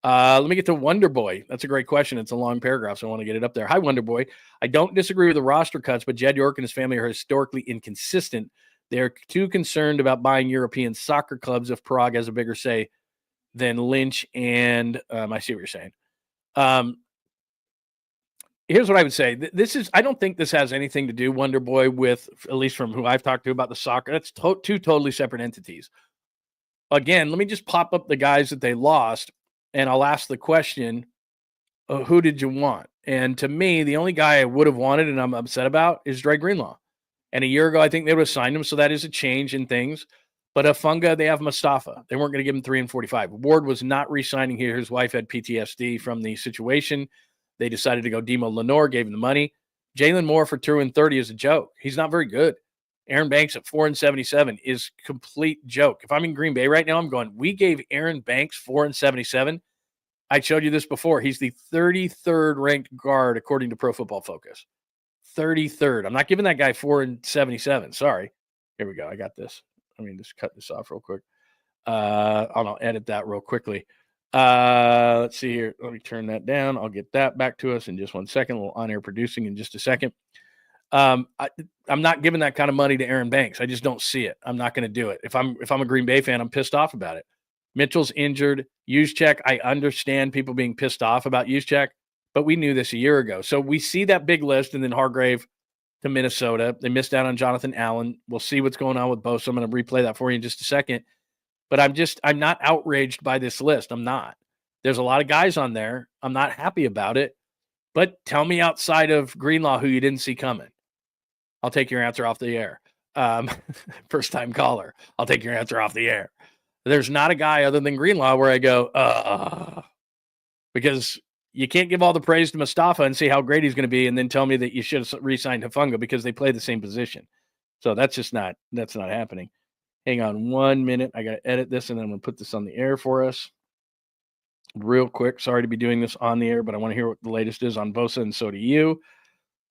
Let me get to Wonder Boy. That's a great question. It's a long paragraph, so I want to get it up there. Hi, Wonder Boy. I don't disagree with the roster cuts, but Jed York and his family are historically inconsistent. They're too concerned about buying European soccer clubs if Prague has a bigger say than Lynch and I see what you're saying. Here's what I would say. I don't think this has anything to do, Wonder Boy, with, at least from who I've talked to about the soccer. That's two totally separate entities. Again, let me just pop up the guys that they lost, and I'll ask the question, who did you want? And to me, the only guy I would have wanted and I'm upset about is Dre Greenlaw. And a year ago, I think they would have signed him, so that is a change in things. But Funga, they have Mustafa. They weren't going to give him 3 and 45. Ward was not re-signing here. His wife had PTSD from the situation. They decided to go Demo Lenore, gave him the money. Jalen Moore for 2 and 30 is a joke. He's not very good. Aaron Banks at 4 and 77 is complete joke. If I'm in Green Bay right now, I'm going, we gave Aaron Banks 4 and 77. I showed you this before. He's the 33rd ranked guard according to Pro Football Focus. 33rd. I'm not giving that guy 4 and 77. Sorry. Here we go. I got this. Let me just cut this off real quick. I'll edit that real quickly. Let's see here. Let me turn that down. I'll get that back to us in just 1 second. A little on-air producing in just a second. I'm not giving that kind of money to Aaron Banks. I just don't see it. I'm not going to do it. If I'm a Green Bay fan, I'm pissed off about it. Mitchell's injured. Juszczyk, I understand people being pissed off about Juszczyk, but we knew this a year ago. So we see that big list, and then Hargrave to Minnesota. They missed out on Jonathan Allen. We'll see what's going on with Bosa. I'm going to replay that for you in just a second. But I'm not outraged by this list. I'm not. There's a lot of guys on there. I'm not happy about it. But tell me outside of Greenlaw who you didn't see coming. I'll take your answer off the air. First time caller. I'll take your answer off the air. There's not a guy other than Greenlaw where I go, because you can't give all the praise to Mustafa and see how great he's going to be and then tell me that you should have re-signed Hufanga because they play the same position. So that's not happening. Hang on 1 minute. I got to edit this, and then I'm going to put this on the air for us real quick. Sorry to be doing this on the air, but I want to hear what the latest is on Bosa, and so do you.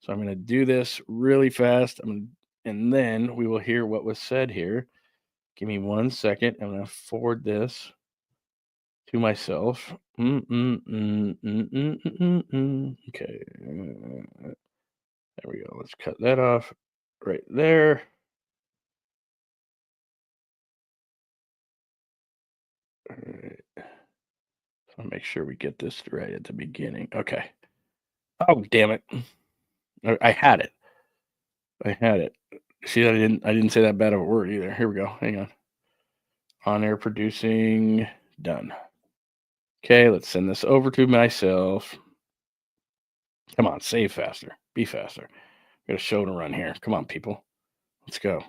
So I'm going to do this really fast, and then we will hear what was said here. Give me 1 second. I'm going to forward this to myself. Okay. There we go. Let's cut that off right there. All right. So make sure we get this right at the beginning. Okay. Oh, damn it. I had it. See, I didn't say that bad of a word either. Here we go. Hang on. On air producing. Done. Okay, let's send this over to myself. Come on, save faster. Be faster. Got a show to run here. Come on, people. Let's go.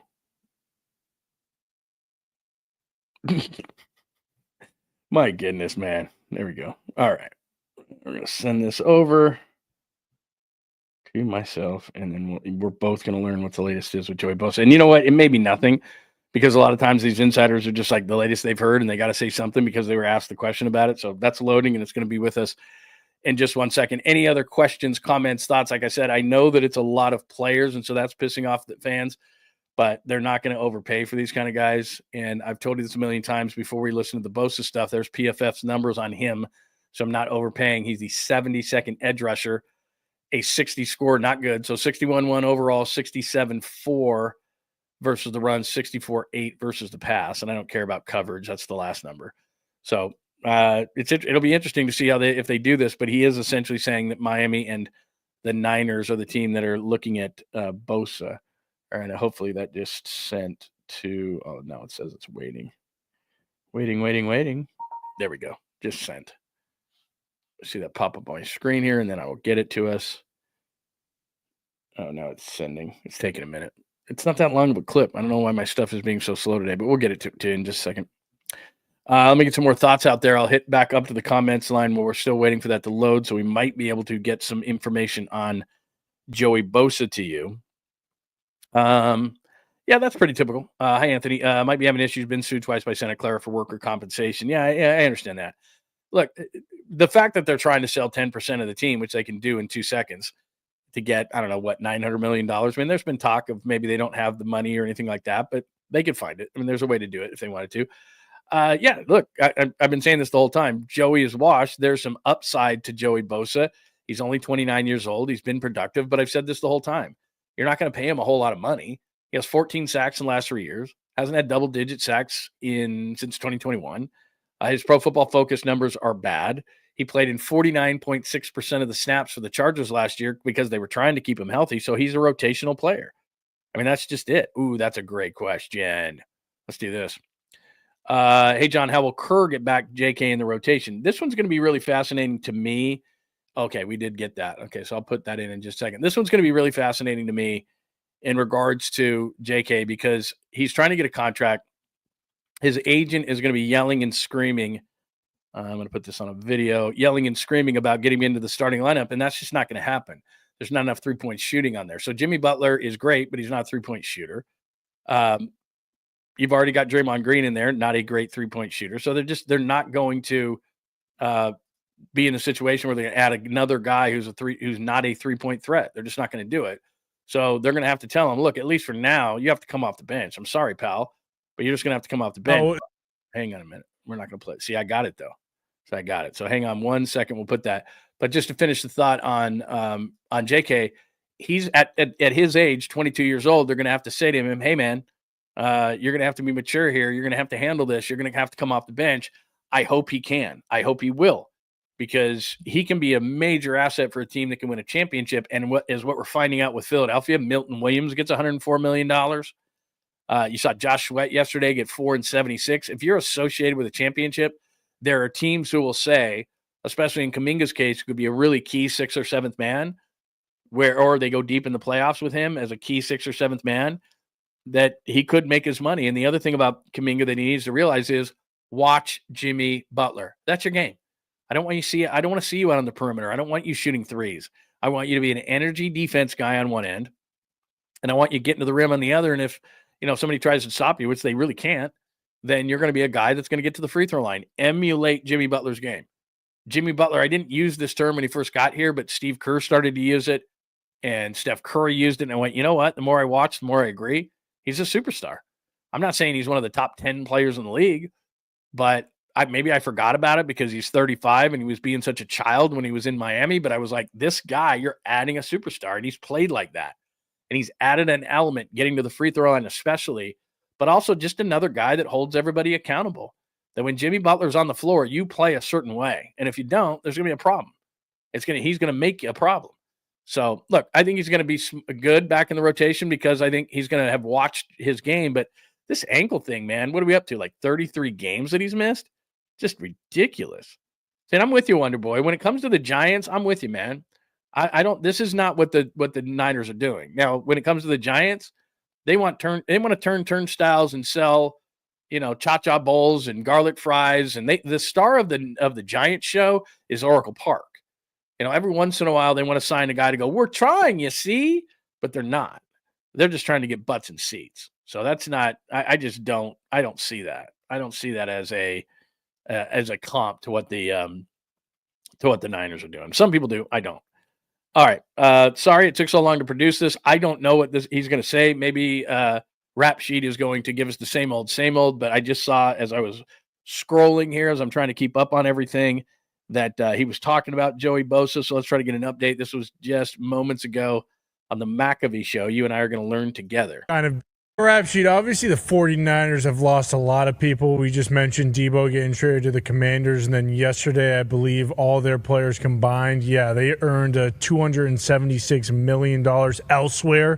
My goodness, man. There we go. All right. We're going to send this over to myself, and then we're both going to learn what the latest is with Joey Bosa. And you know what? It may be nothing, because a lot of times these insiders are just like the latest they've heard, and they got to say something because they were asked the question about it. So that's loading, and it's going to be with us in just 1 second. Any other questions, comments, thoughts? Like I said, I know that it's a lot of players, and so that's pissing off the fans, but they're not going to overpay for these kind of guys. And I've told you this a million times before we listen to the Bosa stuff. There's PFF's numbers on him, so I'm not overpaying. He's the 72nd edge rusher, a 60 score, not good. So 61-1 overall, 67-4 versus the run, 64-8 versus the pass. And I don't care about coverage. That's the last number. So it'll be interesting to see how if they do this, but he is essentially saying that Miami and the Niners are the team that are looking at Bosa. All right, hopefully that just sent to, oh, now it says it's waiting. There we go. Just sent. See that pop up on my screen here, and then I will get it to us. Oh, no, it's sending. It's taking a minute. It's not that long of a clip. I don't know why my stuff is being so slow today, but we'll get it to you in just a second. Let me get some more thoughts out there. I'll hit back up to the comments line while we're still waiting for that to load, so we might be able to get some information on Joey Bosa to you. Yeah, that's pretty typical. Hi, Anthony. Might be having issues. Been sued twice by Santa Clara for worker compensation. Yeah, I understand that. Look, the fact that they're trying to sell 10% of the team, which they can do in 2 seconds, to get, I don't know, what, $900 million. I mean, there's been talk of maybe they don't have the money or anything like that, but they could find it. I mean, there's a way to do it if they wanted to. Yeah, look, I've been saying this the whole time. Joey is washed. There's some upside to Joey Bosa. He's only 29 years old. He's been productive, but I've said this the whole time. You're not going to pay him a whole lot of money. He has 14 sacks in the last 3 years. Hasn't had double-digit sacks since 2021. His Pro Football Focus numbers are bad. He played in 49.6% of the snaps for the Chargers last year because they were trying to keep him healthy, so he's a rotational player. I mean, that's just it. Ooh, that's a great question. Let's do this. Hey, John, how will Kerr get back JK in the rotation? This one's going to be really fascinating to me. Okay, we did get that. Okay, so I'll put that in just a second. This one's going to be really fascinating to me in regards to JK because he's trying to get a contract. His agent is going to be yelling and screaming. I'm going to put this on a video, yelling and screaming about getting into the starting lineup, and that's just not going to happen. There's not enough three-point shooting on there. So Jimmy Butler is great, but he's not a three-point shooter. You've already got Draymond Green in there, not a great three-point shooter. So they're not going to be in a situation where they're going to add another guy who's not a three-point threat. They're just not going to do it. So they're going to have to tell him, look, at least for now, you have to come off the bench. I'm sorry, pal, but you're just going to have to come off the bench. Oh. Hang on a minute. We're not going to play. See, I got it, though. So I got it. So hang on 1 second. We'll put that. But just to finish the thought on JK, he's at his age, 22 years old, they're going to have to say to him, hey, man, you're going to have to be mature here. You're going to have to handle this. You're going to have to come off the bench. I hope he can. I hope he will, because he can be a major asset for a team that can win a championship. And what we're finding out with Philadelphia, Milton Williams gets $104 million. You saw Josh Sweat yesterday get $4 and $76. If you're associated with a championship, there are teams who will say, especially in Kuminga's case, could be a really key 6th or 7th man, or they go deep in the playoffs with him as a key 6th or 7th man, that he could make his money. And the other thing about Kuminga that he needs to realize is watch Jimmy Butler. That's your game. I don't want to see you out on the perimeter. I don't want you shooting threes. I want you to be an energy defense guy on one end, and I want you getting to the rim on the other. And if somebody tries to stop you, which they really can't, then you're going to be a guy that's going to get to the free throw line. Emulate Jimmy Butler's game. Jimmy Butler, I didn't use this term when he first got here, but Steve Kerr started to use it, and Steph Curry used it, and I went, you know what? The more I watch, the more I agree. He's a superstar. I'm not saying he's one of the top 10 players in the league, but maybe I forgot about it because he's 35 and he was being such a child when he was in Miami, but I was like, this guy, you're adding a superstar, and he's played like that. And he's added an element, getting to the free throw line especially, but also just another guy that holds everybody accountable. That when Jimmy Butler's on the floor, you play a certain way. And if you don't, there's going to be a problem. He's going to make you a problem. So, look, I think he's going to be good back in the rotation because I think he's going to have watched his game. But this ankle thing, man, what are we up to? Like 33 games that he's missed? Just ridiculous. And I'm with you, Wonder Boy. When it comes to the Giants, I'm with you, man. I don't. This is not what the Niners are doing. Now, when it comes to the Giants, they want to turn turnstiles and sell, cha-cha bowls and garlic fries. And the star of the Giants show is Oracle Park. Every once in a while they want to sign a guy to go, we're trying, you see, but they're not. They're just trying to get butts in seats. So that's not. I don't see that. I don't see that as a comp to what the Niners are doing. Some people do. I don't. All right. Sorry it took so long to produce this. I don't know what he's going to say. Maybe Rap Sheet is going to give us the same old, but I just saw as I was scrolling here, as I'm trying to keep up on everything, that he was talking about Joey Bosa. So let's try to get an update. This was just moments ago on the McAfee show. You and I are going to learn together. Kind of Rap sheet. Obviously, the 49ers have lost a lot of people. We just mentioned Debo getting traded to the Commanders, and then yesterday, I believe all their players combined, they earned $276 million elsewhere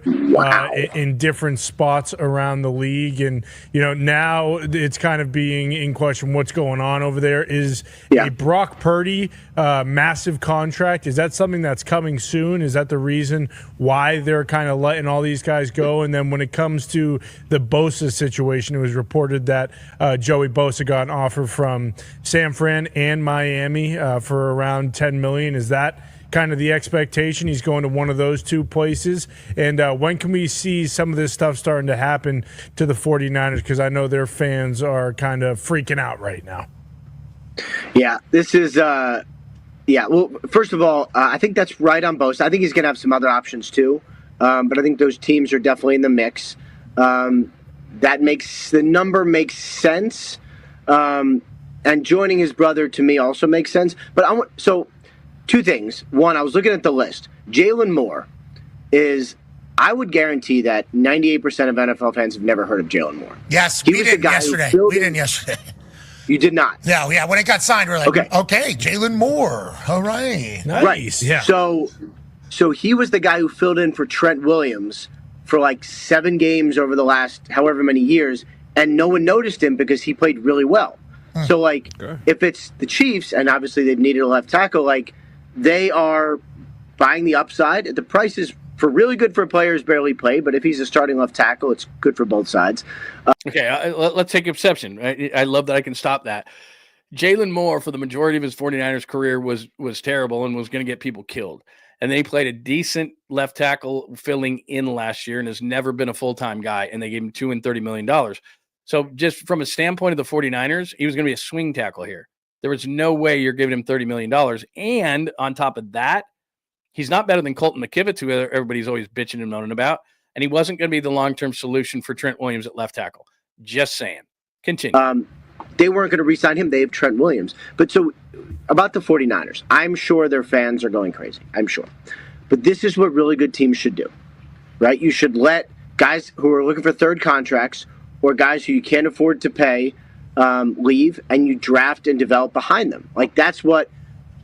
in different spots around the league. And, now it's kind of being in question what's going on over there. Is a Brock Purdy massive contract, is that something that's coming soon? Is that the reason why they're kind of letting all these guys go? And then when it comes to the Bosa situation, it was reported that Joey Bosa got an offer from San Fran and Miami for around $10 million. Is that kind of the expectation? He's going to one of those two places. And when can we see some of this stuff starting to happen to the 49ers? Because I know their fans are kind of freaking out right now. Yeah, this is well, first of all, I think that's right on Bosa. I think he's going to have some other options too. But I think those teams are definitely in the mix. The number makes sense. And joining his brother to me also makes sense. But so two things. One, I was looking at the list. Jalen Moore I would guarantee that 98% of NFL fans have never heard of Jalen Moore. Yes, we didn't yesterday. You did not? Yeah, when it got signed, we were like, okay, Jalen Moore. All right. Nice. Right. Yeah. So he was the guy who filled in for Trent Williams for like 7 games over the last however many years, and no one noticed him because he played really well. So, if it's the Chiefs, and obviously they've needed a left tackle, they are buying the upside. The price is for really good for players barely played, but if he's a starting left tackle, it's good for both sides. Let's take exception. I love that I can stop that. Jalen Moore, for the majority of his 49ers career, was terrible and was going to get people killed. And then he played a decent left tackle filling in last year and has never been a full-time guy, and they gave him $2 and $30 million. So just from a standpoint of the 49ers, he was going to be a swing tackle here. There was no way you're giving him $30 million. And on top of that, he's not better than Colton McKivitz, who everybody's always bitching and moaning about. And he wasn't going to be the long-term solution for Trent Williams at left tackle. Just saying. Continue. They weren't going to re-sign him. They have Trent Williams. But so about the 49ers, I'm sure their fans are going crazy. I'm sure. But this is what really good teams should do, right? You should let guys who are looking for third contracts or guys who you can't afford to pay leave, and you draft and develop behind them. That's what,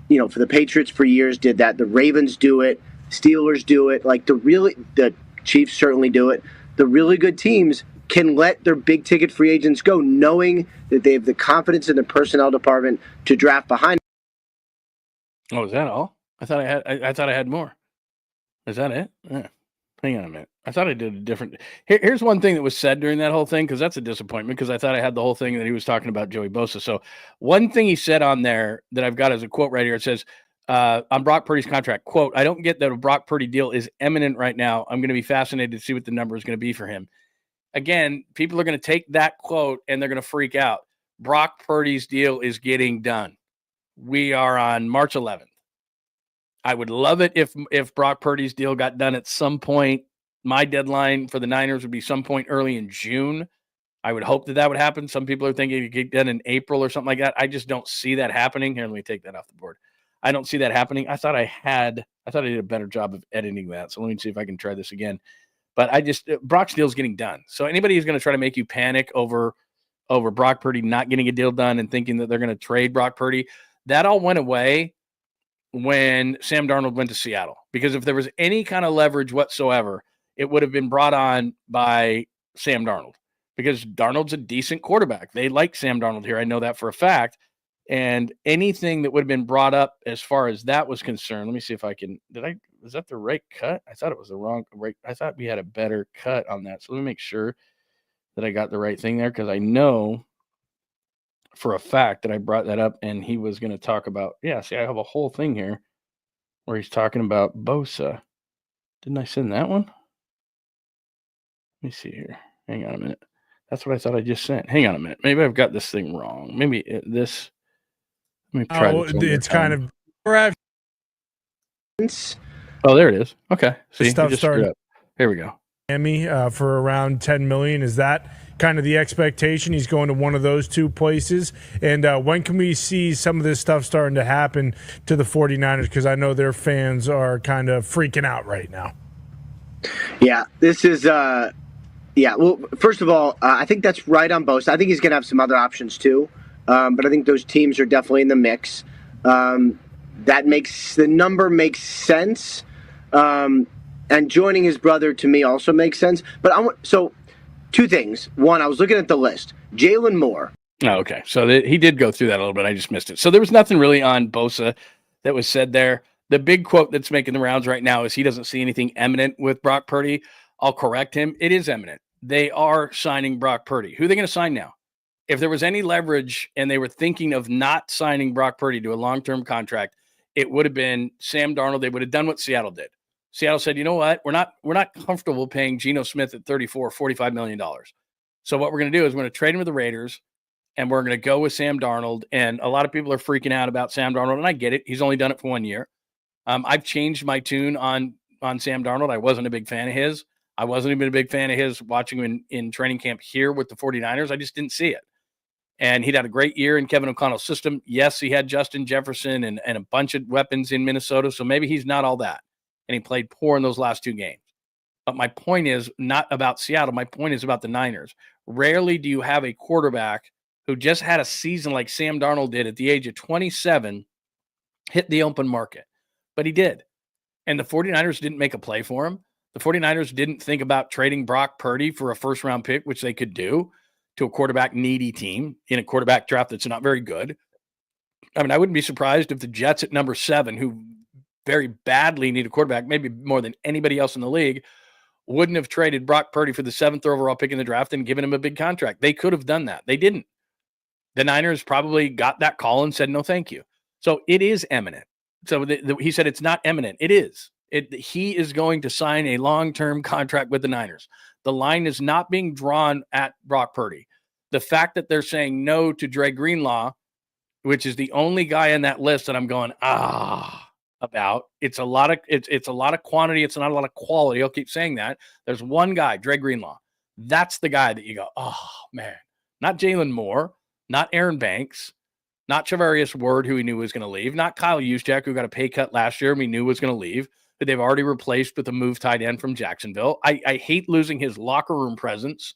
for the Patriots for years did that. The Ravens do it. Steelers do it. The Chiefs certainly do it. The really good teams can let their big ticket free agents go, knowing that they have the confidence in the personnel department to draft behind them. Oh, is that all? I thought I had more. Is that it? Yeah. Hang on a minute. I thought I did a different. Here's one thing that was said during that whole thing, because that's a disappointment, because I thought I had the whole thing that he was talking about Joey Bosa. So one thing he said on there that I've got as a quote right here, it says, on Brock Purdy's contract, quote, "I don't get that a Brock Purdy deal is imminent right now. I'm going to be fascinated to see what the number is going to be for him." Again, people are going to take that quote and they're going to freak out. Brock Purdy's deal is getting done. We are on March 11th. I would love it if Brock Purdy's deal got done at some point. My deadline for the Niners would be some point early in June. I would hope that would happen. Some people are thinking it could get done in April or something like that. I just don't see that happening. Here, let me take that off the board. I don't see that happening. I thought I did a better job of editing that. So let me see if I can try this again. But Brock's deal is getting done. So anybody who's going to try to make you panic over Brock Purdy not getting a deal done and thinking that they're going to trade Brock Purdy, that all went away when Sam Darnold went to Seattle. Because if there was any kind of leverage whatsoever, it would have been brought on by Sam Darnold. Because Darnold's a decent quarterback. They like Sam Darnold here. I know that for a fact. And anything that would have been brought up as far as that was concerned, let me see if I can, was that the right cut? I thought it was the wrong right. I thought we had a better cut on that. So let me make sure that I got the right thing there, because I know for a fact that I brought that up and he was going to talk about, I have a whole thing here where he's talking about Bosa. Didn't I send that one? Let me see here. Hang on a minute. That's what I thought I just sent. Hang on a minute. Maybe I've got this thing wrong. Maybe this. Let me try it's kind of. Oh, there it is. Okay. See, stuff started. Here we go. Miami for around $10 million. Is that kind of the expectation? He's going to one of those two places. And when can we see some of this stuff starting to happen to the 49ers? Because I know their fans are kind of freaking out right now. Yeah, this is Yeah, well, first of all, I think that's right on Bosa. I think he's going to have some other options too, but I think those teams are definitely in the mix. That makes the number makes sense, and joining his brother to me also makes sense. But so two things. One, I was looking at the list. Jalen Moore. Oh, okay. So he did go through that a little bit. I just missed it. So there was nothing really on Bosa that was said there. The big quote that's making the rounds right now is he doesn't see anything imminent with Brock Purdy. I'll correct him. It is imminent. They are signing Brock Purdy. Who are they going to sign now? If there was any leverage and they were thinking of not signing Brock Purdy to a long-term contract, it would have been Sam Darnold. They would have done what Seattle did. Seattle said, you know what? We're not comfortable paying Geno Smith at $45 million. So what we're going to do is we're going to trade him with the Raiders, and we're going to go with Sam Darnold. And a lot of people are freaking out about Sam Darnold, and I get it. He's only done it for 1 year. I've changed my tune on Sam Darnold. I wasn't a big fan of his. I wasn't even a big fan of his watching him in training camp here with the 49ers. I just didn't see it. And he'd had a great year in Kevin O'Connell's system. Yes, he had Justin Jefferson and a bunch of weapons in Minnesota, so maybe he's not all that. And he played poor in those last 2 games. But my point is not about Seattle. My point is about the Niners. Rarely do you have a quarterback who just had a season like Sam Darnold did at the age of 27 hit the open market. But he did. And the 49ers didn't make a play for him. The 49ers didn't think about trading Brock Purdy for a first-round pick, which they could do, to a quarterback-needy team in a quarterback draft that's not very good. I mean, I wouldn't be surprised if the Jets at number 7, who very badly need a quarterback, maybe more than anybody else in the league, wouldn't have traded Brock Purdy for the 7th overall pick in the draft and given him a big contract. They could have done that. They didn't. The Niners probably got that call and said, no, thank you. So it is imminent. So he said it's not imminent. It is. He is going to sign a long-term contract with the Niners. The line is not being drawn at Brock Purdy. The fact that they're saying no to Dre Greenlaw, which is the only guy on that list that I'm going, about. It's a lot of quantity. It's not a lot of quality. I'll keep saying that. There's one guy, Dre Greenlaw. That's the guy that you go, oh, man. Not Jalen Moore, not Aaron Banks, not Charvarius Ward, who we knew was going to leave, not Kyle Juszczyk, who got a pay cut last year and we knew was going to leave, that they've already replaced with a move tight end from Jacksonville. I hate losing his locker room presence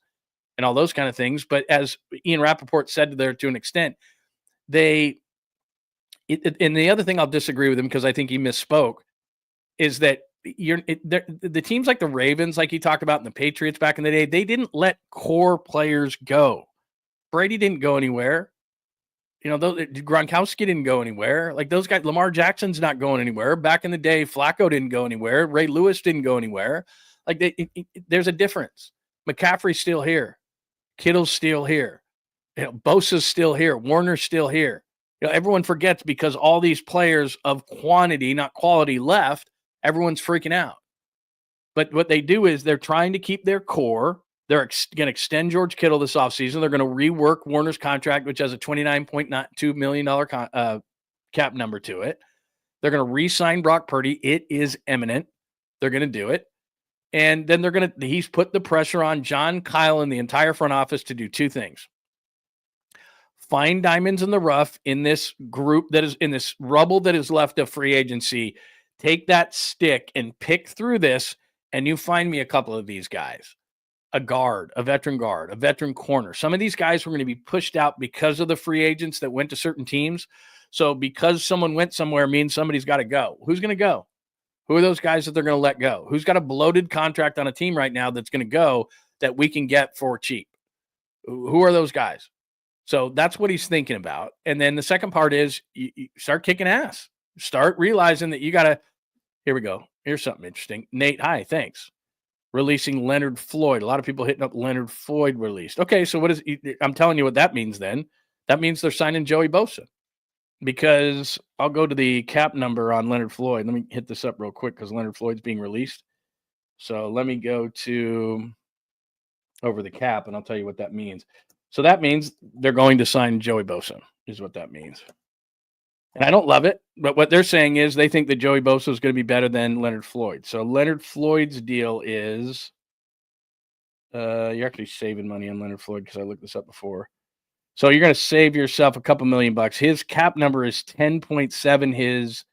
and all those kind of things. But as Ian Rappaport said there to an extent, and the other thing I'll disagree with him because I think he misspoke is that the teams like the Ravens, like he talked about, and the Patriots back in the day, they didn't let core players go. Brady didn't go anywhere. Gronkowski didn't go anywhere. Like those guys, Lamar Jackson's not going anywhere. Back in the day, Flacco didn't go anywhere. Ray Lewis didn't go anywhere. Like there's a difference. McCaffrey's still here. Kittle's still here. Bosa's still here. Warner's still here. Everyone forgets because all these players of quantity, not quality, left. Everyone's freaking out. But what they do is they're trying to keep their core. They're going to extend George Kittle this offseason. They're going to rework Warner's contract, which has a $29.2 million cap number to it. They're going to re-sign Brock Purdy. It is imminent. They're going to do it. And then he's put the pressure on John Kyle and the entire front office to do 2 things. Find diamonds in the rough in this group that is in this rubble that is left of free agency. Take that stick and pick through this, and you find me a couple of these guys. A veteran corner. Some of these guys were going to be pushed out because of the free agents that went to certain teams. So because someone went somewhere means somebody's got to go. Who's going to go? Who are those guys that they're going to let go? Who's got a bloated contract on a team right now that's going to go that we can get for cheap? Who are those guys? So that's what he's thinking about. And then the second part is you start kicking ass. Start realizing that you got to, here we go. Here's something interesting. Nate, hi, thanks. Releasing Leonard Floyd. A lot of people hitting up Leonard Floyd released. Okay, so I'm telling you what that means then. That means they're signing Joey Bosa. Because I'll go to the cap number on Leonard Floyd. Let me hit this up real quick because Leonard Floyd's being released. So let me go to over the cap, and I'll tell you what that means. So that means they're going to sign Joey Bosa, is what that means. And I don't love it, but what they're saying is they think that Joey Bosa is going to be better than Leonard Floyd. So Leonard Floyd's deal is you're actually saving money on Leonard Floyd because I looked this up before. So you're going to save yourself a couple $1 million. His cap number is 10.7. His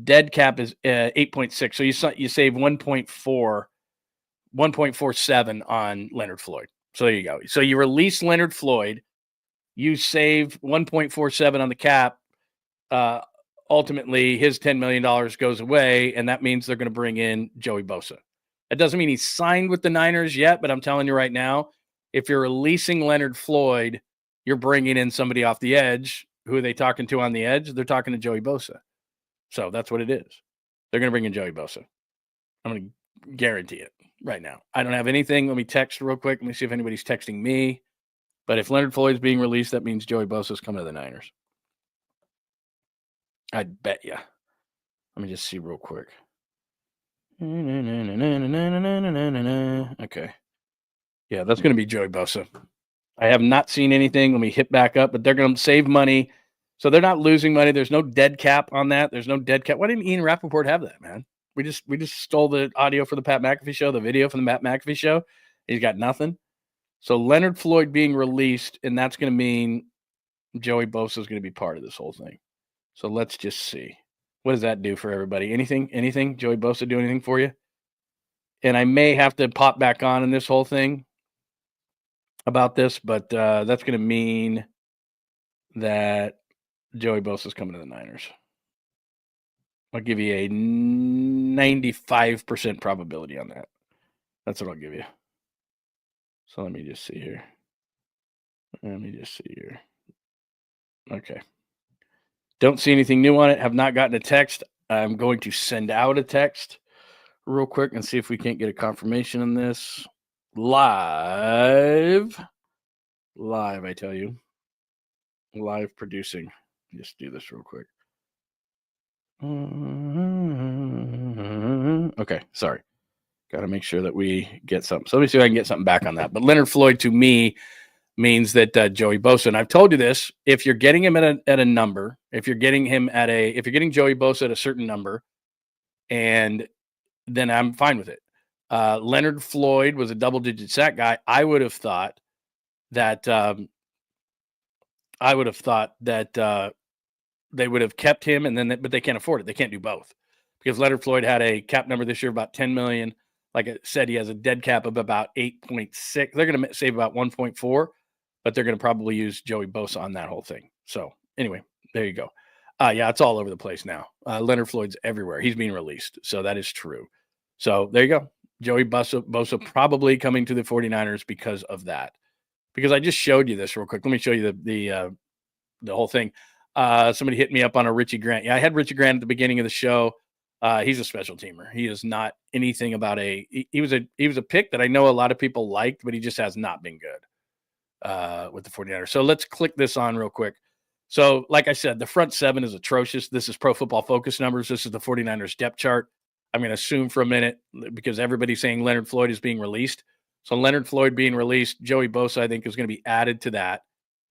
dead cap is 8.6. So you save 1.4 1.47 on Leonard Floyd. So there you go. So you release Leonard Floyd, you save 1.47 on the cap. Ultimately, his $10 million goes away, and that means they're going to bring in Joey Bosa. That doesn't mean he's signed with the Niners yet, but I'm telling you right now, if you're releasing Leonard Floyd, you're bringing in somebody off the edge. Who are they talking to on the edge? They're talking to Joey Bosa. So that's what it is. They're going to bring in Joey Bosa. I'm going to guarantee it right now. I don't have anything. Let me text real quick. Let me see if anybody's texting me. But if Leonard Floyd's being released, that means Joey Bosa's coming to the Niners. I'd bet you. Let me just see real quick. Okay. Yeah, that's going to be Joey Bosa. I have not seen anything. Let me hit back up, but they're going to save money. So they're not losing money. There's no dead cap on that. There's no dead cap. Why didn't Ian Rappaport have that, man? We just stole the audio for the Pat McAfee show, the video from the Pat McAfee show. He's got nothing. So Leonard Floyd being released, and that's going to mean Joey Bosa is going to be part of this whole thing. So let's just see. What does that do for everybody? Anything? Joey Bosa do anything for you? And I may have to pop back on in this whole thing about this, but that's going to mean that Joey Bosa is coming to the Niners. I'll give you a 95% probability on that. That's what I'll give you. So let me just see here. Okay. Don't see anything new on it. Have not gotten a text. I'm going to send out a text real quick and see if we can't get a confirmation on this. Live, I tell you. Live producing. Just do this real quick. Okay, sorry. Got to make sure that we get something. So let me see if I can get something back on that. But Leonard Floyd, to me, means that Joey Bosa, and I've told you this, if you're getting him at a number, if you're getting Joey Bosa at a certain number, and then I'm fine with it. Leonard Floyd was a double-digit sack guy. I would have thought that they would have kept him, but they can't afford it. They can't do both because Leonard Floyd had a cap number this year of about $10 million. Like I said, he has a dead cap of about 8.6. They're going to save about 1.4, but they're going to probably use Joey Bosa on that whole thing. So anyway, there you go. Yeah, it's all over the place now. Leonard Floyd's everywhere. He's being released. So that is true. So there you go. Joey Bosa probably coming to the 49ers because of that. Because I just showed you this real quick. Let me show you the whole thing. Somebody hit me up on a Richie Grant. Yeah, I had Richie Grant at the beginning of the show. He's a special teamer. He is not anything about he was a pick that I know a lot of people liked, but he just has not been good with the 49ers. So let's click this on real quick. So like I said, the front seven is atrocious. This is Pro Football Focus numbers. This is the 49ers depth chart. I'm going to assume for a minute because everybody's saying Leonard Floyd is being released. So Leonard Floyd being released, Joey Bosa, I think, is going to be added to that.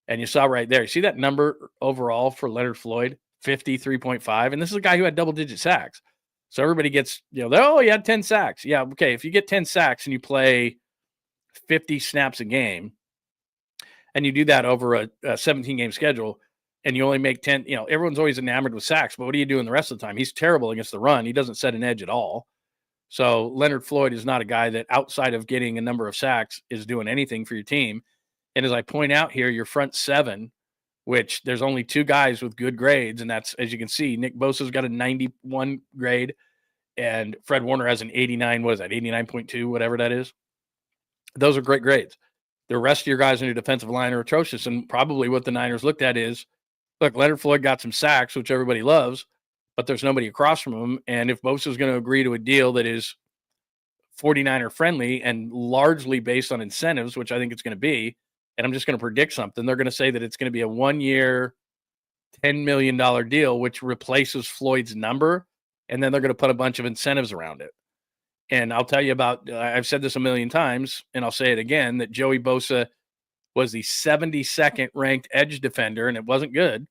And you saw right there, you see that number overall for Leonard Floyd, 53.5. And this is a guy who had double-digit sacks. So everybody gets, he had 10 sacks. Yeah, okay, if you get 10 sacks and you play 50 snaps a game, and you do that over a 17-game schedule, and you only make 10, everyone's always enamored with sacks, but what do you do in the rest of the time? He's terrible against the run. He doesn't set an edge at all. So Leonard Floyd is not a guy that outside of getting a number of sacks is doing anything for your team. And as I point out here, your front seven, which there's only two guys with good grades, and that's, as you can see, Nick Bosa's got a 91 grade, and Fred Warner has an 89, what is that, 89.2, whatever that is. Those are great grades. The rest of your guys on your defensive line are atrocious, and probably what the Niners looked at is, look, Leonard Floyd got some sacks, which everybody loves, but there's nobody across from him, and if Bosa is going to agree to a deal that is 49er friendly and largely based on incentives, which I think it's going to be, and I'm just going to predict something, they're going to say that it's going to be a 1-year, $10 million deal, which replaces Floyd's number, and then they're going to put a bunch of incentives around it. And I'll tell you about, I've said this a million times, and I'll say it again, that Joey Bosa was the 72nd ranked edge defender, and it wasn't good.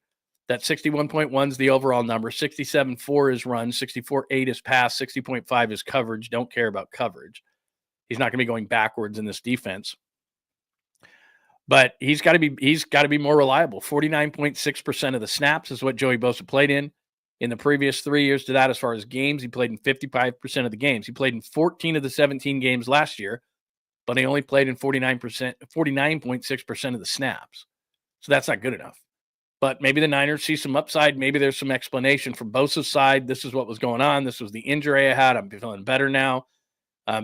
That 61.1 is the overall number. 67.4 is run. 64.8 is pass. 60.5 is coverage. Don't care about coverage. He's not going to be going backwards in this defense. But he's got to be more reliable. 49.6% of the snaps is what Joey Bosa played in. In the previous 3 years to that, as far as games, he played in 55% of the games. He played in 14 of the 17 games last year, but he only played in 49.6% of the snaps. So that's not good enough. But maybe the Niners see some upside. Maybe there's some explanation from Bosa's side. This is what was going on. This was the injury I had. I'm feeling better now.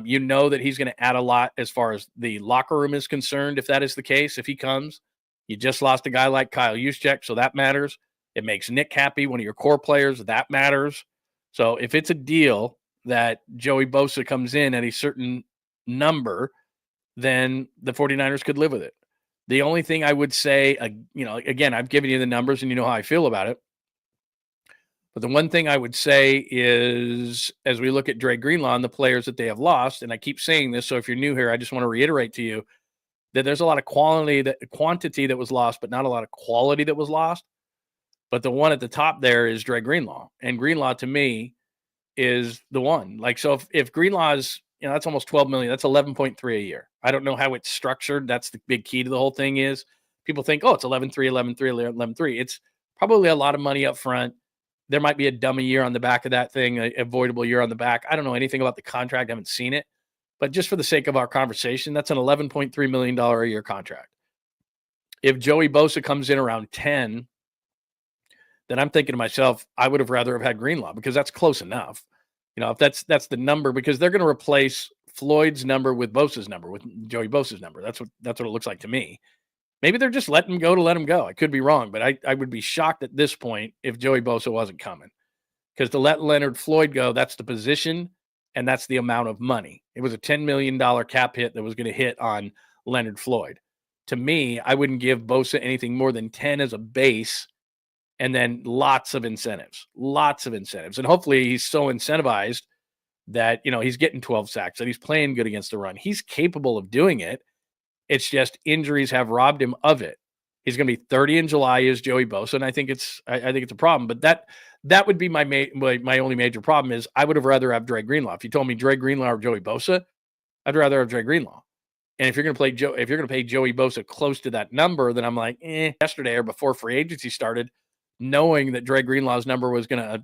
You know that he's going to add a lot as far as the locker room is concerned, if that is the case, if he comes. You just lost a guy like Kyle Juszczyk, so that matters. It makes Nick happy, one of your core players. That matters. So if it's a deal that Joey Bosa comes in at a certain number, then the 49ers could live with it. The only thing I would say, again, I've given you the numbers and you know how I feel about it. But the one thing I would say is, as we look at Dre Greenlaw and the players that they have lost, and I keep saying this, so if you're new here, I just want to reiterate to you that there's a lot of quantity that was lost, but not a lot of quality that was lost. But the one at the top there is Dre Greenlaw. And Greenlaw, to me, is the one. Like, so if Greenlaw is, that's almost $12 million. That's 11.3 a year. I don't know how it's structured. That's the big key to the whole thing is people think, oh, it's 11.3, 11.3, 11.3. It's probably a lot of money up front. There might be a dummy year on the back of that thing, an avoidable year on the back. I don't know anything about the contract. I haven't seen it. But just for the sake of our conversation, that's an $11.3 million a year contract. If Joey Bosa comes in around 10, then I'm thinking to myself, I would have rather have had Greenlaw because that's close enough. If that's the number, because they're going to replace Floyd's number with Bosa's number, with Joey Bosa's number. That's what it looks like to me. Maybe they're just letting him go to let him go. I could be wrong, but I would be shocked at this point if Joey Bosa wasn't coming. Because to let Leonard Floyd go, that's the position and that's the amount of money. It was a $10 million cap hit that was going to hit on Leonard Floyd. To me, I wouldn't give Bosa anything more than 10 as a base and then lots of incentives. And hopefully he's so incentivized that, he's getting 12 sacks, that he's playing good against the run. He's capable of doing it. It's just injuries have robbed him of it. He's going to be 30 in July as Joey Bosa, and I think it's a problem. But that would be my only major problem is I would have rather have Dre Greenlaw. If you told me Dre Greenlaw or Joey Bosa, I'd rather have Dre Greenlaw. And if you're going to pay Joey Bosa close to that number, then I'm like, yesterday or before free agency started, knowing that Dre Greenlaw's number was going to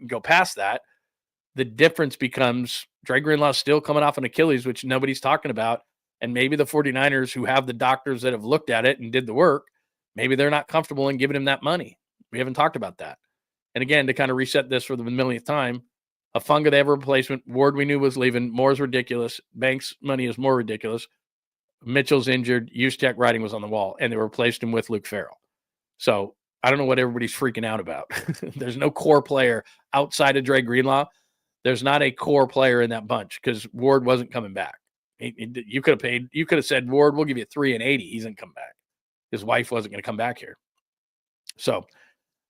go past that, the difference becomes Dre Greenlaw's still coming off an Achilles, which nobody's talking about. And maybe the 49ers, who have the doctors that have looked at it and did the work, maybe they're not comfortable in giving him that money. We haven't talked about that. And again, to kind of reset this for the millionth time, Afunga, they have a replacement. Ward, we knew was leaving. Moore's ridiculous. Banks' money is more ridiculous. Mitchell's injured. Juszczyk writing was on the wall, and they replaced him with Luke Farrell. So I don't know what everybody's freaking out about. There's no core player outside of Dre Greenlaw. There's not a core player in that bunch because Ward wasn't coming back. You could have said, Ward, we'll give you 3 and 80. He doesn't come back. His wife wasn't going to come back here. So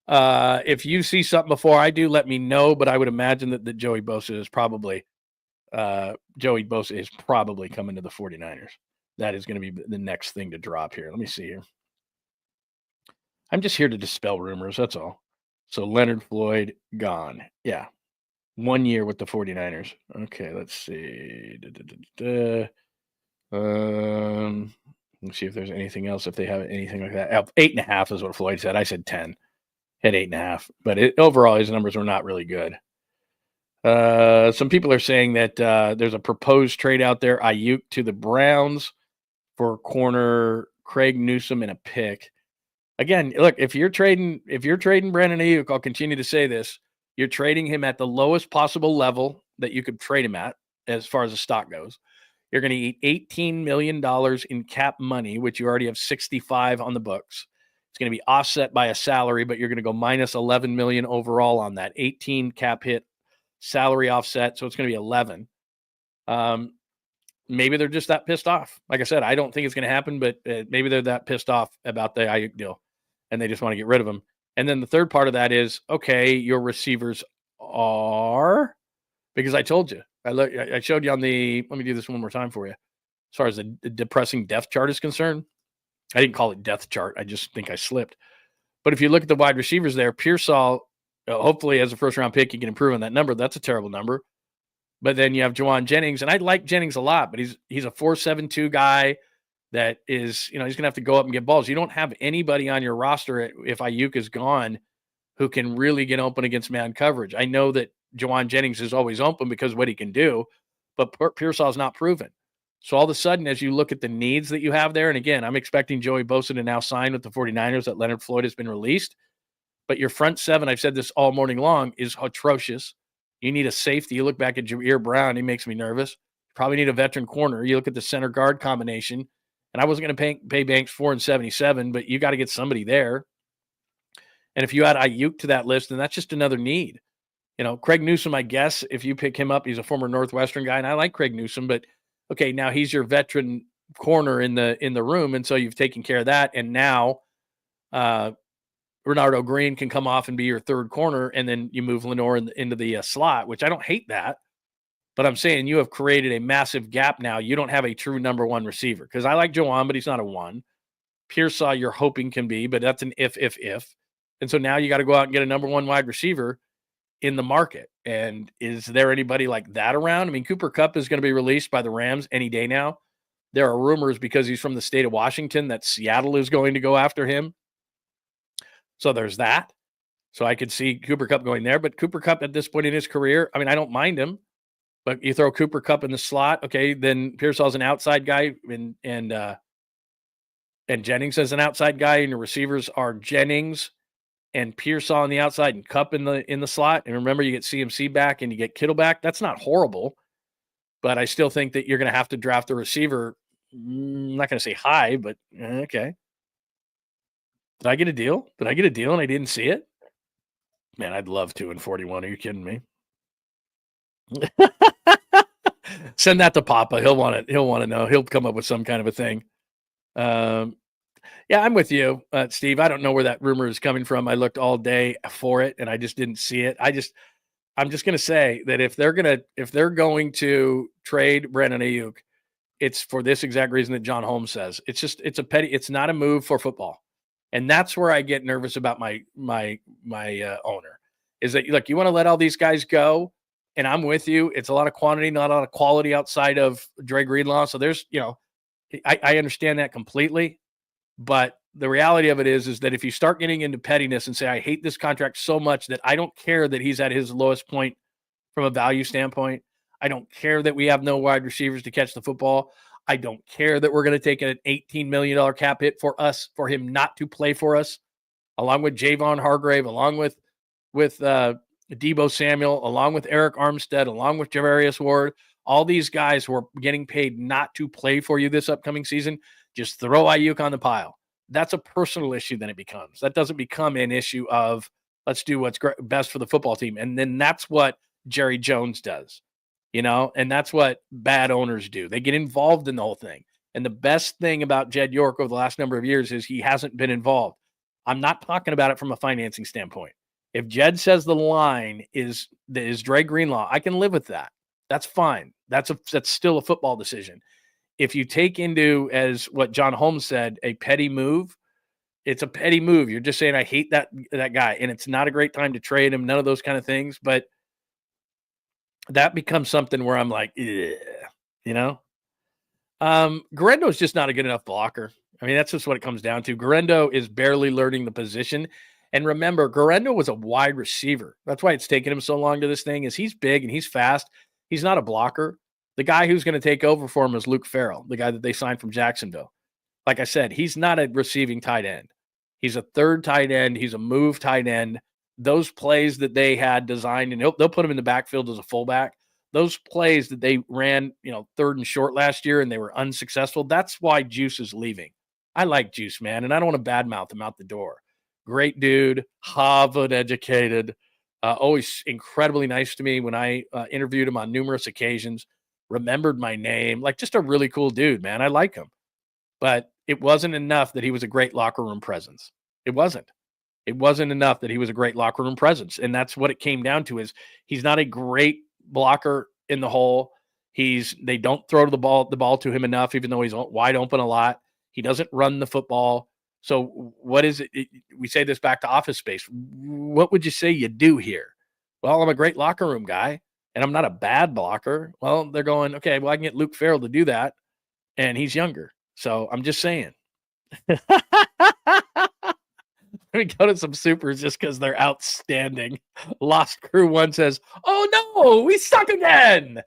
if you see something before I do, let me know. But I would imagine that Joey Bosa is probably coming to the 49ers. That is going to be the next thing to drop here. Let me see here. I'm just here to dispel rumors. That's all. So Leonard Floyd gone. Yeah. 1 year with the 49ers. Okay, let's see. Let's see if there's anything else, if they have anything like that. 8.5 is what Floyd said. I said 10. Had 8.5. But overall, his numbers were not really good. Some people are saying that there's a proposed trade out there, Ayuk to the Browns for corner Craig Newsome and a pick. Again, look, if you're trading Brandon Ayuk, I'll continue to say this. You're trading him at the lowest possible level that you could trade him at as far as the stock goes. You're going to eat $18 million in cap money, which you already have 65 on the books. It's going to be offset by a salary, but you're going to go minus 11 million overall on that 18 cap hit salary offset. So it's going to be 11. Maybe they're just that pissed off. Like I said, I don't think it's going to happen, but maybe they're that pissed off about the Ayuk deal and they just want to get rid of him. And then the third part of that is, okay, your receivers are, because I told you, I showed you on the, let me do this one more time for you. As far as the depressing depth chart is concerned, I didn't call it depth chart. I just think I slipped. But if you look at the wide receivers there, Pearsall, hopefully as a first round pick, you can improve on that number. That's a terrible number. But then you have Juwan Jennings, and I like Jennings a lot, but he's a 4.72 guy that is, he's going to have to go up and get balls. You don't have anybody on your roster if Ayuk is gone who can really get open against man coverage. I know that Jawan Jennings is always open because of what he can do, but Pearsall's not proven. So all of a sudden, as you look at the needs that you have there, and again, I'm expecting Joey Bosa to now sign with the 49ers, that Leonard Floyd has been released. But your front seven, I've said this all morning long, is atrocious. You need a safety. You look back at Jair Brown, he makes me nervous. You probably need a veteran corner. You look at the center guard combination, and I wasn't going to pay Banks $4.77, but you got to get somebody there. And if you add Ayuk to that list, then that's just another need. You know, Craig Newsome, I guess, if you pick him up, he's a former Northwestern guy, and I like Craig Newsome, but okay, now he's your veteran corner in the room, and so you've taken care of that, and now Renardo Green can come off and be your third corner, and then you move Lenore into the slot, which I don't hate that, but I'm saying you have created a massive gap now. You don't have a true number one receiver, because I like Jawan, but he's not a one. Pearsall, you're hoping can be, but that's an if. And so now you got to go out and get a number one wide receiver in the market. And is there anybody like that around? I mean, Cooper Kupp is going to be released by the Rams any day now. There are rumors, because he's from the state of Washington, that Seattle is going to go after him. So there's that. So I could see Cooper Kupp going there. But Cooper Kupp at this point in his career, I mean, I don't mind him. But you throw Cooper Kupp in the slot, okay, then Pearsall's an outside guy, and Jennings as an outside guy, and your receivers are Jennings and Pearsall on the outside and Kupp in the slot. And remember, you get CMC back and you get Kittle back. That's not horrible, but I still think that you're going to have to draft a receiver. I'm not going to say high, but okay. Did I get a deal? And I didn't see it? Man, I'd love to in 41. Are you kidding me? Send that to Papa. He'll want to know. He'll come up with some kind of a thing. Yeah, I'm with you, Steve. I don't know where that rumor is coming from. I looked all day for it, and I just didn't see it. I'm just going to say that if they're going to trade Brandon Ayuk, it's for this exact reason that John Holmes says. It's not a move for football, and that's where I get nervous about my owner. Is that, look, you want to let all these guys go, and I'm with you. It's a lot of quantity, not a lot of quality outside of Dre Greenlaw. So there's, I understand that completely. But the reality of it is that if you start getting into pettiness and say, I hate this contract so much that I don't care that he's at his lowest point from a value standpoint. I don't care that we have no wide receivers to catch the football. I don't care that we're going to take an $18 million cap hit for him not to play for us, along with Javon Hargrave, along with Deebo Samuel, along with Eric Armstead, along with Javarius Ward. All these guys who are getting paid not to play for you this upcoming season. Just throw Ayuk on the pile. That's a personal issue then it becomes. That doesn't become an issue of let's do what's best for the football team. And then that's what Jerry Jones does, and that's what bad owners do. They get involved in the whole thing. And the best thing about Jed York over the last number of years is he hasn't been involved. I'm not talking about it from a financing standpoint. If Jed says the line is Dre Greenlaw, I can live with that. That's fine. That's still a football decision. If you take into, as what John Holmes said, a petty move, it's a petty move. You're just saying, I hate that guy, and it's not a great time to trade him, none of those kind of things. But that becomes something where I'm like, Guerrero is just not a good enough blocker. I mean, that's just what it comes down to. Guerrero is barely learning the position. And remember, Guerrero was a wide receiver. That's why it's taken him so long to this thing, is he's big and he's fast. He's not a blocker. The guy who's going to take over for him is Luke Farrell, the guy that they signed from Jacksonville. Like I said, he's not a receiving tight end. He's a third tight end. He's a move tight end. Those plays that they had designed, and they'll put him in the backfield as a fullback. Those plays that they ran, third and short last year, and they were unsuccessful. That's why Juice is leaving. I like Juice, man, and I don't want to badmouth him out the door. Great dude, Harvard educated, always incredibly nice to me when I interviewed him on numerous occasions. Remembered my name, like just a really cool dude, man. I like him. But it wasn't enough that he was a great locker room presence. It wasn't enough that he was a great locker room presence. And that's what it came down to, is he's not a great blocker in the hole. They don't throw the ball to him enough, even though he's wide open a lot. He doesn't run the football. So what is it? We say this back to Office Space. What would you say you do here? Well, I'm a great locker room guy, and I'm not a bad blocker. Well, they're going, okay, well, I can get Luke Farrell to do that, and he's younger. So I'm just saying. me go to some supers just because they're outstanding. Lost Crew 1 says, "Oh no, we suck again."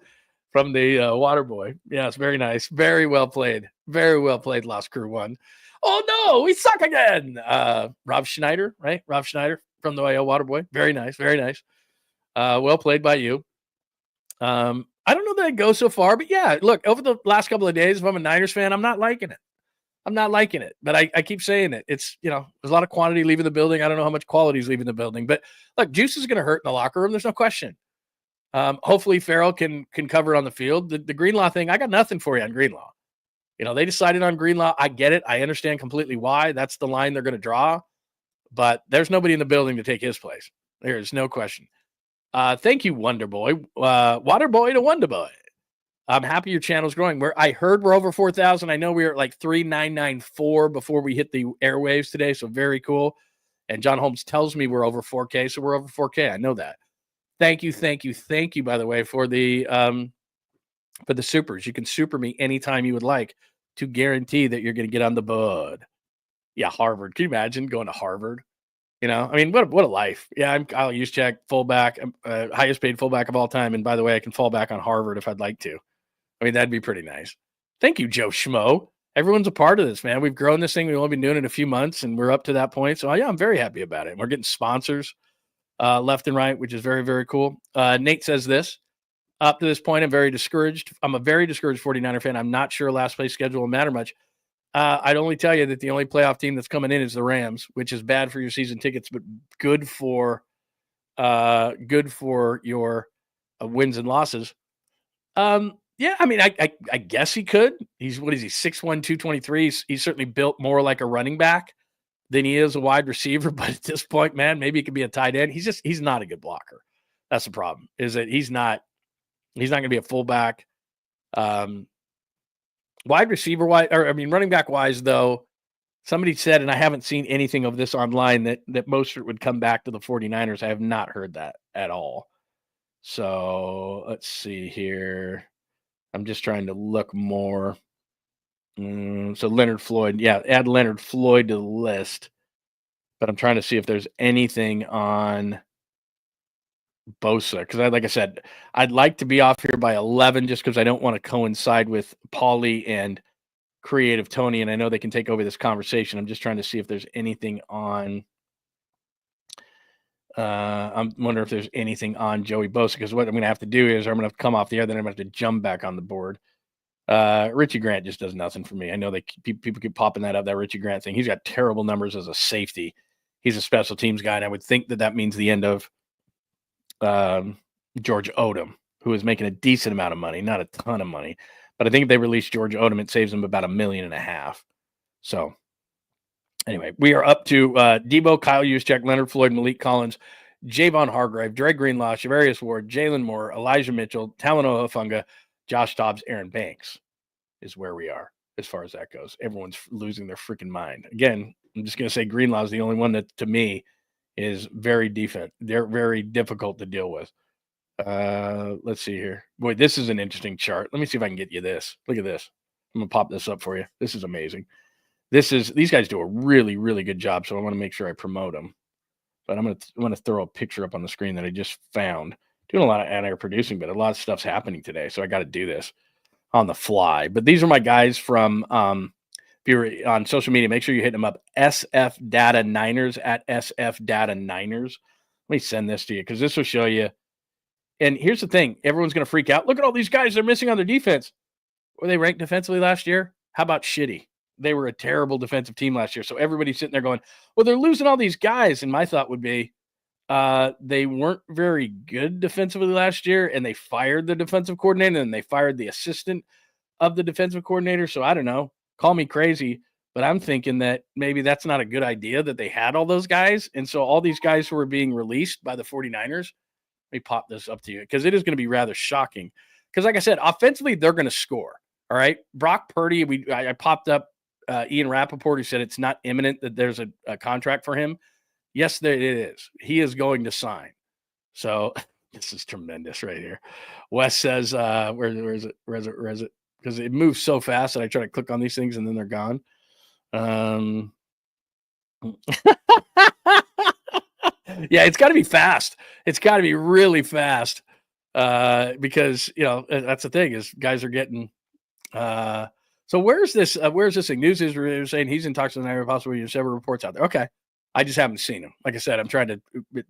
From the Water Boy. Yes, very nice. Very well played. Very well played, Lost Crew 1. "Oh no, we suck again." Rob Schneider, right? Rob Schneider from the Water Boy. Very nice. Very nice. Well played by you. I don't know that I'd go so far, but yeah, look, over the last couple of days, if I'm a Niners fan, I'm not liking it. I'm not liking it, but I keep saying it. It's, there's a lot of quantity leaving the building. I don't know how much quality is leaving the building, but look, juice is going to hurt in the locker room. There's no question. Hopefully Farrell can cover on the field. The Greenlaw thing, I got nothing for you on Greenlaw. They decided on Greenlaw. I get it. I understand completely why. That's the line they're going to draw, but there's nobody in the building to take his place. There's no question. Thank you, Wonder Boy. Water Boy to Wonder Boy. I'm happy your channel's growing. I heard we're over 4,000. I know we were at like 3,994 before we hit the airwaves today, so very cool. And John Holmes tells me we're over 4K, so we're over 4K. I know that. Thank you, by the way, for the supers. You can super me anytime you would like to guarantee that you're going to get on the board. Yeah, Harvard. Can you imagine going to Harvard? I mean, what a life. Yeah, I'm Kyle Juszczyk, fullback, highest paid fullback of all time. And by the way, I can fall back on Harvard if I'd like to. I mean, that'd be pretty nice. Thank you, Joe Schmo. Everyone's a part of this, man. We've grown this thing. We've only been doing it a few months, and we're up to that point. So, yeah, I'm very happy about it. And we're getting sponsors left and right, which is very, very cool. Nate says this. Up to this point, I'm very discouraged. I'm a very discouraged 49er fan. I'm not sure last place schedule will matter much. I'd only tell you that the only playoff team that's coming in is the Rams, which is bad for your season tickets, but good for your wins and losses. Yeah, I mean, I guess he could. He's 6'1", 223. He's certainly built more like a running back than he is a wide receiver. But at this point, man, maybe he could be a tight end. He's not a good blocker. That's the problem. Is that he's not going to be a fullback. Wide receiver wise, running back wise, though, somebody said, and I haven't seen anything of this online, that Mostert would come back to the 49ers. I have not heard that at all. So let's see here. I'm just trying to look more. So Leonard Floyd, yeah, add Leonard Floyd to the list. But I'm trying to see if there's anything on Bosa, because like I said, I'd like to be off here by 11 just because I don't want to coincide with Paulie and Creative Tony, and I know they can take over this conversation. I'm just trying to see if there's anything on. I'm wondering if there's anything on Joey Bosa, because what I'm going to have to do is I'm going to come off the air, then I'm going to have to jump back on the board. Richie Grant just does nothing for me. I know people keep popping that up, that Richie Grant thing. He's got terrible numbers as a safety. He's a special teams guy, and I would think that means the end of George Odom, who is making a decent amount of money, not a ton of money, but I think if they release George Odom, it saves them about $1.5 million. So anyway, we are up to Debo, Kyle Juszczyk, Leonard Floyd, Malik Collins, Javon Hargrave, Dre Greenlaw, Shavarius Ward, Jalen Moore, Elijah Mitchell, Talanoa Hufanga, Josh Dobbs, Aaron Banks is where we are as far as that goes. Everyone's losing their freaking mind. Again, I'm just going to say Greenlaw is the only one that, to me, is very They're very difficult to deal with. Let's see here. Boy, this is an interesting chart. Let me see if I can get you this. Look at this. I'm going to pop this up for you. This is amazing. These guys do a really, really good job, so I want to make sure I promote them. But I'm going to throw a picture up on the screen that I just found. Doing a lot of on-air producing, but a lot of stuff's happening today, so I got to do this on the fly. But these are my guys from if you're on social media, make sure you hit them up. SF Data Niners at SF Data Niners. Let me send this to you because this will show you. And here's the thing. Everyone's going to freak out. Look at all these guys they're missing on their defense. Were they ranked defensively last year? How about shitty? They were a terrible defensive team last year. So everybody's sitting there going, well, they're losing all these guys. And my thought would be they weren't very good defensively last year, and they fired the defensive coordinator, and they fired the assistant of the defensive coordinator. So I don't know. Call me crazy, but I'm thinking that maybe that's not a good idea that they had all those guys. And so all these guys who were being released by the 49ers, let me pop this up to you because it is going to be rather shocking. Because like I said, offensively, they're going to score. All right. Brock Purdy, I popped up Ian Rappaport, who said it's not imminent that there's a contract for him. Yes, it is. He is going to sign. So this is tremendous right here. Wes says, where is it? Because it moves so fast that I try to click on these things and then they're gone. Yeah, it's got to be fast. It's got to be really fast because, that's the thing is guys are getting so where's this thing? News is saying he's in talks with an area possibly there's several reports out there. Okay. I just haven't seen him. Like I said, I'm trying to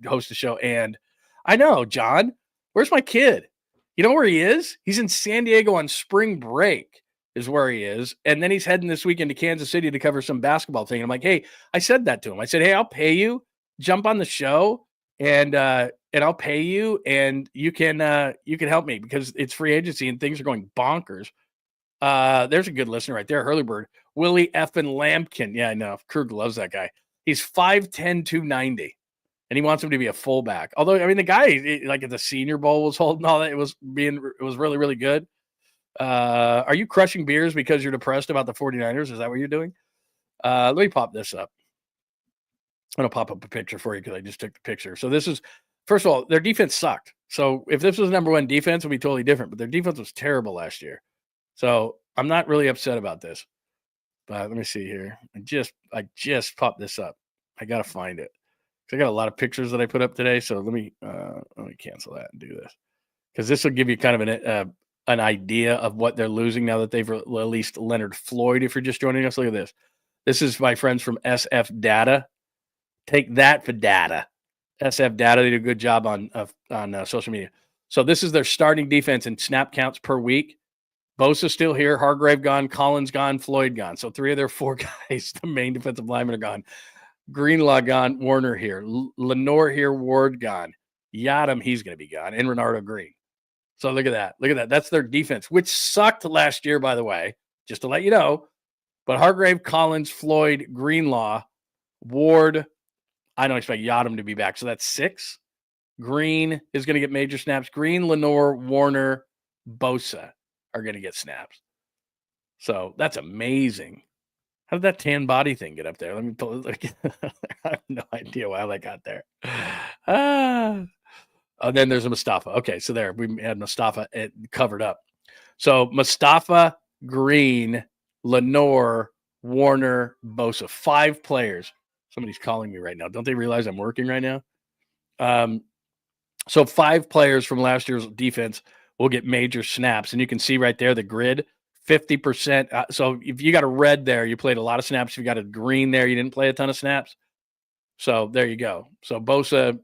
host a show and I know, John, where's my kid? You know where he is? He's in San Diego on spring break is where he is. And then he's heading this weekend to Kansas City to cover some basketball thing. I'm like, hey, I said that to him. I said, hey, I'll pay you, jump on the show and I'll pay you and you can help me because it's free agency and things are going bonkers. There's a good listener right there. Hurleybird, Willie effing Lampkin. Yeah, I know. Krug loves that guy. He's 5'10", 290, and he wants him to be a fullback. Although, I mean, the guy, like at the Senior Bowl was holding all that. It was really, really good. Are you crushing beers because you're depressed about the 49ers? Is that what you're doing? Let me pop this up. I'm going to pop up a picture for you because I just took the picture. So this is, first of all, their defense sucked. So if this was number one defense, it would be totally different. But their defense was terrible last year. So I'm not really upset about this. But let me see here. I just popped this up. I got to find it. I got a lot of pictures that I put up today. So let me cancel that and do this. Because this will give you kind of an idea of what they're losing now that they've released Leonard Floyd. If you're just joining us, look at this. This is my friends from SF Data. Take that for data. SF Data, they do a good job on social media. So this is their starting defense in snap counts per week. Bosa still here, Hargrave gone, Collins gone, Floyd gone. So 3 of their 4 guys, the main defensive linemen are gone. Greenlaw gone, Warner here. Lenore here, Ward gone. Yadam, he's going to be gone. And Renardo Green. So look at that. Look at that. That's their defense, which sucked last year, by the way, just to let you know. But Hargrave, Collins, Floyd, Greenlaw, Ward, I don't expect Yadam to be back. So that's 6. Green is going to get major snaps. Green, Lenore, Warner, Bosa are going to get snaps. So that's amazing. How did that tan body thing get up there? Let me pull it. I have no idea why that got there. Then there's a Mustafa. Okay, so there we had Mustafa covered up. So Mustafa, Green, Lenore, Warner, Bosa, 5 players. Somebody's calling me right now. Don't they realize I'm working right now? So 5 players from last year's defense will get major snaps. And you can see right there the grid, 50%. So if you got a red there, you played a lot of snaps. If you got a green there, you didn't play a ton of snaps. So there you go. So Bosa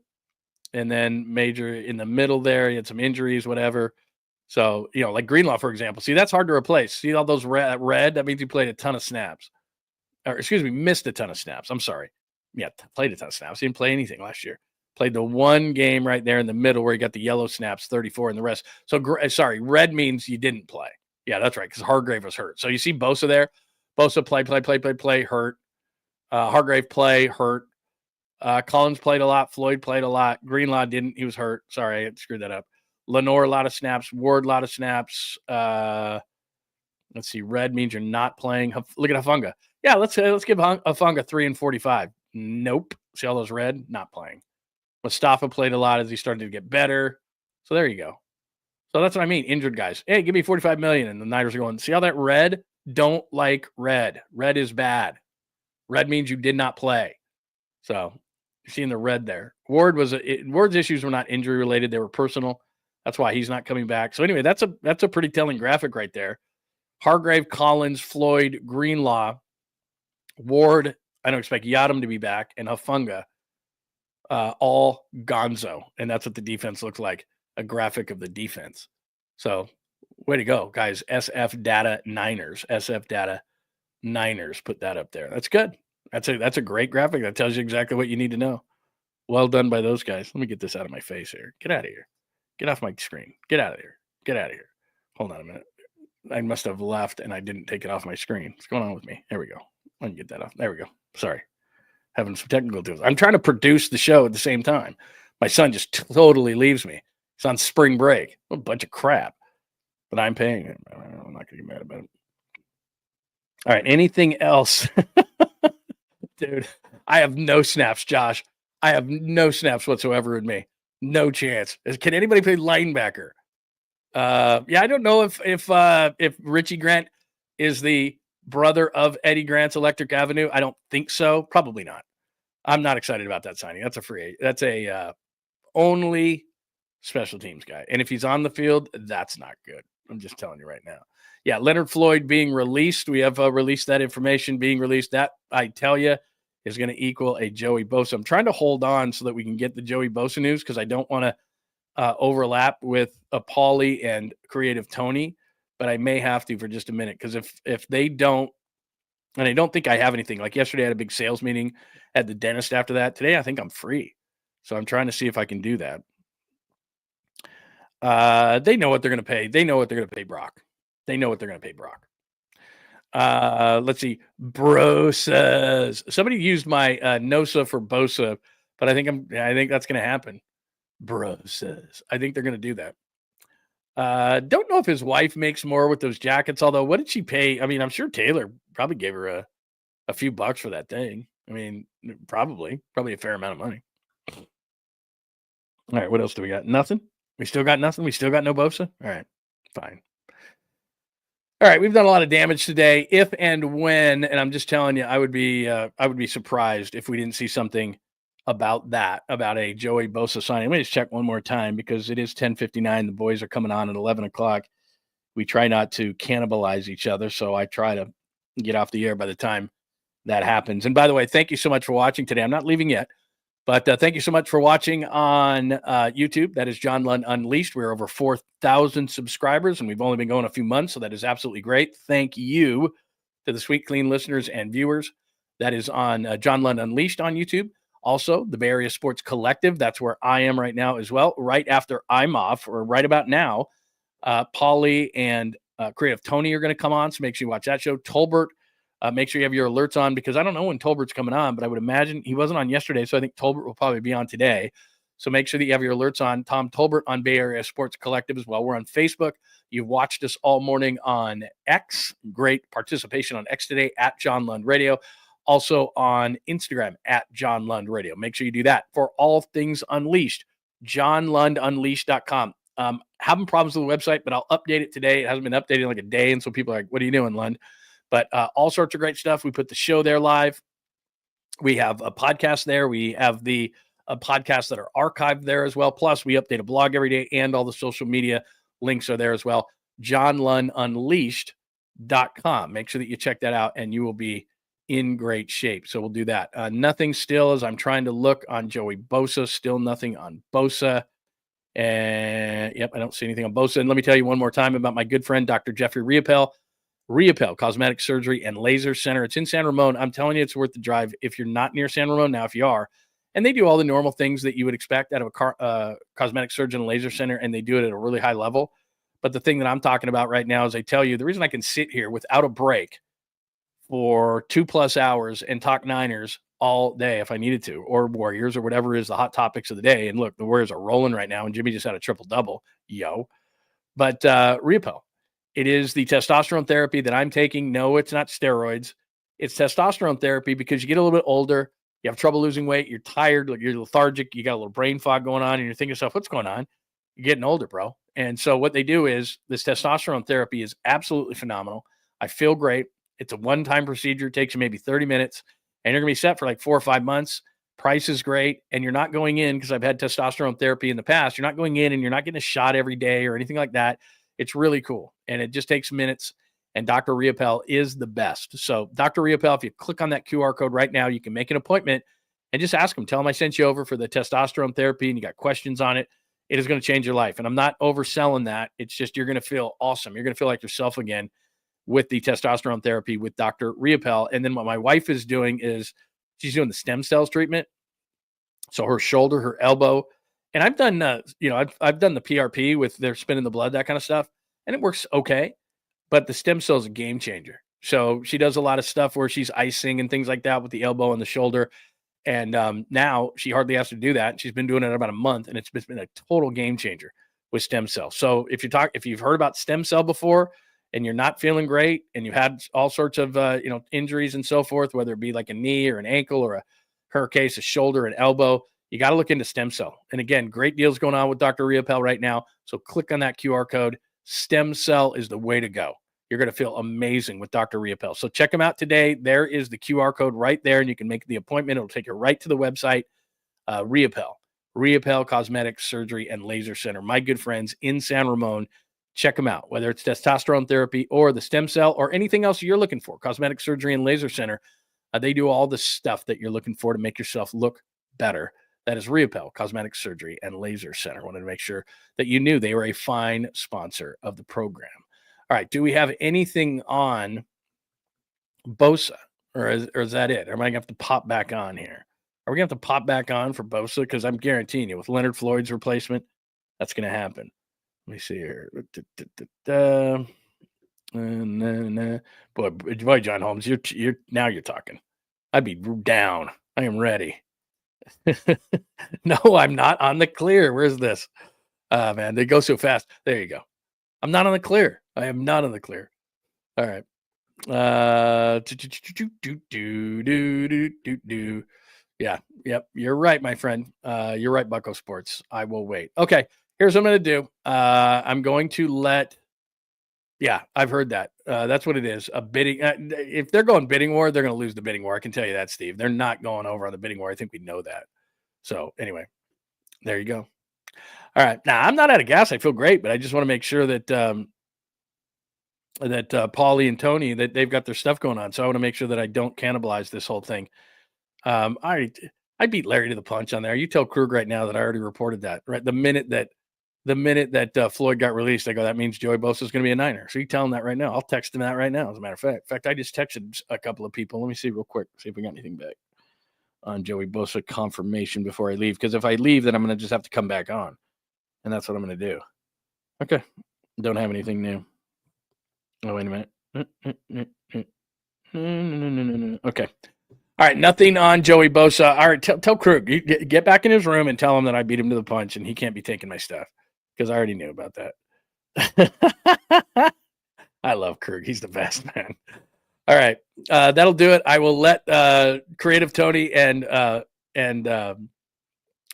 and then major in the middle there. He had some injuries, whatever. So, like Greenlaw, for example. See, that's hard to replace. See all those red? That means you played a ton of snaps. Or, excuse me, missed a ton of snaps. I'm sorry. Yeah, played a ton of snaps. He didn't play anything last year. Played the one game right there in the middle where he got the yellow snaps, 34, and the rest. So, red means you didn't play. Yeah, that's right, because Hargrave was hurt. So you see Bosa there. Bosa play, hurt. Hargrave play, hurt. Collins played a lot. Floyd played a lot. Greenlaw didn't. He was hurt. Sorry, I screwed that up. Lenore, a lot of snaps. Ward, a lot of snaps. Let's see. Red means you're not playing. Look at Hafunga. Yeah, let's give Hafunga 3 and 45. Nope. See all those red? Not playing. Mustafa played a lot as he started to get better. So there you go. So that's what I mean. Injured guys. Hey, give me $45 million. And the Niners are going, see all that red? Don't like red. Red is bad. Red means you did not play. So you're seeing the red there. Ward's issues were not injury related. They were personal. That's why he's not coming back. So anyway, that's a pretty telling graphic right there. Hargrave, Collins, Floyd, Greenlaw, Ward, I don't expect Yadam to be back, and Hafunga, all gonzo. And that's what the defense looks like, a graphic of the defense. So way to go, guys. SF Data Niners. SF Data Niners. Put that up there. That's good. That's a great graphic. That tells you exactly what you need to know. Well done by those guys. Let me get this out of my face here. Get out of here. Get off my screen. Get out of here. Get out of here. Hold on a minute. I must have left and I didn't take it off my screen. What's going on with me? There we go. I can get that off. There we go. Sorry. Having some technical difficulties. I'm trying to produce the show at the same time. My son just totally leaves me. He's on spring break. What a bunch of crap. But I'm paying him. I'm not going to get mad about it. All right. Anything else? Dude, I have no snaps, Josh. I have no snaps whatsoever in me. No chance. Can anybody play linebacker? Yeah, I don't know if Richie Grant is the brother of Eddie Grant's Electric Avenue. I don't think so. Probably not. I'm not excited about that signing. That's a free. That's a only special teams guy. And if he's on the field, that's not good. I'm just telling you right now. Yeah, Leonard Floyd being released. We have released that information being released. That, I tell you, is going to equal a Joey Bosa. I'm trying to hold on so that we can get the Joey Bosa news because I don't want to overlap with Paulie and Creative Tony, but I may have to for just a minute because if they don't, and I don't think I have anything. Like yesterday, I had a big sales meeting at the dentist after that. Today, I think I'm free. So I'm trying to see if I can do that. They know what they're going to pay. They know what they're going to pay Brock. They know what they're going to pay Brock. Let's see. Brosas. Somebody used my NOSA for Bosa, but I think that's going to happen. Brosas. I think they're going to do that. Don't know if his wife makes more with those jackets, although what did she pay? I mean, I'm sure Taylor probably gave her a few bucks for that thing. I mean, probably a fair amount of money. All right, what else do we got? Nothing? We still got nothing? We still got no Bosa? All right, fine. All right, we've done a lot of damage today. If and when, and I'm just telling you, I would be surprised if we didn't see something about a Joey Bosa signing. Let me just check one more time because it is 10:59. The boys are coming on at 11 o'clock. We try not to cannibalize each other, so I try to get off the air by the time that happens. And by the way, thank you so much for watching today. I'm not leaving yet. But thank you so much for watching on YouTube. That is John Lund Unleashed. We're over 4,000 subscribers, and we've only been going a few months, so that is absolutely great. Thank you to the Sweet Clean listeners and viewers. That is on John Lund Unleashed on YouTube. Also, the Bay Area Sports Collective. That's where I am right now as well. Right after I'm off, or right about now, Paulie and Creative Tony are going to come on, so make sure you watch that show. Tolbert. Make sure you have your alerts on because I don't know when Tolbert's coming on, but I would imagine he wasn't on yesterday, so I think Tolbert will probably be on today. So make sure that you have your alerts on. Tom Tolbert on Bay Area Sports Collective as well. We're on Facebook. You've watched us all morning on X. Great participation on X today at John Lund Radio. Also on Instagram at John Lund Radio. Make sure you do that. For all things Unleashed, johnlundunleashed.com. Having problems with the website, but I'll update it today. It hasn't been updated in like a day, and so people are like, what are you doing, Lund? But all sorts of great stuff. We put the show there live. We have a podcast there. We have the podcasts that are archived there as well. Plus, we update a blog every day, and all the social media links are there as well. JohnLundUnleashed.com. Make sure that you check that out, and you will be in great shape. So we'll do that. Nothing still as I'm trying to look on Joey Bosa. Still nothing on Bosa. And, yep, I don't see anything on Bosa. And let me tell you one more time about my good friend, Dr. Jeffrey Riopel. Riopel Cosmetic Surgery and Laser Center. It's in San Ramon. I'm telling you, it's worth the drive if you're not near San Ramon. Now, if you are, and they do all the normal things that you would expect out of a cosmetic surgeon and laser center, and they do it at a really high level. But the thing that I'm talking about right now is I tell you, the reason I can sit here without a break for 2+ hours and talk Niners all day if I needed to, or Warriors, or whatever is the hot topics of the day. And look, the Warriors are rolling right now, and Jimmy just had a triple-double. But Riopel. It is the testosterone therapy that I'm taking. No, it's not steroids. It's testosterone therapy because you get a little bit older. You have trouble losing weight. You're tired. You're lethargic. You got a little brain fog going on, and you're thinking to yourself, what's going on? You're getting older, bro. And so what they do is this testosterone therapy is absolutely phenomenal. I feel great. It's a one-time procedure. It takes you maybe 30 minutes, and you're going to be set for like 4 or 5 months. Price is great, and you're not going in because I've had testosterone therapy in the past. You're not going in, and you're not getting a shot every day or anything like that. It's really cool, and it just takes minutes, and Dr. Riopel is the best. So Dr. Riopel, if you click on that QR code right now, you can make an appointment and just ask him. Tell him I sent you over for the testosterone therapy, and you got questions on it. It is going to change your life, and I'm not overselling that. It's just you're going to feel awesome. You're going to feel like yourself again with the testosterone therapy with Dr. Riopel. And then what my wife is doing is she's doing the stem cells treatment. So her shoulder, her elbow, and I've done, I've done the PRP with their spinning the blood, that kind of stuff, and it works okay. But the stem cell is a game changer. So she does a lot of stuff where she's icing and things like that with the elbow and the shoulder. And now she hardly has to do that. She's been doing it about a month, and it's been a total game changer with stem cells. So if you've heard about stem cell before and you're not feeling great and you had all sorts of injuries and so forth, whether it be like a knee or an ankle or her case, a shoulder and elbow, you got to look into stem cell. And again, great deals going on with Dr. Riopel right now. So click on that QR code. Stem cell is the way to go. You're going to feel amazing with Dr. Riopel. So check him out today. There is the QR code right there, and you can make the appointment. It'll take you right to the website, Riopel Cosmetic Surgery and Laser Center. My good friends in San Ramon. Check them out, whether it's testosterone therapy or the stem cell or anything else you're looking for. Cosmetic Surgery and Laser Center. They do all the stuff that you're looking for to make yourself look better. That is Riopel Cosmetic Surgery and Laser Center. Wanted to make sure that you knew they were a fine sponsor of the program. All right. Do we have anything on Bosa, or is that it? Or am I going to have to pop back on here? Are we going to have to pop back on for Bosa? Because I'm guaranteeing you, with Leonard Floyd's replacement, that's going to happen. Let me see here. Boy, John Holmes, you're now you're talking. I'd be down. I am ready. No, I'm not on the clear. Where's this? Man, they go so fast. There you go. I'm not on the clear. I am not on the clear. All right. Yeah. Yep. You're right, my friend. You're right, Bucko Sports. I will wait. Okay. Here's what I'm going to do. I'm going to let. Yeah, I've heard that. That's what it is. A bidding. If they're going bidding war, they're going to lose the bidding war. I can tell you that, Steve. They're not going over on the bidding war. I think we know that. So anyway, there you go. All right. Now, I'm not out of gas. I feel great, but I just want to make sure that Paulie and Tony, that they've got their stuff going on. So I want to make sure that I don't cannibalize this whole thing. I beat Larry to the punch on there. You tell Krug right now that I already reported that. Right, the minute that Floyd got released, I go, that means Joey Bosa is going to be a Niner. So you tell him that right now. I'll text him that right now. As a matter of fact. In fact, I just texted a couple of people. Let me see real quick. See if we got anything back on Joey Bosa confirmation before I leave. Because if I leave, then I'm going to just have to come back on. And that's what I'm going to do. Okay. Don't have anything new. Oh, wait a minute. Okay. All right. Nothing on Joey Bosa. All right. Tell Krug, get back in his room and tell him that I beat him to the punch and he can't be taking my stuff, because I already knew about that. I love Krug. He's the best, man. All right. That'll do it. I will let Creative Tony and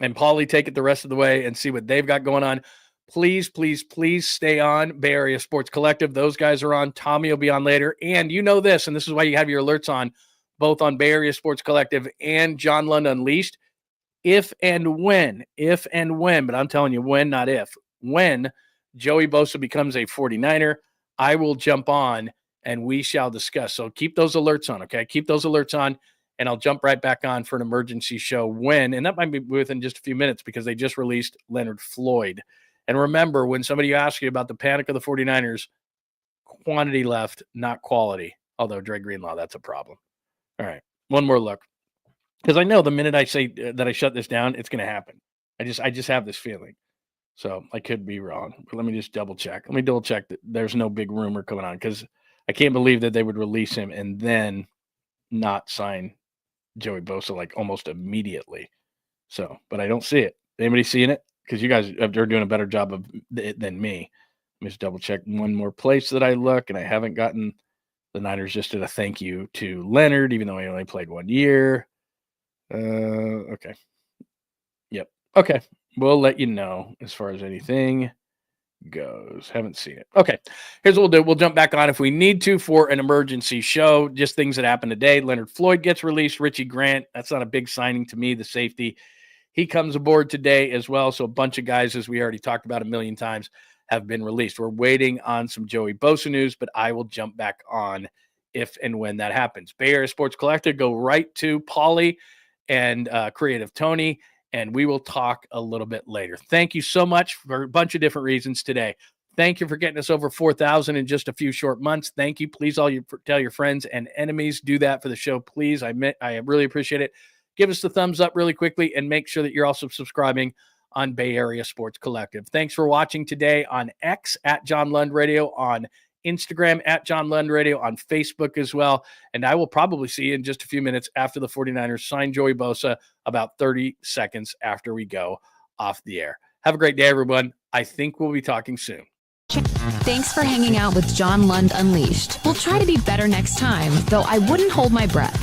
Paulie take it the rest of the way and see what they've got going on. Please, please, please stay on Bay Area Sports Collective. Those guys are on. Tommy will be on later. And you know this, and this is why you have your alerts on, both on Bay Area Sports Collective and John Lund Unleashed. If and when, but I'm telling you when, not if, when Joey Bosa becomes a 49er, I will jump on and we shall discuss. So keep those alerts on, okay? Keep those alerts on, and I'll jump right back on for an emergency show when, and that might be within just a few minutes, because they just released Leonard Floyd. And remember, when somebody asks you about the panic of the 49ers, quantity left, not quality. Although Dre Greenlaw, that's a problem. All right, one more look. Because I know the minute I say that I shut this down, it's going to happen. I just have this feeling. So I could be wrong. But let me just double check. Let me double check that there's no big rumor coming on, because I can't believe that they would release him and then not sign Joey Bosa like almost immediately. So, but I don't see it. Anybody seeing it? Because you guys are doing a better job of it than me. Let me just double check one more place that I look, and I haven't gotten. The Niners just did a thank you to Leonard, even though he only played 1 year. Okay. Yep. Okay. We'll let you know as far as anything goes. Haven't seen it. Okay. Here's what we'll do. We'll jump back on if we need to for an emergency show. Just things that happened today. Leonard Floyd gets released. Richie Grant, that's not a big signing to me, the safety. He comes aboard today as well. So a bunch of guys, as we already talked about a million times, have been released. We're waiting on some Joey Bosa news, but I will jump back on if and when that happens. Bay Area Sports Collective, go right to Paulie and Creative Tony, and we will talk a little bit later. Thank you so much for a bunch of different reasons today. Thank you for getting us over 4,000 in just a few short months. Thank you. Please tell your friends and enemies. Do that for the show, please. I really appreciate it. Give us the thumbs up really quickly, and make sure that you're also subscribing on Bay Area Sports Collective. Thanks for watching today on X at John Lund Radio, on Instagram at John Lund Radio, on Facebook as well. And I will probably see you in just a few minutes after the 49ers sign Joey Bosa, about 30 seconds after we go off the air. Have a great day, everyone. I think we'll be talking soon. Thanks for hanging out with John Lund Unleashed. We'll try to be better next time, though I wouldn't hold my breath.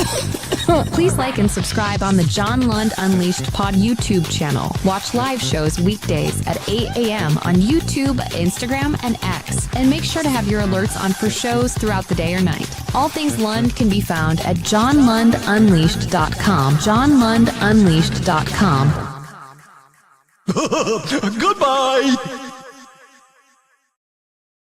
Please like and subscribe on the John Lund Unleashed Pod YouTube channel. Watch live shows weekdays at 8 a.m. on YouTube, Instagram, and X. And make sure to have your alerts on for shows throughout the day or night. All things Lund can be found at johnlundunleashed.com. johnlundunleashed.com. Goodbye!